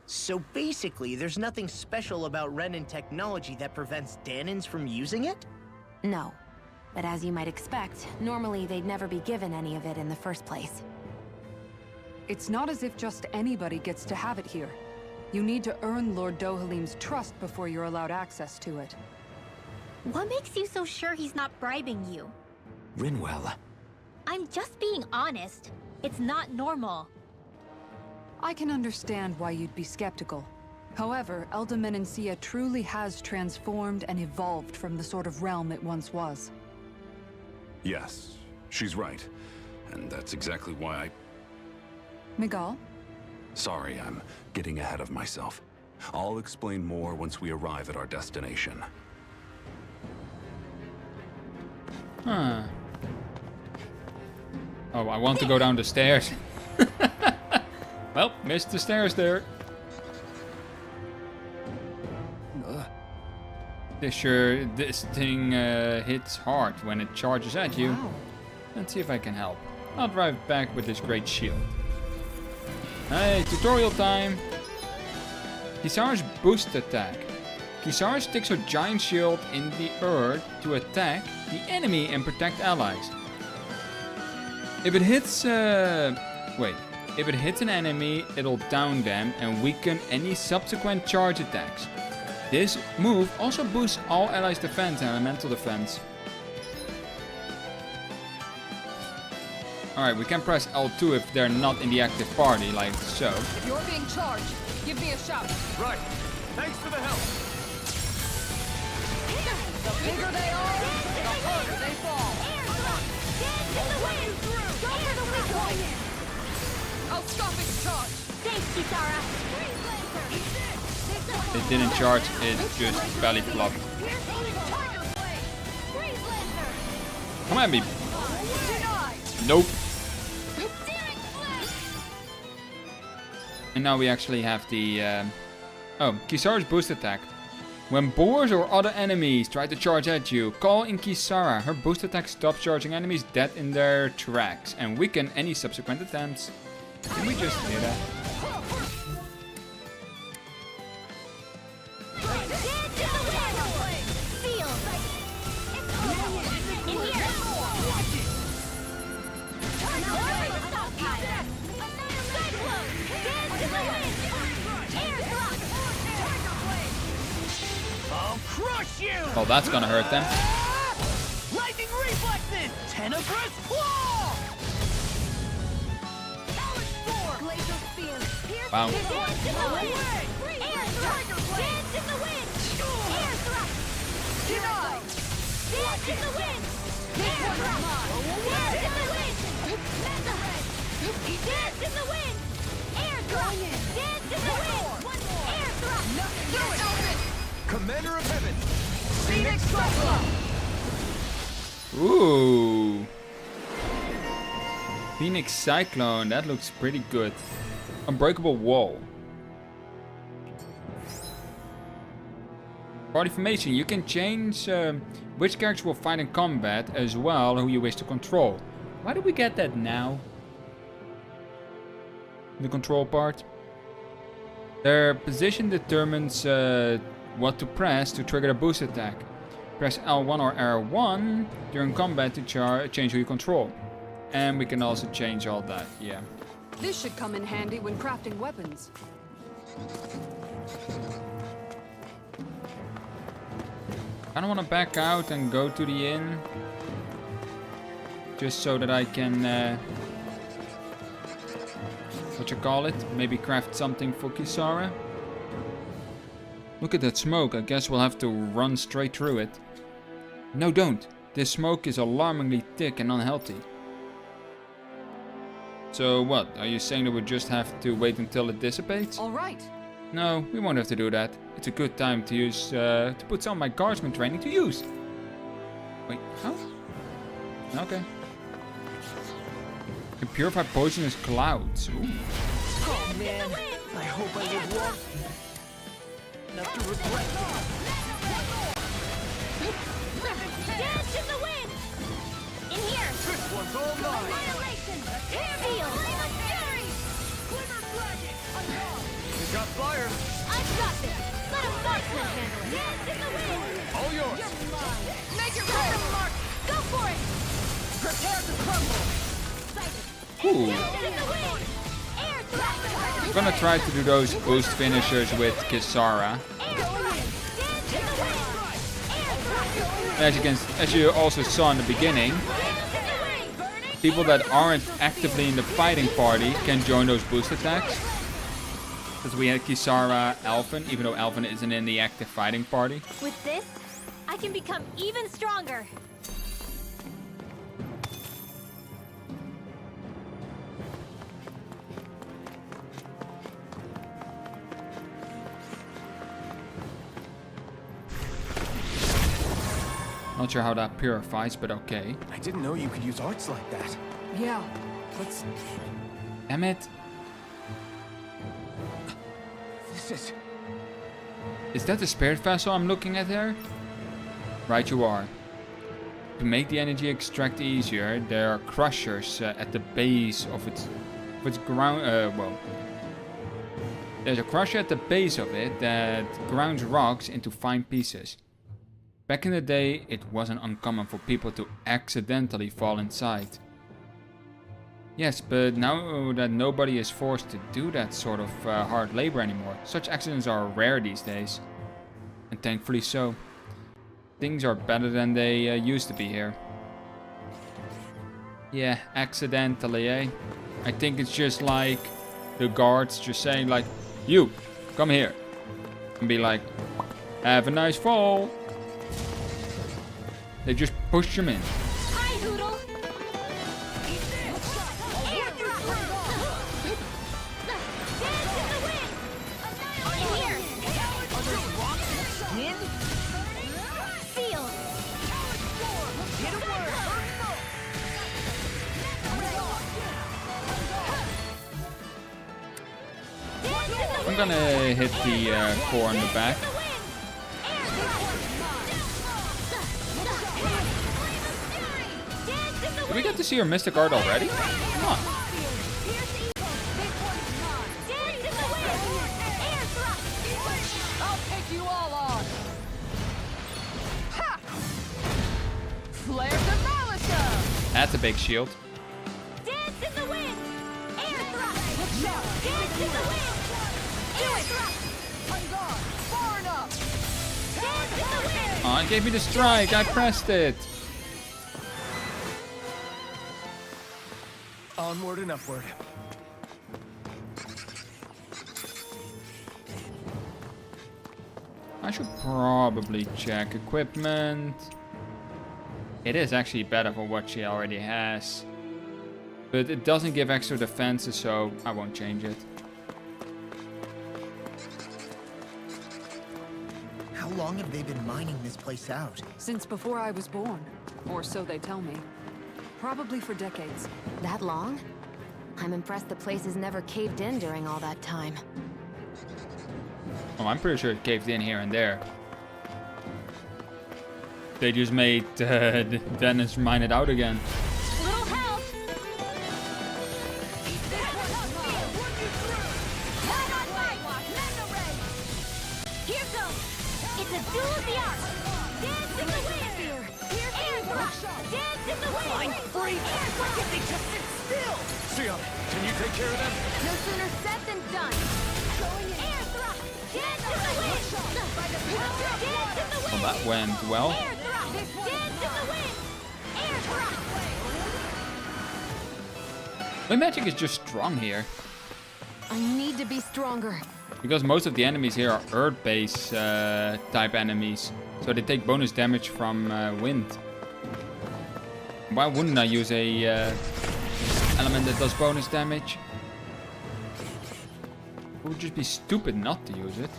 So basically, there's nothing special about Renin technology that prevents Danins from using it? No. But as you might expect, normally they'd never be given any of it in the first place. It's not as if just anybody gets to have it here. You need to earn Lord Dohalim's trust before you're allowed access to it. What makes you so sure he's not bribing you? Rinwell. I'm just being honest. It's not normal. I can understand why you'd be skeptical. However, Elda Menancia truly has transformed and evolved from the sort of realm it once was. Yes, she's right. And that's exactly why Miguel? Sorry, I'm getting ahead of myself. I'll explain more once we arrive at our destination. Huh. Oh, I want to go down the stairs. Well, missed the stairs there. This thing hits hard when it charges at you. Wow. Let's see if I can help. I'll drive back with this great shield. Hey, tutorial time! Kisara's boost attack. Kisara sticks her giant shield in the earth to attack the enemy and protect allies. If it hits if it hits an enemy, it'll down them and weaken any subsequent charge attacks. This move also boosts all allies' defense and elemental defense. Alright, we can press L2 if they're not in the active party, like so. If you're being charged, give me a shout. Right. Thanks for the help. The bigger they are, the harder they fall. I'll stop its charge. Thanks, Kisara. It didn't charge, it just belly flopped. Come at me. Nope. And now we actually have the... Kisara's boost attack. When boars or other enemies try to charge at you, call in Kisara. Her boost attack stops charging enemies dead in their tracks and weaken any subsequent attempts. Did we just hear that? I'll crush you! Oh, that's gonna hurt them. Lightning reflexes! Tenebrous claw! Glacial spear. Pierce. Wow. Dance in the wind! Air thrust! Dance in the wind! Air thrust! Denied. Dance in the wind! Air thrust! Dance in the wind! Mega red! Dance in the wind! Air thrust! Dance in the wind! Air thrust! Commander of Heaven! Phoenix Cyclone. Ooh. Phoenix Cyclone, that looks pretty good. Unbreakable Wall. Party formation, you can change which character will fight in combat as well who you wish to control. Why do we get that now? The control part. Their position determines what to press to trigger a boost attack. Press L1 or R1 during combat to change who you control. And we can also change all that, yeah. This should come in handy when crafting weapons. I don't want to back out and go to the inn. Just so that I can, what you call it? Maybe craft something for Kisara. Look at that smoke. I guess we'll have to run straight through it. No, don't. This smoke is alarmingly thick and unhealthy. So what? Are you saying that we just have to wait until it dissipates? All right. No, we won't have to do that. It's a good time to use, to put some of my guardsman training to use. Wait, how? Okay. Can purify poisonous clouds. Ooh. Oh man, I hope I live long enough to regret Dance in the wind! In here! This one's all mine! Annihilation! Seal! Fury! We got fire! I've got this! Let a marksman handle it! Dance in the wind! All yours! You're mine! Make your way! Mark! Go for it! Prepare to crumble! Ooh. Dance in the wind! Air thrust! I'm gonna try to do those boost finishers with Kisara. As you also saw in the beginning, people that aren't actively in the fighting party can join those boost attacks. Because we had Kisara, Alphen, even though Alphen isn't in the active fighting party. With this, I can become even stronger. Not sure how that purifies, but okay. I didn't know you could use arts like that. Yeah, let's... Damn it. This Is that the spirit vessel I'm looking at there? Right you are. To make the energy extract easier, there are crushers at the base of its ground. Well, there's a crusher at the base of it that grounds rocks into fine pieces. Back in the day, it wasn't uncommon for people to accidentally fall inside. Yes, but now that nobody is forced to do that sort of hard labor anymore, such accidents are rare these days. And thankfully so. Things are better than they used to be here. Yeah, accidentally, eh? I think it's just like the guards just saying like, you, come here. And be like, have a nice fall. They just push him in. Hi, Hoodle! Air Dance in the wind! In here! Wind? Seal! Get away! I'm gonna hit the core on the back. Did we get to see her Mystic Art already? Come on. I'll take you all on! Ha! Flare to Malisa! That's a big shield. Dance in the wind! Air thrust! Dance in the wind! Air thrust! I'm gone! Far enough! Dance in the wind! Oh, it gave me the strike. I pressed it. Onward and upward. I should probably check equipment. It is actually better for what she already has. But it doesn't give extra defenses, so I won't change it. How long have they been mining this place out? Since before I was born. Or so they tell me. Probably for decades. That long? I'm impressed the place has never caved in during all that time. Oh, I'm pretty sure it caved in here and there. They just made Dennis mine it out again. Little help! Here goes! It's a duel of the arts! Dance in the wind! Dance in the wind! Flying free! Why can't they just sit still? Sia, can you take care of them? No sooner said than done. Going in. Air thrust! Dance in the wind! By the power of dance in the wind! Well, that went well. Air thrust! Dance in the wind! Air thrust! My magic is just strong here. I need to be stronger. Because most of the enemies here are earth-based type enemies. So they take bonus damage from wind. Why wouldn't I use a element that does bonus damage? It would just be stupid not to use it.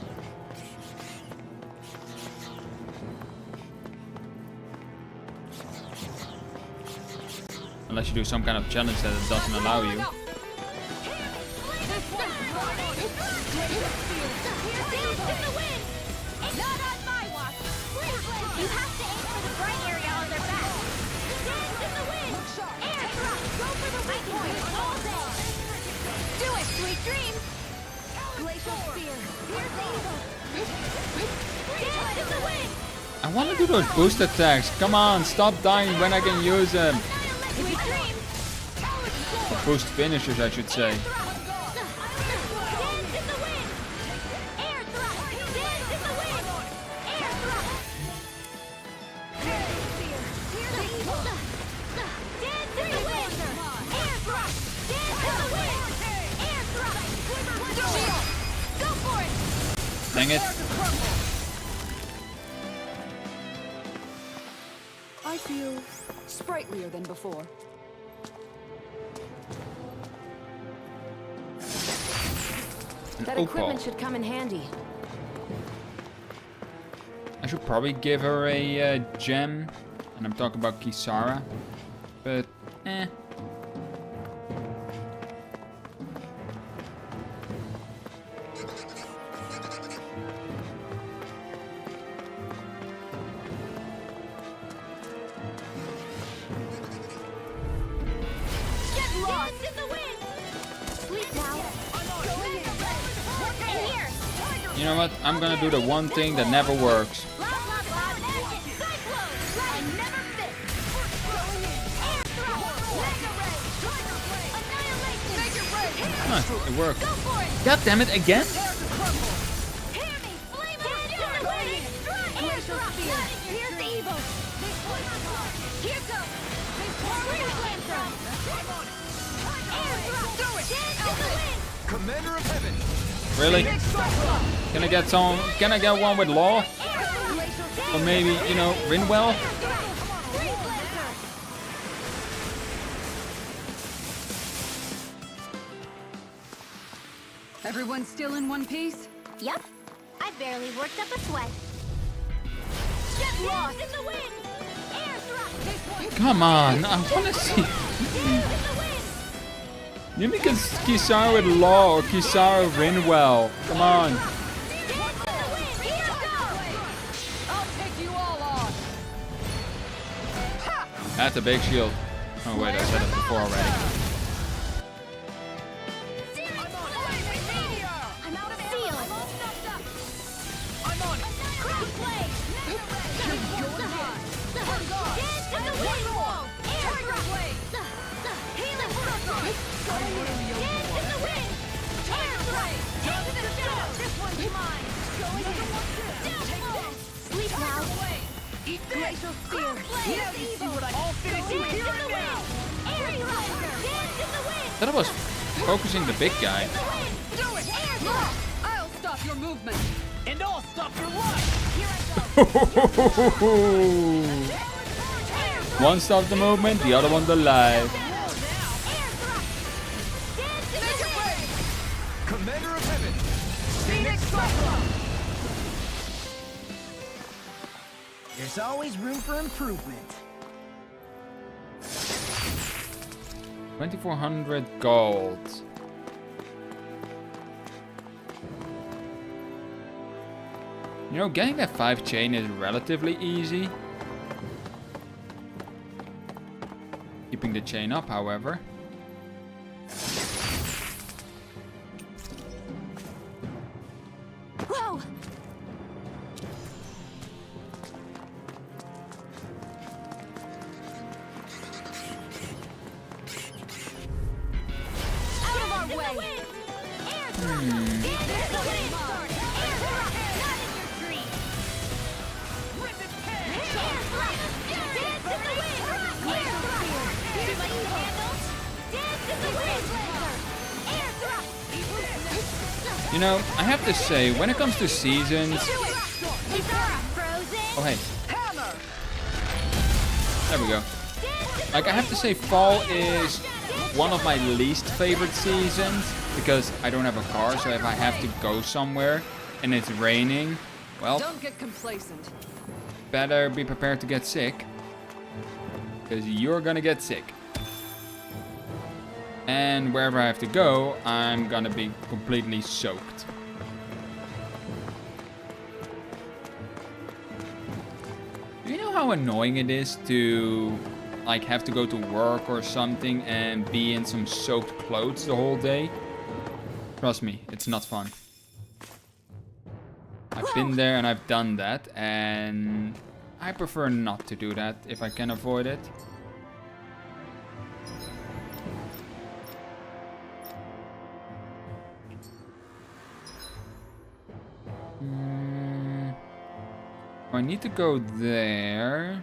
Unless you do some kind of challenge that it doesn't allow you. Not on my watch. You have to aim for the bright area on their back. Dance in the wind. Air thrust. Go for the weak point all day. Do it, sweet dreams. Glacial spear. Here's evil. Dance in the wind. I want to do those boost attacks. Come on, stop dying when I can use them. Sweet dreams. Or boost finishers, I should say. Dang it. I feel sprightlier than before. That equipment should come in handy. I should probably give her a gem. And I'm talking about Kisara. But, eh. You know what? I'm gonna do the one thing that never works. Huh, it worked. God damn it, again? Commander of Heaven. Really? Can I get some? Can I get one with Law? Or maybe, you know, Rinwell? Everyone still in one piece? Yep. I barely worked up a sweat. Get lost in the wind. Air thrust. Come on, I wanna see. You need Kisara with Law or Kisara Rinwell. Come on. That's a big shield. Oh wait, I said it before already. I'm out of seal. I'm on it. Cross blade. Dance in the wind wall. Air blade. Healing circle. Dance in the wind. Air blade. Into the shadow. This one's mine. Sleep now. Eat glacial spear. Now you see what I'll finish you here and now. Air blade. Dance in the wind. I thought I was focusing the big guy. Do it. Air I'll stop your movement. And I'll stop your life. Here I go. One stops the movement, the other one the life. Commander of Heaven. Phoenix Cyclone. There's always room for improvement. 2400 gold. You know, getting that 5 chain is relatively easy. Keeping the chain up, however. Whoa! You know, I have to say, when it comes to seasons... Oh, hey. There we go. Like, I have to say, fall is one of my least favorite seasons, because I don't have a car, so if I have to go somewhere and it's raining, well, Don't get complacent. better be prepared to get sick, because you're gonna get sick. And wherever I have to go, I'm gonna be completely soaked. Do you know how annoying it is to like have to go to work or something and be in some soaked clothes the whole day? Trust me, it's not fun. I've been there and I've done that, and I prefer not to do that if I can avoid it. I need to go there.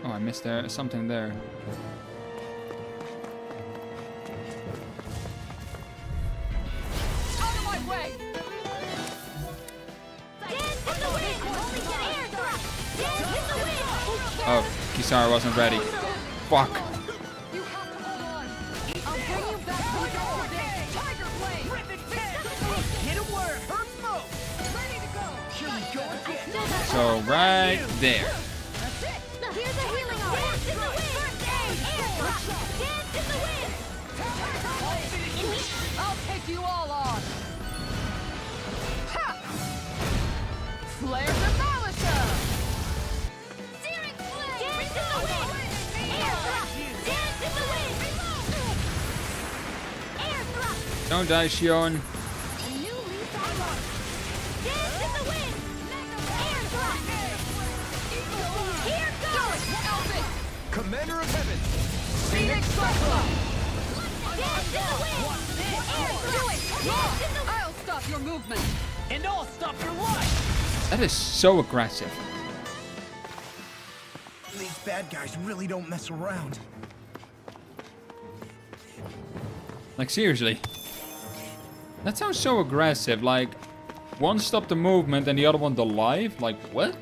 Oh, I missed there something there. Out of my way! Oh, Kisara wasn't ready. Fuck. So right there. Here's a healing arm. Dance in the wind. Air drop. Dance in the wind. I'll take you all on. Ha! Flare demolisher. Searing flame. Dance in the wind. Air drop. Dance in the wind. Air drop. Don't die, Shion. New leaf on life. Dance in the wind. Air drop. Here goes. Elvis! Commander of Heaven! Phoenix Cyclone! Dance in the wind. Air drop. Do it. Dance in the wind. I'll stop your movement. And I'll stop your life! That is so aggressive. These bad guys really don't mess around. Like, seriously. That sounds so aggressive. Like, one stopped the movement and the other one the life. Like, what?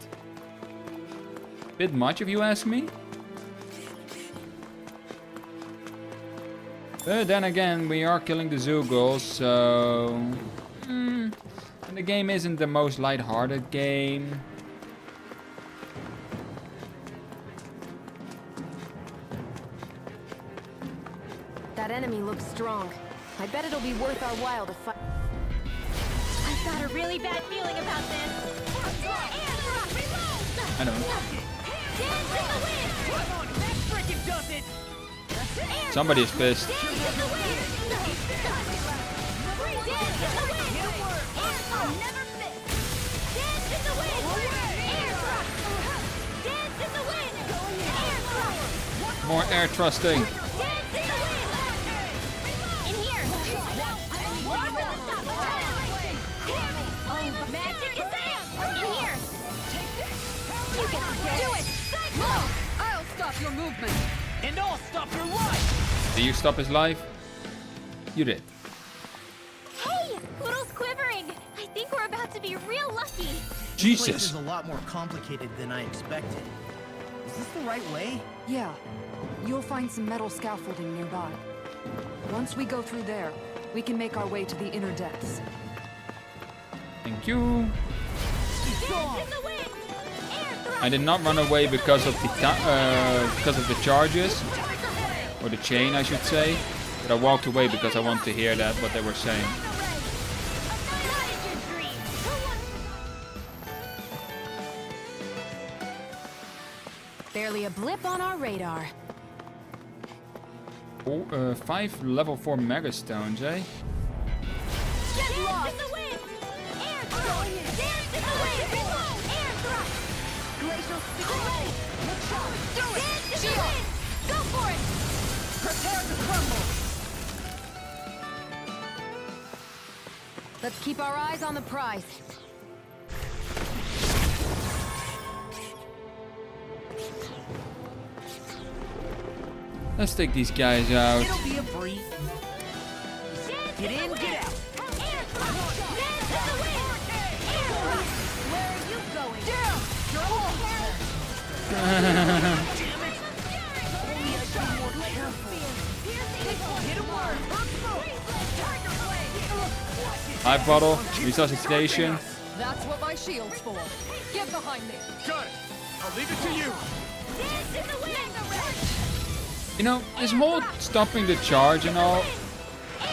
Bit much if you ask me. But then again, we are killing the Zoogle, so... and the game isn't the most lighthearted game. That enemy looks strong. I bet it'll be worth our while to fight. I've got a really bad feeling about this. I don't know. Dance in the wind. Come on, that frickin' does it! Somebody's pissed. Dance in the wind. Dance in the wind. I'll never miss. Dance in the wind. Air drop. Dance in the wind. Air drop. More air thrusting. Dance in the wind. In here. Oh, magic is out. In here. You can do it. No! I'll stop your movement. And I'll stop your life! Did you stop his life? You did. Hey, Poodle's quivering. I think we're about to be real lucky. This place Jesus. is a lot more complicated than I expected. Is this the right way? Yeah. You'll find some metal scaffolding nearby. Once we go through there, we can make our way to the inner depths. Thank you. Dance in the wind. Air drop. I did not run away because of the charges, or the chain, I should say. But I walked away because I wanted to hear that what they were saying. Barely a blip on our radar. Oh, 5 level 4 megastones, eh? Get lost. In the wind. Air drop. Dance in the wind. Air drop. Glacial speed. Do it. Dance in the wind. Go for it. Prepare to crumble! Let's keep our eyes on the prize. Let's take these guys out. It'll be a brief. Get in, get out. Where are you going? Down! You're all Life bottle, resuscitation. That's what my shield's for. Get behind me. Got it. I'll leave it to you. You know, this whole stopping the charge and all,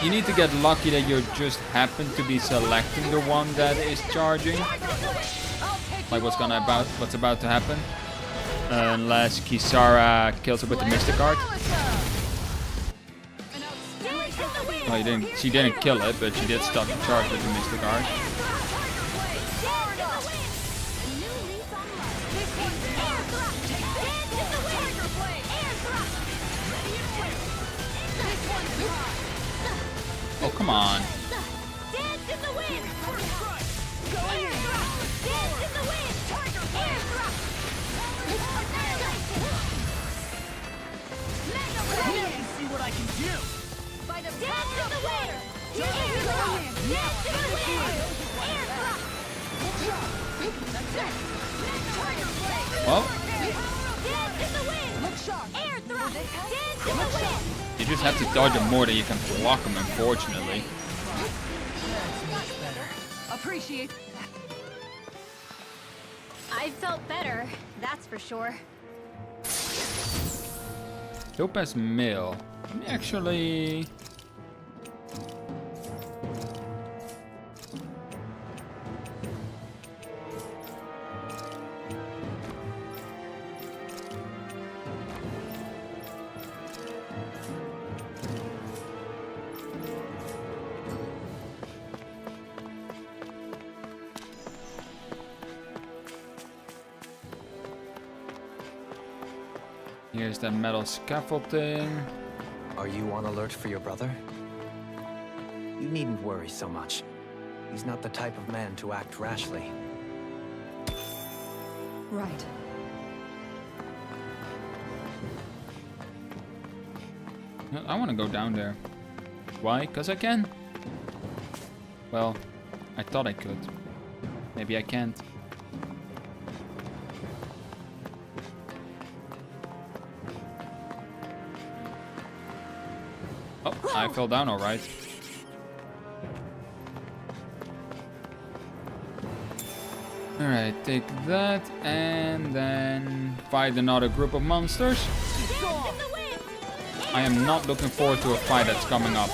you need to get lucky that you just happen to be selecting the one that is charging. Like what's about to happen. Unless Kisara kills her with the Mystic Art. Oh, she didn't kill it, but she did stop the charge with the Mystic Art. Oh, come on. See what I can do. By the power of the water! Well, Dance in the wind! Look sharp! Air thrust! Dance in the wind! you just have to dodge them more than you can block them, unfortunately. Appreciate. I felt better, that's for sure. Topaz Mill. Actually... Here's the metal scaffolding. Are you on alert for your brother? You needn't worry so much. He's not the type of man to act rashly. Right. I want to go down there. Why? Because I can. Well, I thought I could. Maybe I can't. Oh, I fell down all right. Alright, take that and then fight another group of monsters. I am not looking forward to a fight that's coming up.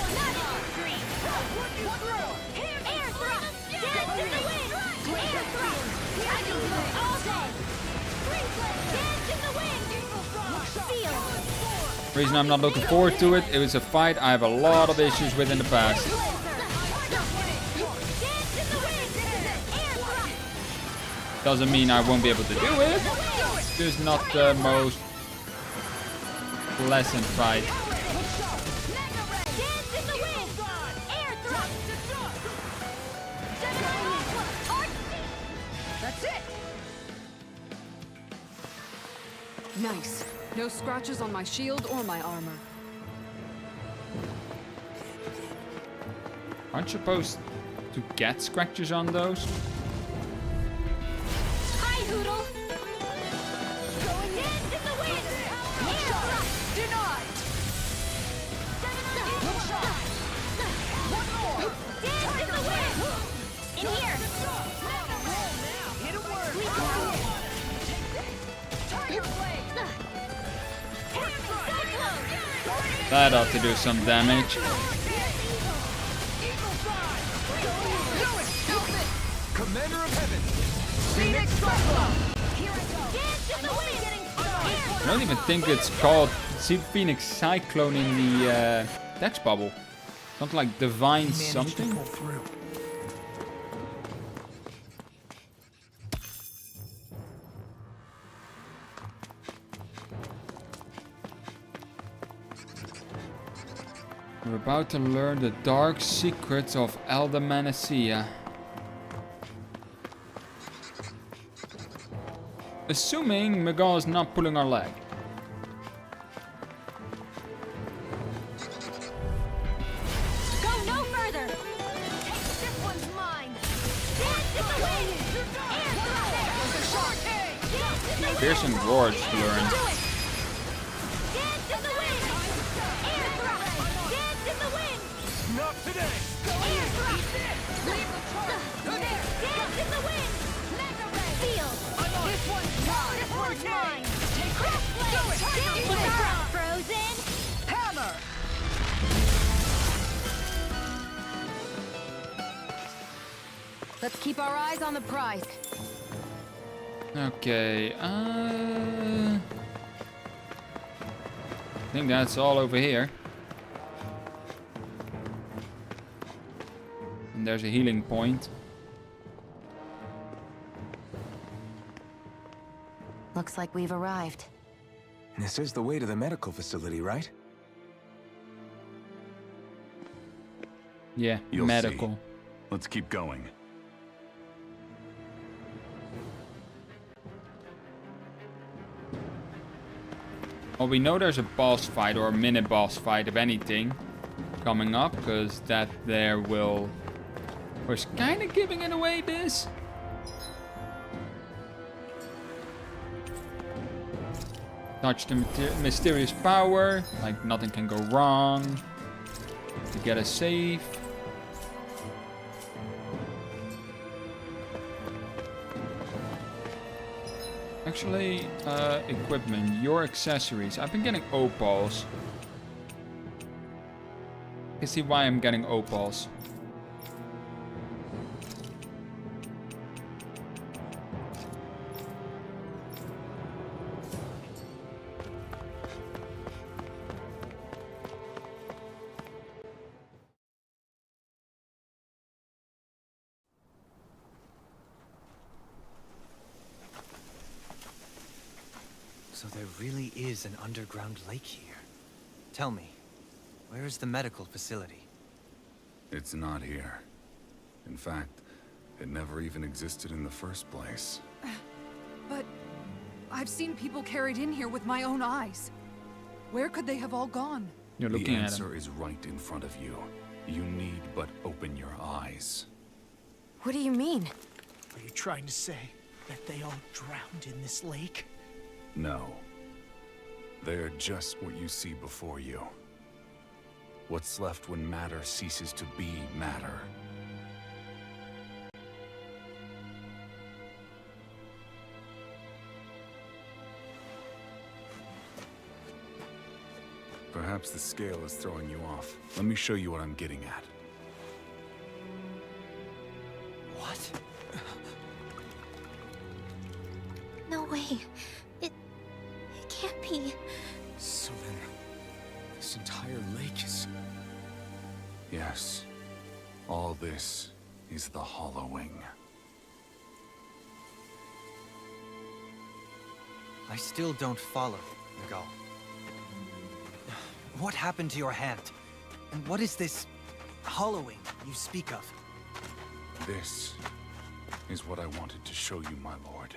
The reason I'm not looking forward to it, it was a fight I have a lot of issues with in the past. Doesn't mean I won't be able to do it. It's just not the most pleasant fight. That's it. Nice. No scratches on my shield or my armor. Aren't you supposed to get scratches on those? Hi, Hoodle! Going dance in the wind! Look sharp! Denied! Look sharp! One more! Dance in the wind! In here! Hit a word. Tiger blade! That ought to do some damage. Commander of Heaven. Phoenix Cyclone! Here I go! Dance in the wind! I don't even think it's called Phoenix Cyclone in the text bubble. Something like Divine something. We're about to learn the dark secrets of Elder Manassia. Assuming Megal is not pulling our leg. Piercing roars to learn. Dance in the wind! Air thrust! Dance in the wind! Not today! Air thrust! Dance in the wind! Field! This one's mine! Crash blade! Dance in the thrust! Frozen! Hammer! Let's keep our eyes on the prize. Okay, I think that's all over here. And there's a healing point. Looks like we've arrived. This is the way to the medical facility, right? Yeah, You'll medical. see. Let's keep going. Well, we know there's a boss fight or a mini boss fight, if anything, coming up, because that there will... was kind of giving it away, this. Touch the mysterious power, like nothing can go wrong. To get us safe. Actually, equipment, your accessories. I've been getting opals. You can see why I'm getting opals. So there really is an underground lake here. Tell me, where is the medical facility? It's not here. In fact, it never even existed in the first place. But I've seen people carried in here with my own eyes. Where could they have all gone? You're The looking at answer him. is right in front of you. You need but open your eyes. What do you mean? Are you trying to say that they all drowned in this lake? No. They're just what you see before you. What's left when matter ceases to be matter. Perhaps the scale is throwing you off. Let me show you what I'm getting at. What? No way. It can't be. So then, this entire lake is... Yes. All this is the hollowing. I still don't follow, Miguel. What happened to your hand? And what is this hollowing you speak of? This is what I wanted to show you, my lord.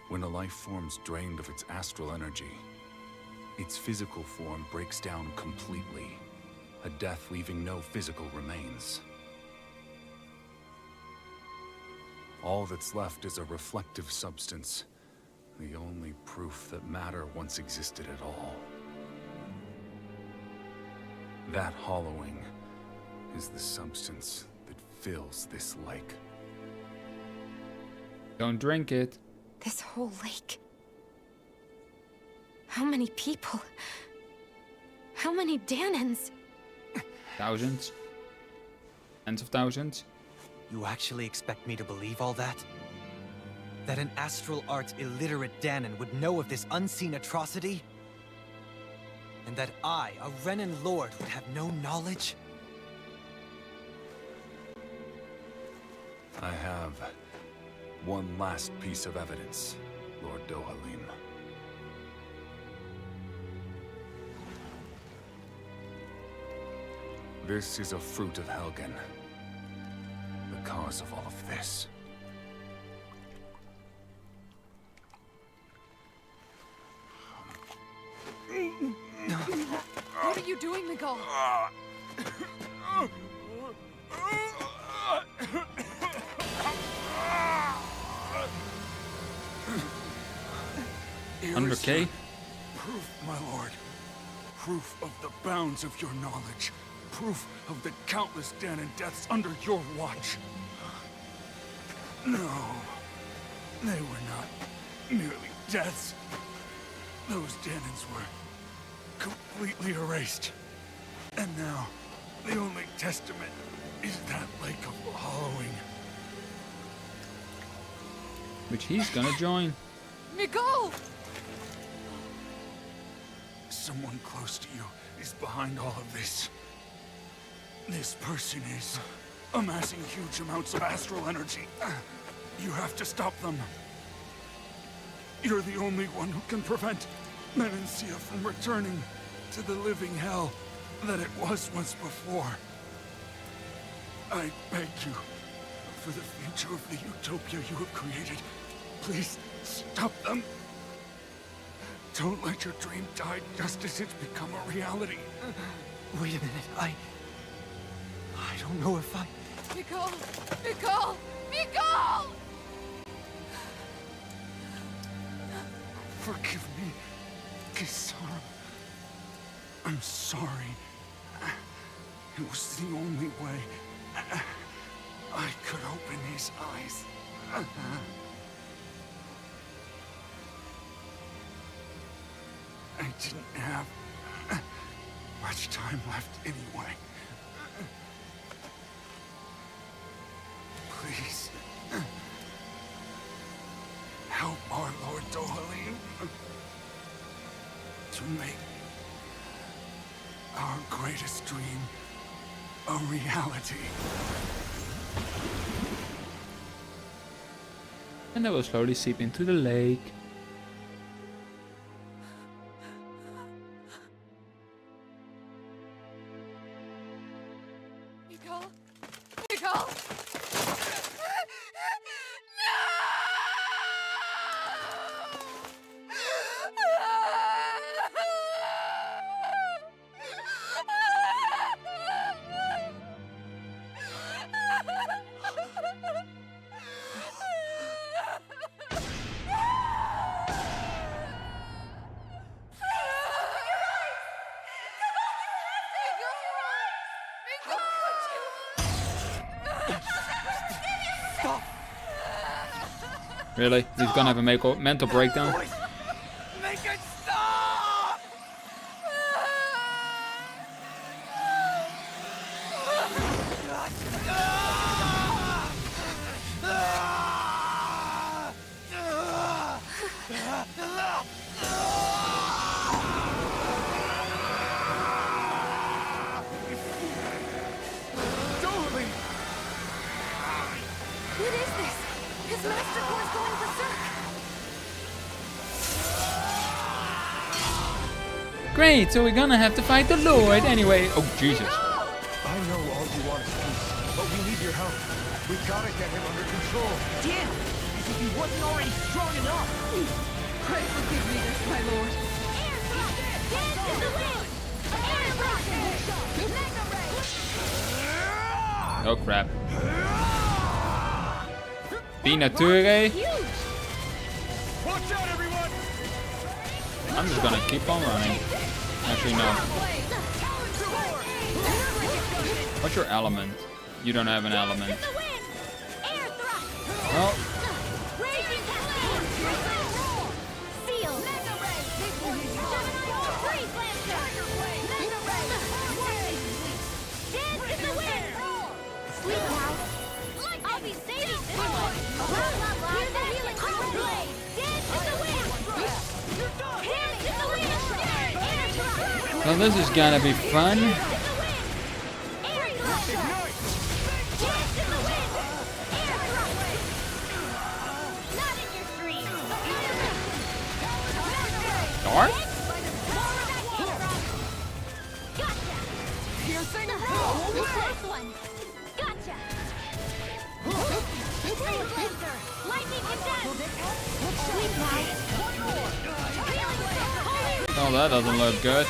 When a life form's drained of its astral energy, its physical form breaks down completely, a death leaving no physical remains. All that's left is a reflective substance, the only proof that matter once existed at all. That hollowing is the substance that fills this lake. Don't drink it. This whole lake. How many people? How many Danans? Thousands. Tens of thousands. You actually expect me to believe all that? That an astral arts illiterate Danan would know of this unseen atrocity? And that I, a Renan lord, would have no knowledge? I have one last piece of evidence, Lord Dohalim. This is a fruit of Helgen, the cause of all of this. What are you doing, Miguel? 100k? Proof, my lord. Proof of the bounds of your knowledge. Proof of the countless Danon deaths under your watch. No. They were not merely deaths. Those Danons were completely erased. And now, the only testament is that lake of hollowing. Which he's gonna join. Nicole! Someone close to you is behind all of this. This person is amassing huge amounts of astral energy. You have to stop them. You're the only one who can prevent Menancia from returning to the living hell that it was once before. I beg you, for the future of the utopia you have created, please stop them. Don't let your dream die just as it's become a reality. Wait a minute, I don't know if I... Nicole! Nicole! Nicole! Forgive me, Kisara. I'm sorry. It was the only way I could open his eyes. I didn't have much time left anyway. Please, help our Lord Dohalim to make our greatest dream a reality. And they will slowly seep into the lake. Nicole! Nicole! Really? He's gonna have a mental breakdown? Make it stop! What is this? His master core is going berserk! Great, so we're gonna have to fight the Lord anyway. Oh, Jesus. I know all you want is peace, but we need your help. We gotta get him under control. Did! As if he wasn't already strong enough! Pray forgive me this, my lord. Air thrust! Dance in the wind! Air thrust! Mega ray! Oh, crap. Binature. Watch out, everyone! I'm just gonna keep on running. Actually, no. What's your element? You don't have an element. Well, Seal! Mega ray! Freeze lancer! Mega ray! Dance in the wind! Sweet now! I'll be saving this one! Blah blah blah! Here's the healing cold blade! Dance in the wind! Dance in the wind! Air thrust! well, this is gonna be fun. Air thrust! Dance in the wind! Air thrust! Not in your dreams! Dark? Gotcha! Piercing Close one! Gotcha! Freeze laser! Lightning attack! Sweet now! Healing stick! Holy Oh, that doesn't look good.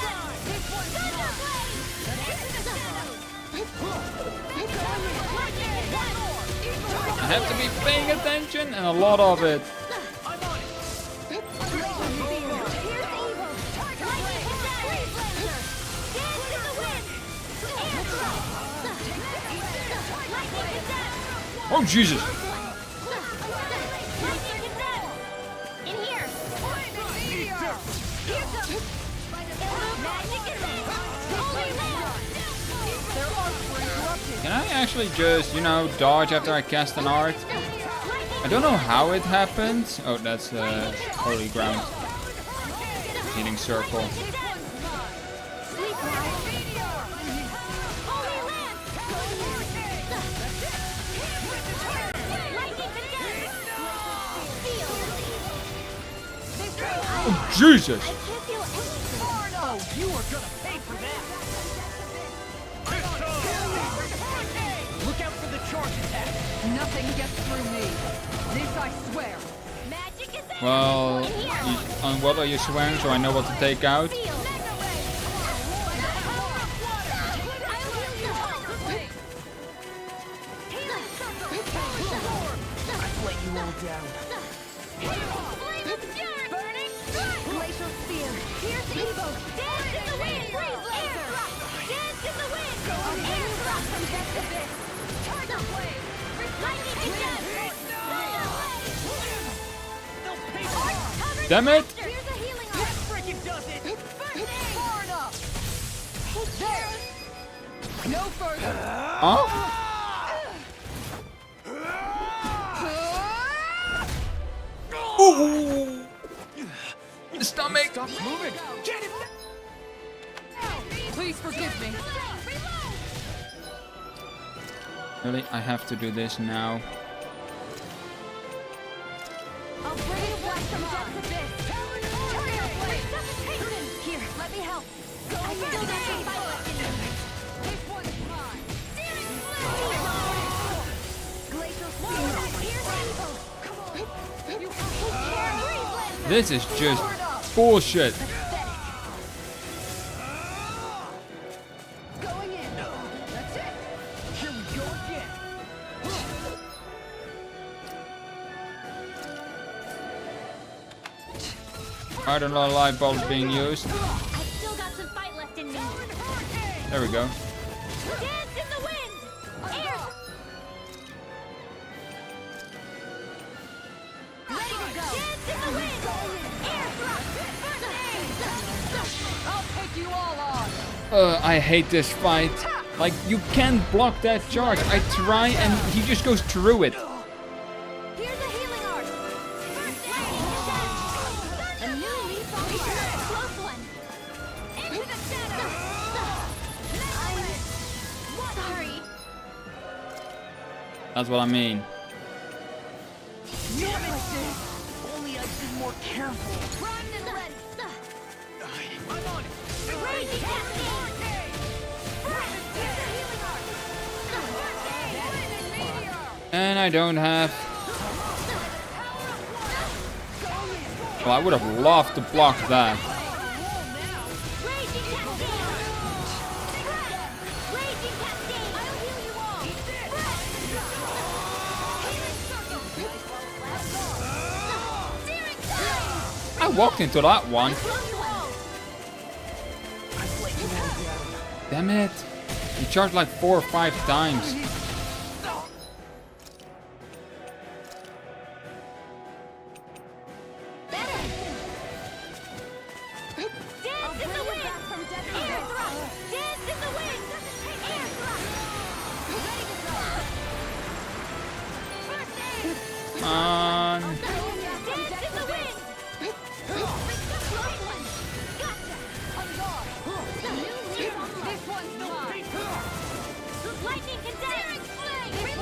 I have to be paying attention and a lot of it. Oh, Jesus. In here. Here goes. Magic is in. Holy land. Can I actually just, you know, dodge after I cast an art? I don't know how it happens. Oh, that's holy ground. Healing circle. Oh, Jesus! Oh, you are gonna pay for that. Look out for the charge attack. Nothing gets through me. This I swear. Magic is in. Well, on what are you swearing so I know what to take out? Damn it! No further. Huh? Ooh! Stomach! Stop moving! Get it! Please forgive me. Really? I have to do this now. I'll bring you back from death's abyss. Here, let me help. I still got some fight left in me. This one's mine. Glacial spear. Here's info. This is just bullshit. Going in. That's it. Here we go again. I don't know, light bulbs being used. I've still got some fight left in me. There we go. Dance in the wind. Air. Ready to go. Dance in the wind. Air thrust. I'll take you all on. I hate this fight. Like, you can't block that charge. I try and he just goes through it. Here's a healing art. First aid. A new leaf on the earth. Close one. Into the shadow. I'm sorry. That's what I mean. Not like this. Only I'd been more careful. Primed and ready. I'm on it. Raging cascade. Here's a healing art. And I don't have... Well, I would have loved to block that. Raging cascade. Raging cascade. I'll heal you all. Searing flame. I walked into that one. Damn it. He charged like 4 or 5 times. Dance in the wind. Air thrust. Dance in the wind. Air thrust. Ready to go. First aid. Come on. Dance in the wind. Close one. Gotcha. On guard. This one's mine. Lightning condense. Sleep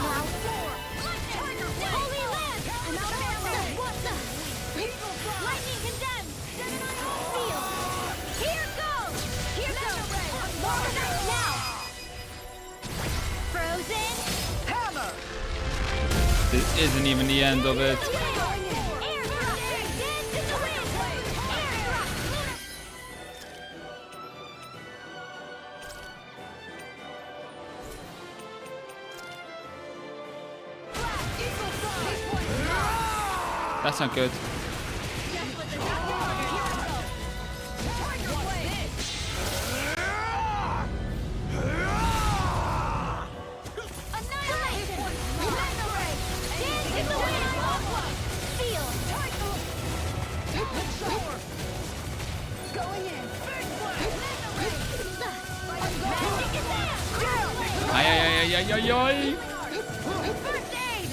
now. Holy land. Another arrow. What the? Lightning condemned. Seal. Here goes. Here goes. Now. Frozen. Hammer. This isn't even the end of it. Air thrust. Dance in the wind. Air thrust. That's not good. Annihilation. ay, ay, ay. First aid!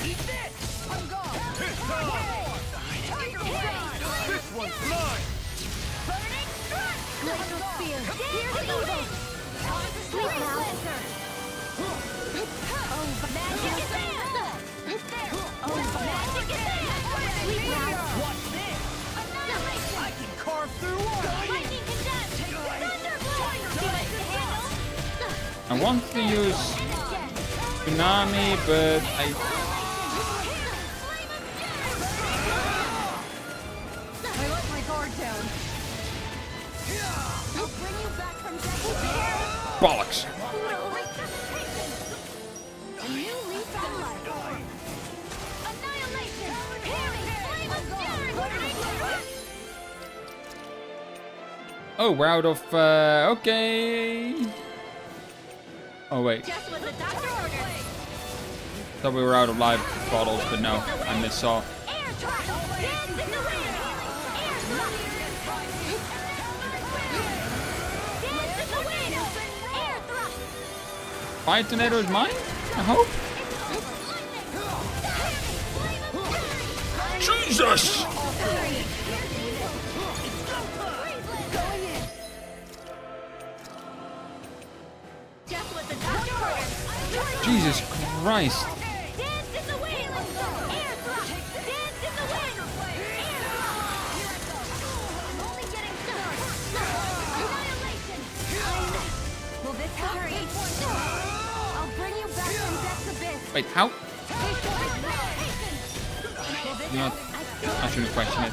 I'm gone! This one's mine! Burning strike! Glacial spear! Here's the wind! Sleep now! Oh, magic is there! Oh, magic is there! Sleep now! Watch this! Annihilation! I can carve through one! Lightning condemned! Thunderbolt! Give us the handle! I want to use Tsunami, but I... I let my guard down. I'll bring you back from death. Bollocks. A new leaf on life. Annihilation! Parry! Flame of fury! Oh, we're out of... okay. Oh, wait. Just what the doctor ordered. Thought we were out of live bottles, but no. I missaw. Air thrust! Dance in the wind! Air thrust! Dance in the wind! Air thrust! Fire tornado is mine? I hope. Jesus! Just what the doctor ordered. Jesus Christ. Dance in the wind! Air thrust! Dance in the wind! Air thrust! Only getting started. Annihilation! Will this hurry? I'll bring you back from death's abyss. Wait, how? You know what? I shouldn't question it.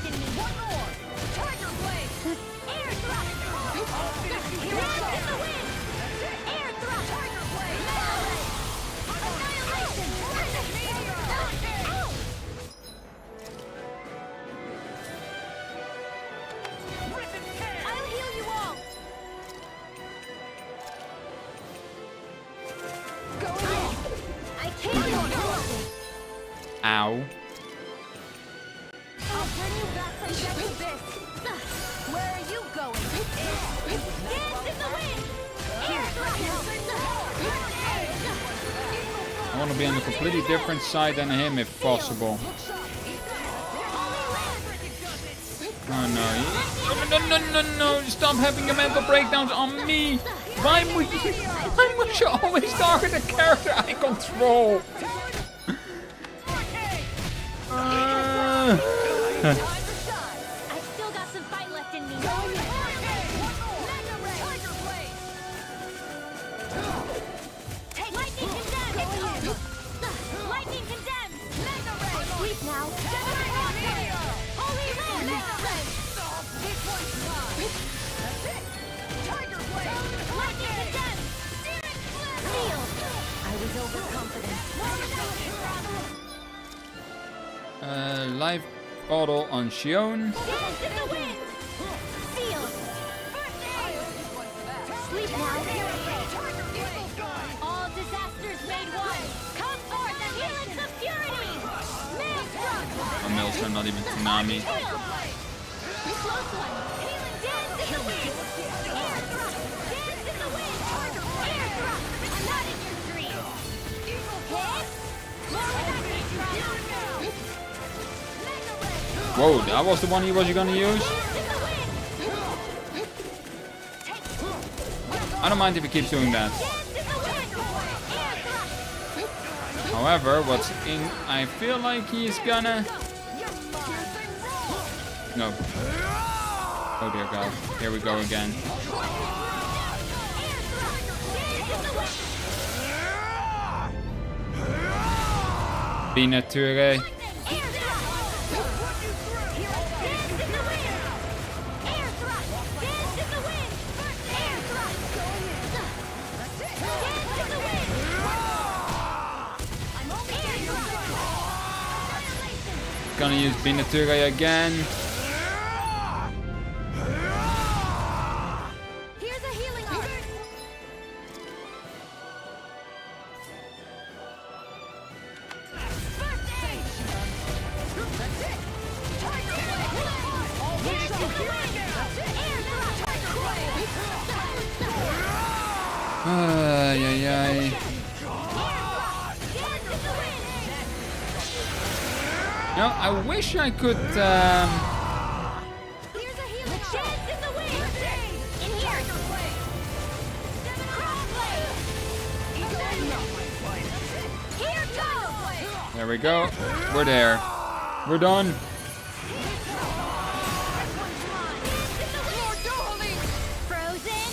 Tiger blade! Air thrust! Dance in the wind! Air thrust! Tiger blade! Annihilation! I'll heal you all! Go in! I can't Ow. I'll bring you back from death's abyss. Where are you going? Dance in the wind! Air I want to be on a completely different side than him if possible. Oh no. No, no, no, no, no. Stop having your mental breakdowns on me. Why must you always target the character I control? I've still got some fight left in me. Take lightning condemned! Lightning condemned! Sleep now! Holy wind! This one's mine! Tiger blade! Lightning condemned! Sealed! I was overconfident. Live bottle on Shion. Dance in the wind! Sealed! Sleep now! All disasters made one! Come forth and heal its obscurity! Maelstrom! Oh, Maelstrom, not even Tsunami. Close one! Dance in the wind! Air thrust! Dance in the wind! Air thrust! I'm not in your dream! Hit! Whoa, that was the one he was gonna use? I don't mind if he keeps doing that. However, what's in... I feel like he's gonna... No. Oh dear God. Here we go again. Be nature. Gonna use Binature again. Here's a healing art. Ay, ay, ay. No, I wish I could. Here's a healing sheds in the wind. In here. Here goes. There we go. We're there. We're done. Frozen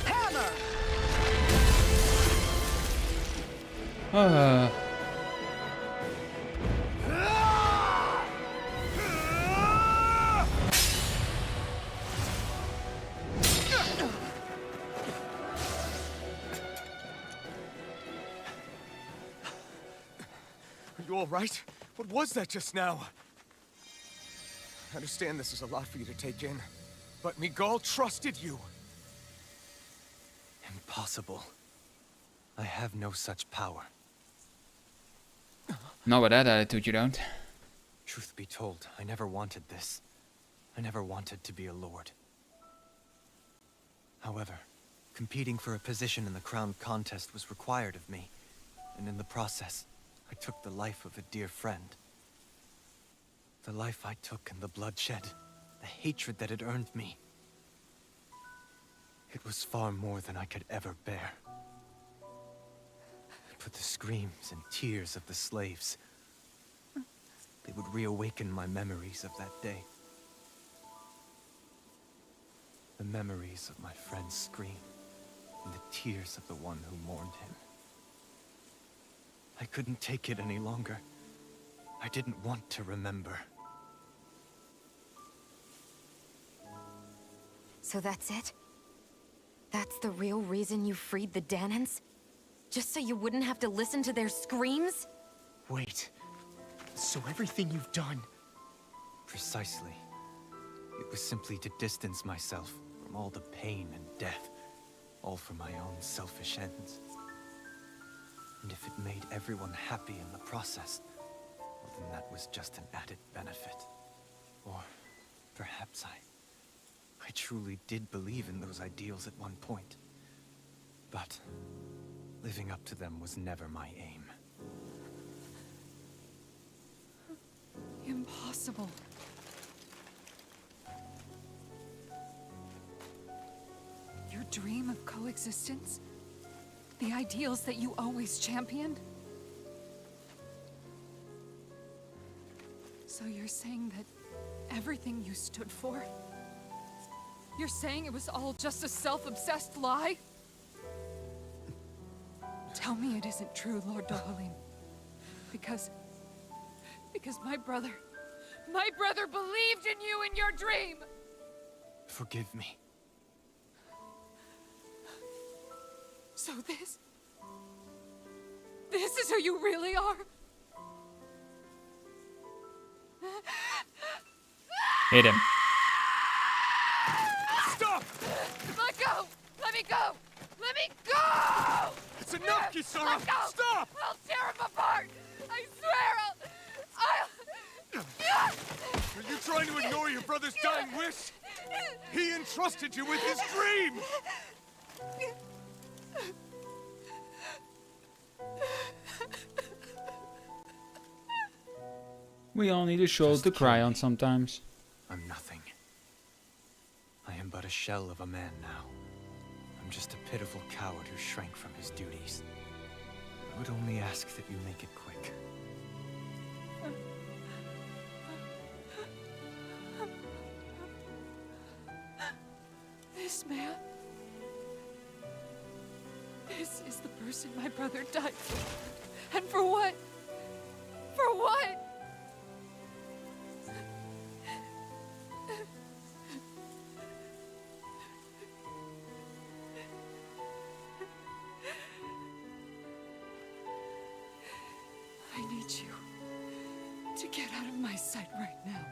hammer. Are you all right? What was that just now? I understand this is a lot for you to take in, but Miguel trusted you. Impossible. I have no such power. Not with that attitude, you don't. Truth be told, I never wanted this. I never wanted to be a lord. However, competing for a position in the crown contest was required of me, and in the process, I took the life of a dear friend. The life I took and the bloodshed, the hatred that it earned me. It was far more than I could ever bear. But the screams and tears of the slaves, they would reawaken my memories of that day. The memories of my friend's scream, and the tears of the one who mourned him. I couldn't take it any longer. I didn't want to remember. So that's it? That's the real reason you freed the Danans? Just so you wouldn't have to listen to their screams? Wait. So everything you've done... Precisely. It was simply to distance myself from all the pain and death, all for my own selfish ends. And if it made everyone happy in the process, well, then that was just an added benefit. Or perhaps I truly did believe in those ideals at one point. But living up to them was never my aim. Impossible. Your dream of coexistence? The ideals that you always championed? So you're saying that everything you stood for? You're saying it was all just a self-obsessed lie? Tell me it isn't true, Lord Dohalim. Because my brother believed in you in your dream! Forgive me. So this is who you really are? Hit him. Stop! Let go! Let me go! Let me go! It's enough, Kisara! Let go! Stop! I'll tear him apart! I swear Are you trying to ignore your brother's dying wish? He entrusted you with his dream! We all need a shoulder to cry on sometimes. I'm nothing. I am but a shell of a man now. I'm just a pitiful coward who shrank from his duties. I would only ask that you make it quick. This man... This is the person my brother died for. And for what? For what? I need you to get out of my sight right now.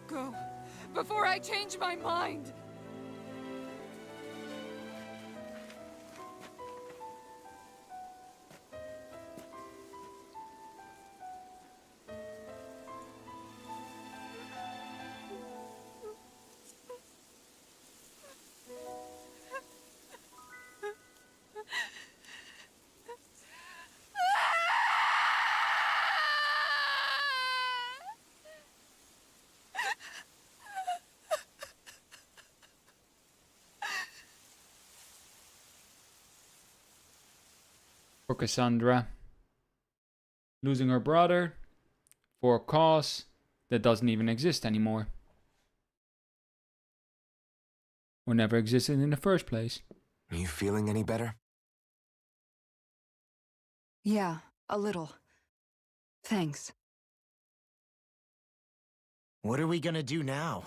Go, before I change my mind! For Cassandra. Losing her brother for a cause that doesn't even exist anymore. Or never existed in the first place. Are you feeling any better? Yeah, a little. Thanks. What are we gonna do now?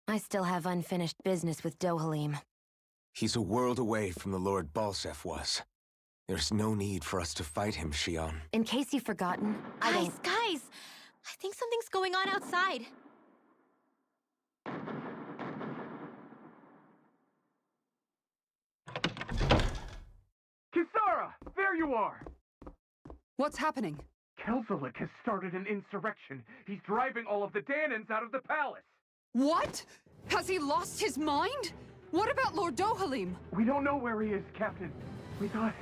I still have unfinished business with Dohalim. He's a world away from the Lord Balsef was. There's no need for us to fight him, Shion. In case you've forgotten, Guys, I think something's going on outside. Kisara! There you are! What's happening? Kelzolik has started an insurrection. He's driving all of the Danans out of the palace. What? Has he lost his mind? What about Lord Dohalim? We don't know where he is, Captain. We thought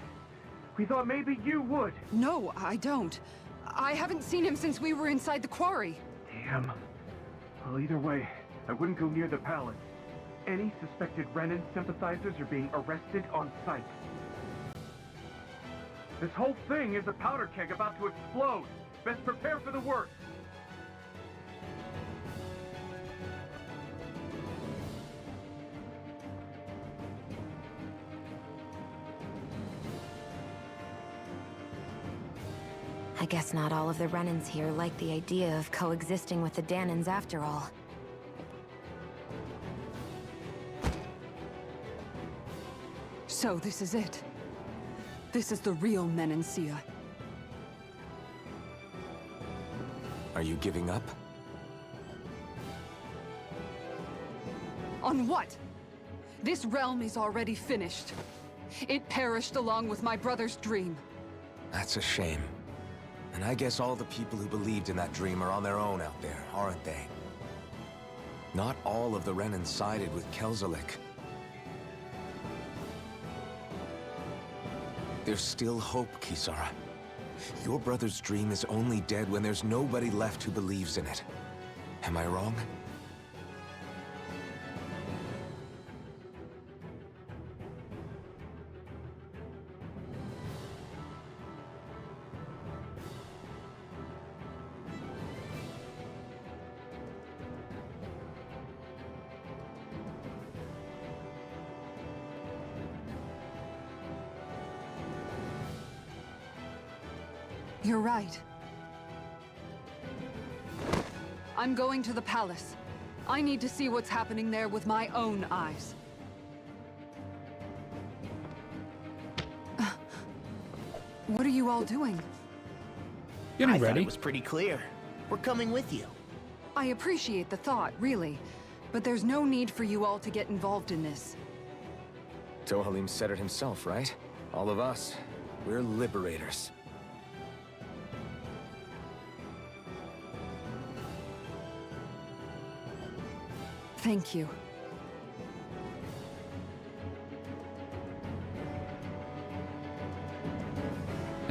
maybe you would. No, I don't. I haven't seen him since we were inside the quarry. Damn. Well, either way, I wouldn't go near the palace. Any suspected Renan sympathizers are being arrested on sight. This whole thing is a powder keg about to explode. Best prepare for the worst. I guess not all of the Renans here like the idea of coexisting with the Danans after all. So this is it. This is the real Menancia. Are you giving up? On what? This realm is already finished. It perished along with my brother's dream. That's a shame. And I guess all the people who believed in that dream are on their own out there, aren't they? Not all of the Renan sided with Kelzolik. There's still hope, Kisara. Your brother's dream is only dead when there's nobody left who believes in it. Am I wrong? You're right. I'm going to the palace. I need to see what's happening there with my own eyes. What are you all doing? Getting I thought ready. it was pretty clear. We're coming with you. I appreciate the thought, really. But there's no need for you all to get involved in this. Dohalim said it himself, right? All of us. We're liberators. Thank you.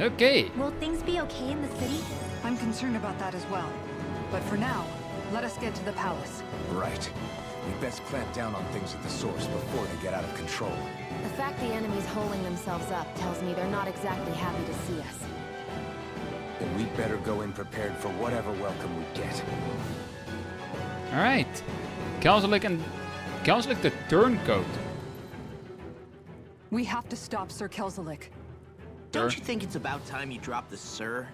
Okay. Will things be okay in the city? I'm concerned about that as well. But for now, let us get to the palace. Right. We best clamp down on things at the source before they get out of control. The fact the enemy's holding themselves up tells me they're not exactly happy to see us. Then we'd better go in prepared for whatever welcome we get. Alright. Kelzolik the Turncoat. We have to stop Sir Kelzolik. Don't you think it's about time you drop the sir?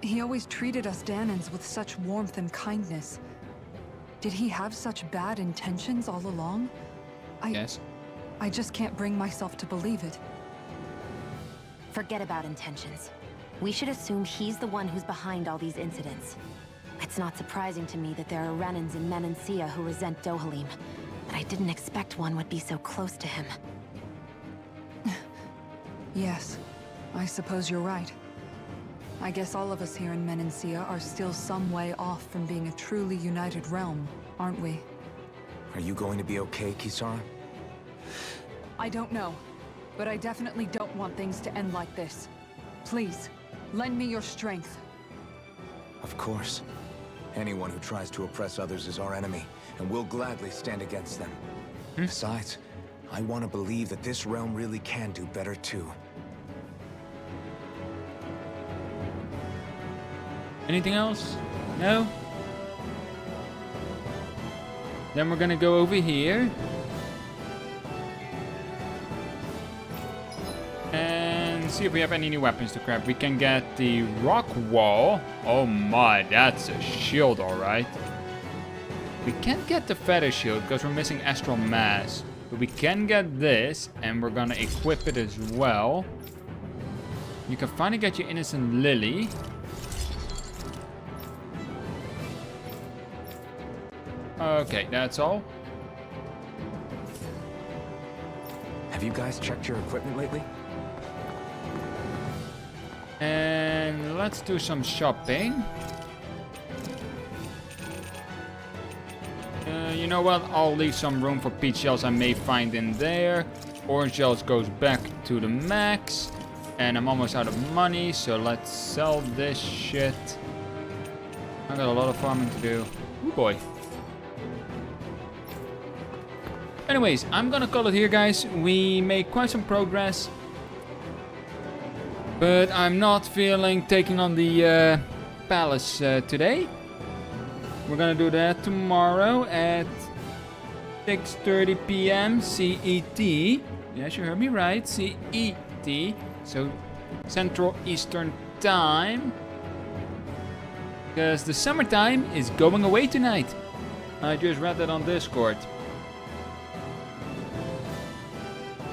He always treated us Danans with such warmth and kindness. Did he have such bad intentions all along? Yes. I just can't bring myself to believe it. Forget about intentions. We should assume he's the one who's behind all these incidents. It's not surprising to me that there are Renans in Menancia who resent Dohalim, but I didn't expect one would be so close to him. Yes, I suppose you're right. I guess all of us here in Menancia are still some way off from being a truly united realm, aren't we? Are you going to be okay, Kisara? I don't know, but I definitely don't want things to end like this. Please, lend me your strength. Of course. Anyone who tries to oppress others is our enemy, and we'll gladly stand against them. Besides, I want to believe that this realm really can do better too. Anything else? No? Then we're gonna go over here. And see if we have any new weapons to grab. We can get the rock wall. Oh my, that's a shield, alright. We can't get the feather shield because we're missing astral mass. But we can get this, and we're gonna equip it as well. You can finally get your innocent lily. Okay, that's all. Have you guys checked your equipment lately? And let's do some shopping. You know what? I'll leave some room for peach shells I may find in there. Orange shells goes back to the max. And I'm almost out of money, so let's sell this shit. I got a lot of farming to do. Oh boy. Anyways, I'm gonna call it here, guys. We made quite some progress. But I'm not feeling taking on the palace today. We're gonna do that tomorrow at 6:30 p.m. CET. Yes, you heard me right. CET. So Central Eastern Time. Because the summertime is going away tonight. I just read that on Discord.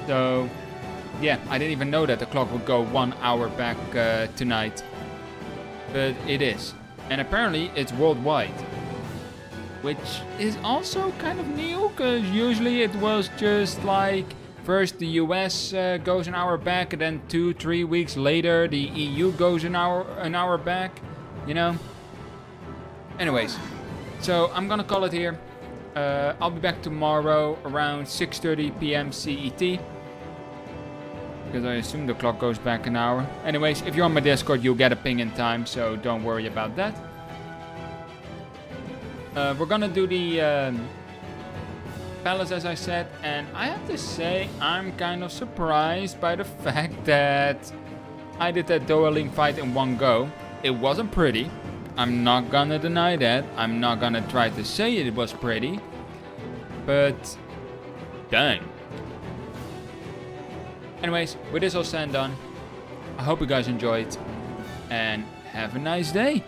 So, yeah, I didn't even know that the clock would go 1 hour back tonight. But it is. And apparently it's worldwide. Which is also kind of new, because usually it was just like, first the US goes an hour back, and then 2-3 weeks later the EU goes an hour back, you know? Anyways, so I'm gonna call it here. I'll be back tomorrow around 6:30 p.m. CET. Because I assume the clock goes back an hour. Anyways, if you're on my Discord, you'll get a ping in time, so don't worry about that. We're gonna do the palace, as I said, and I have to say, I'm kind of surprised by the fact that I did that Dohalim fight in one go. It wasn't pretty. I'm not gonna deny that. I'm not gonna try to say it was pretty. But, dang. Anyways, with this all said and done, I hope you guys enjoyed, and have a nice day.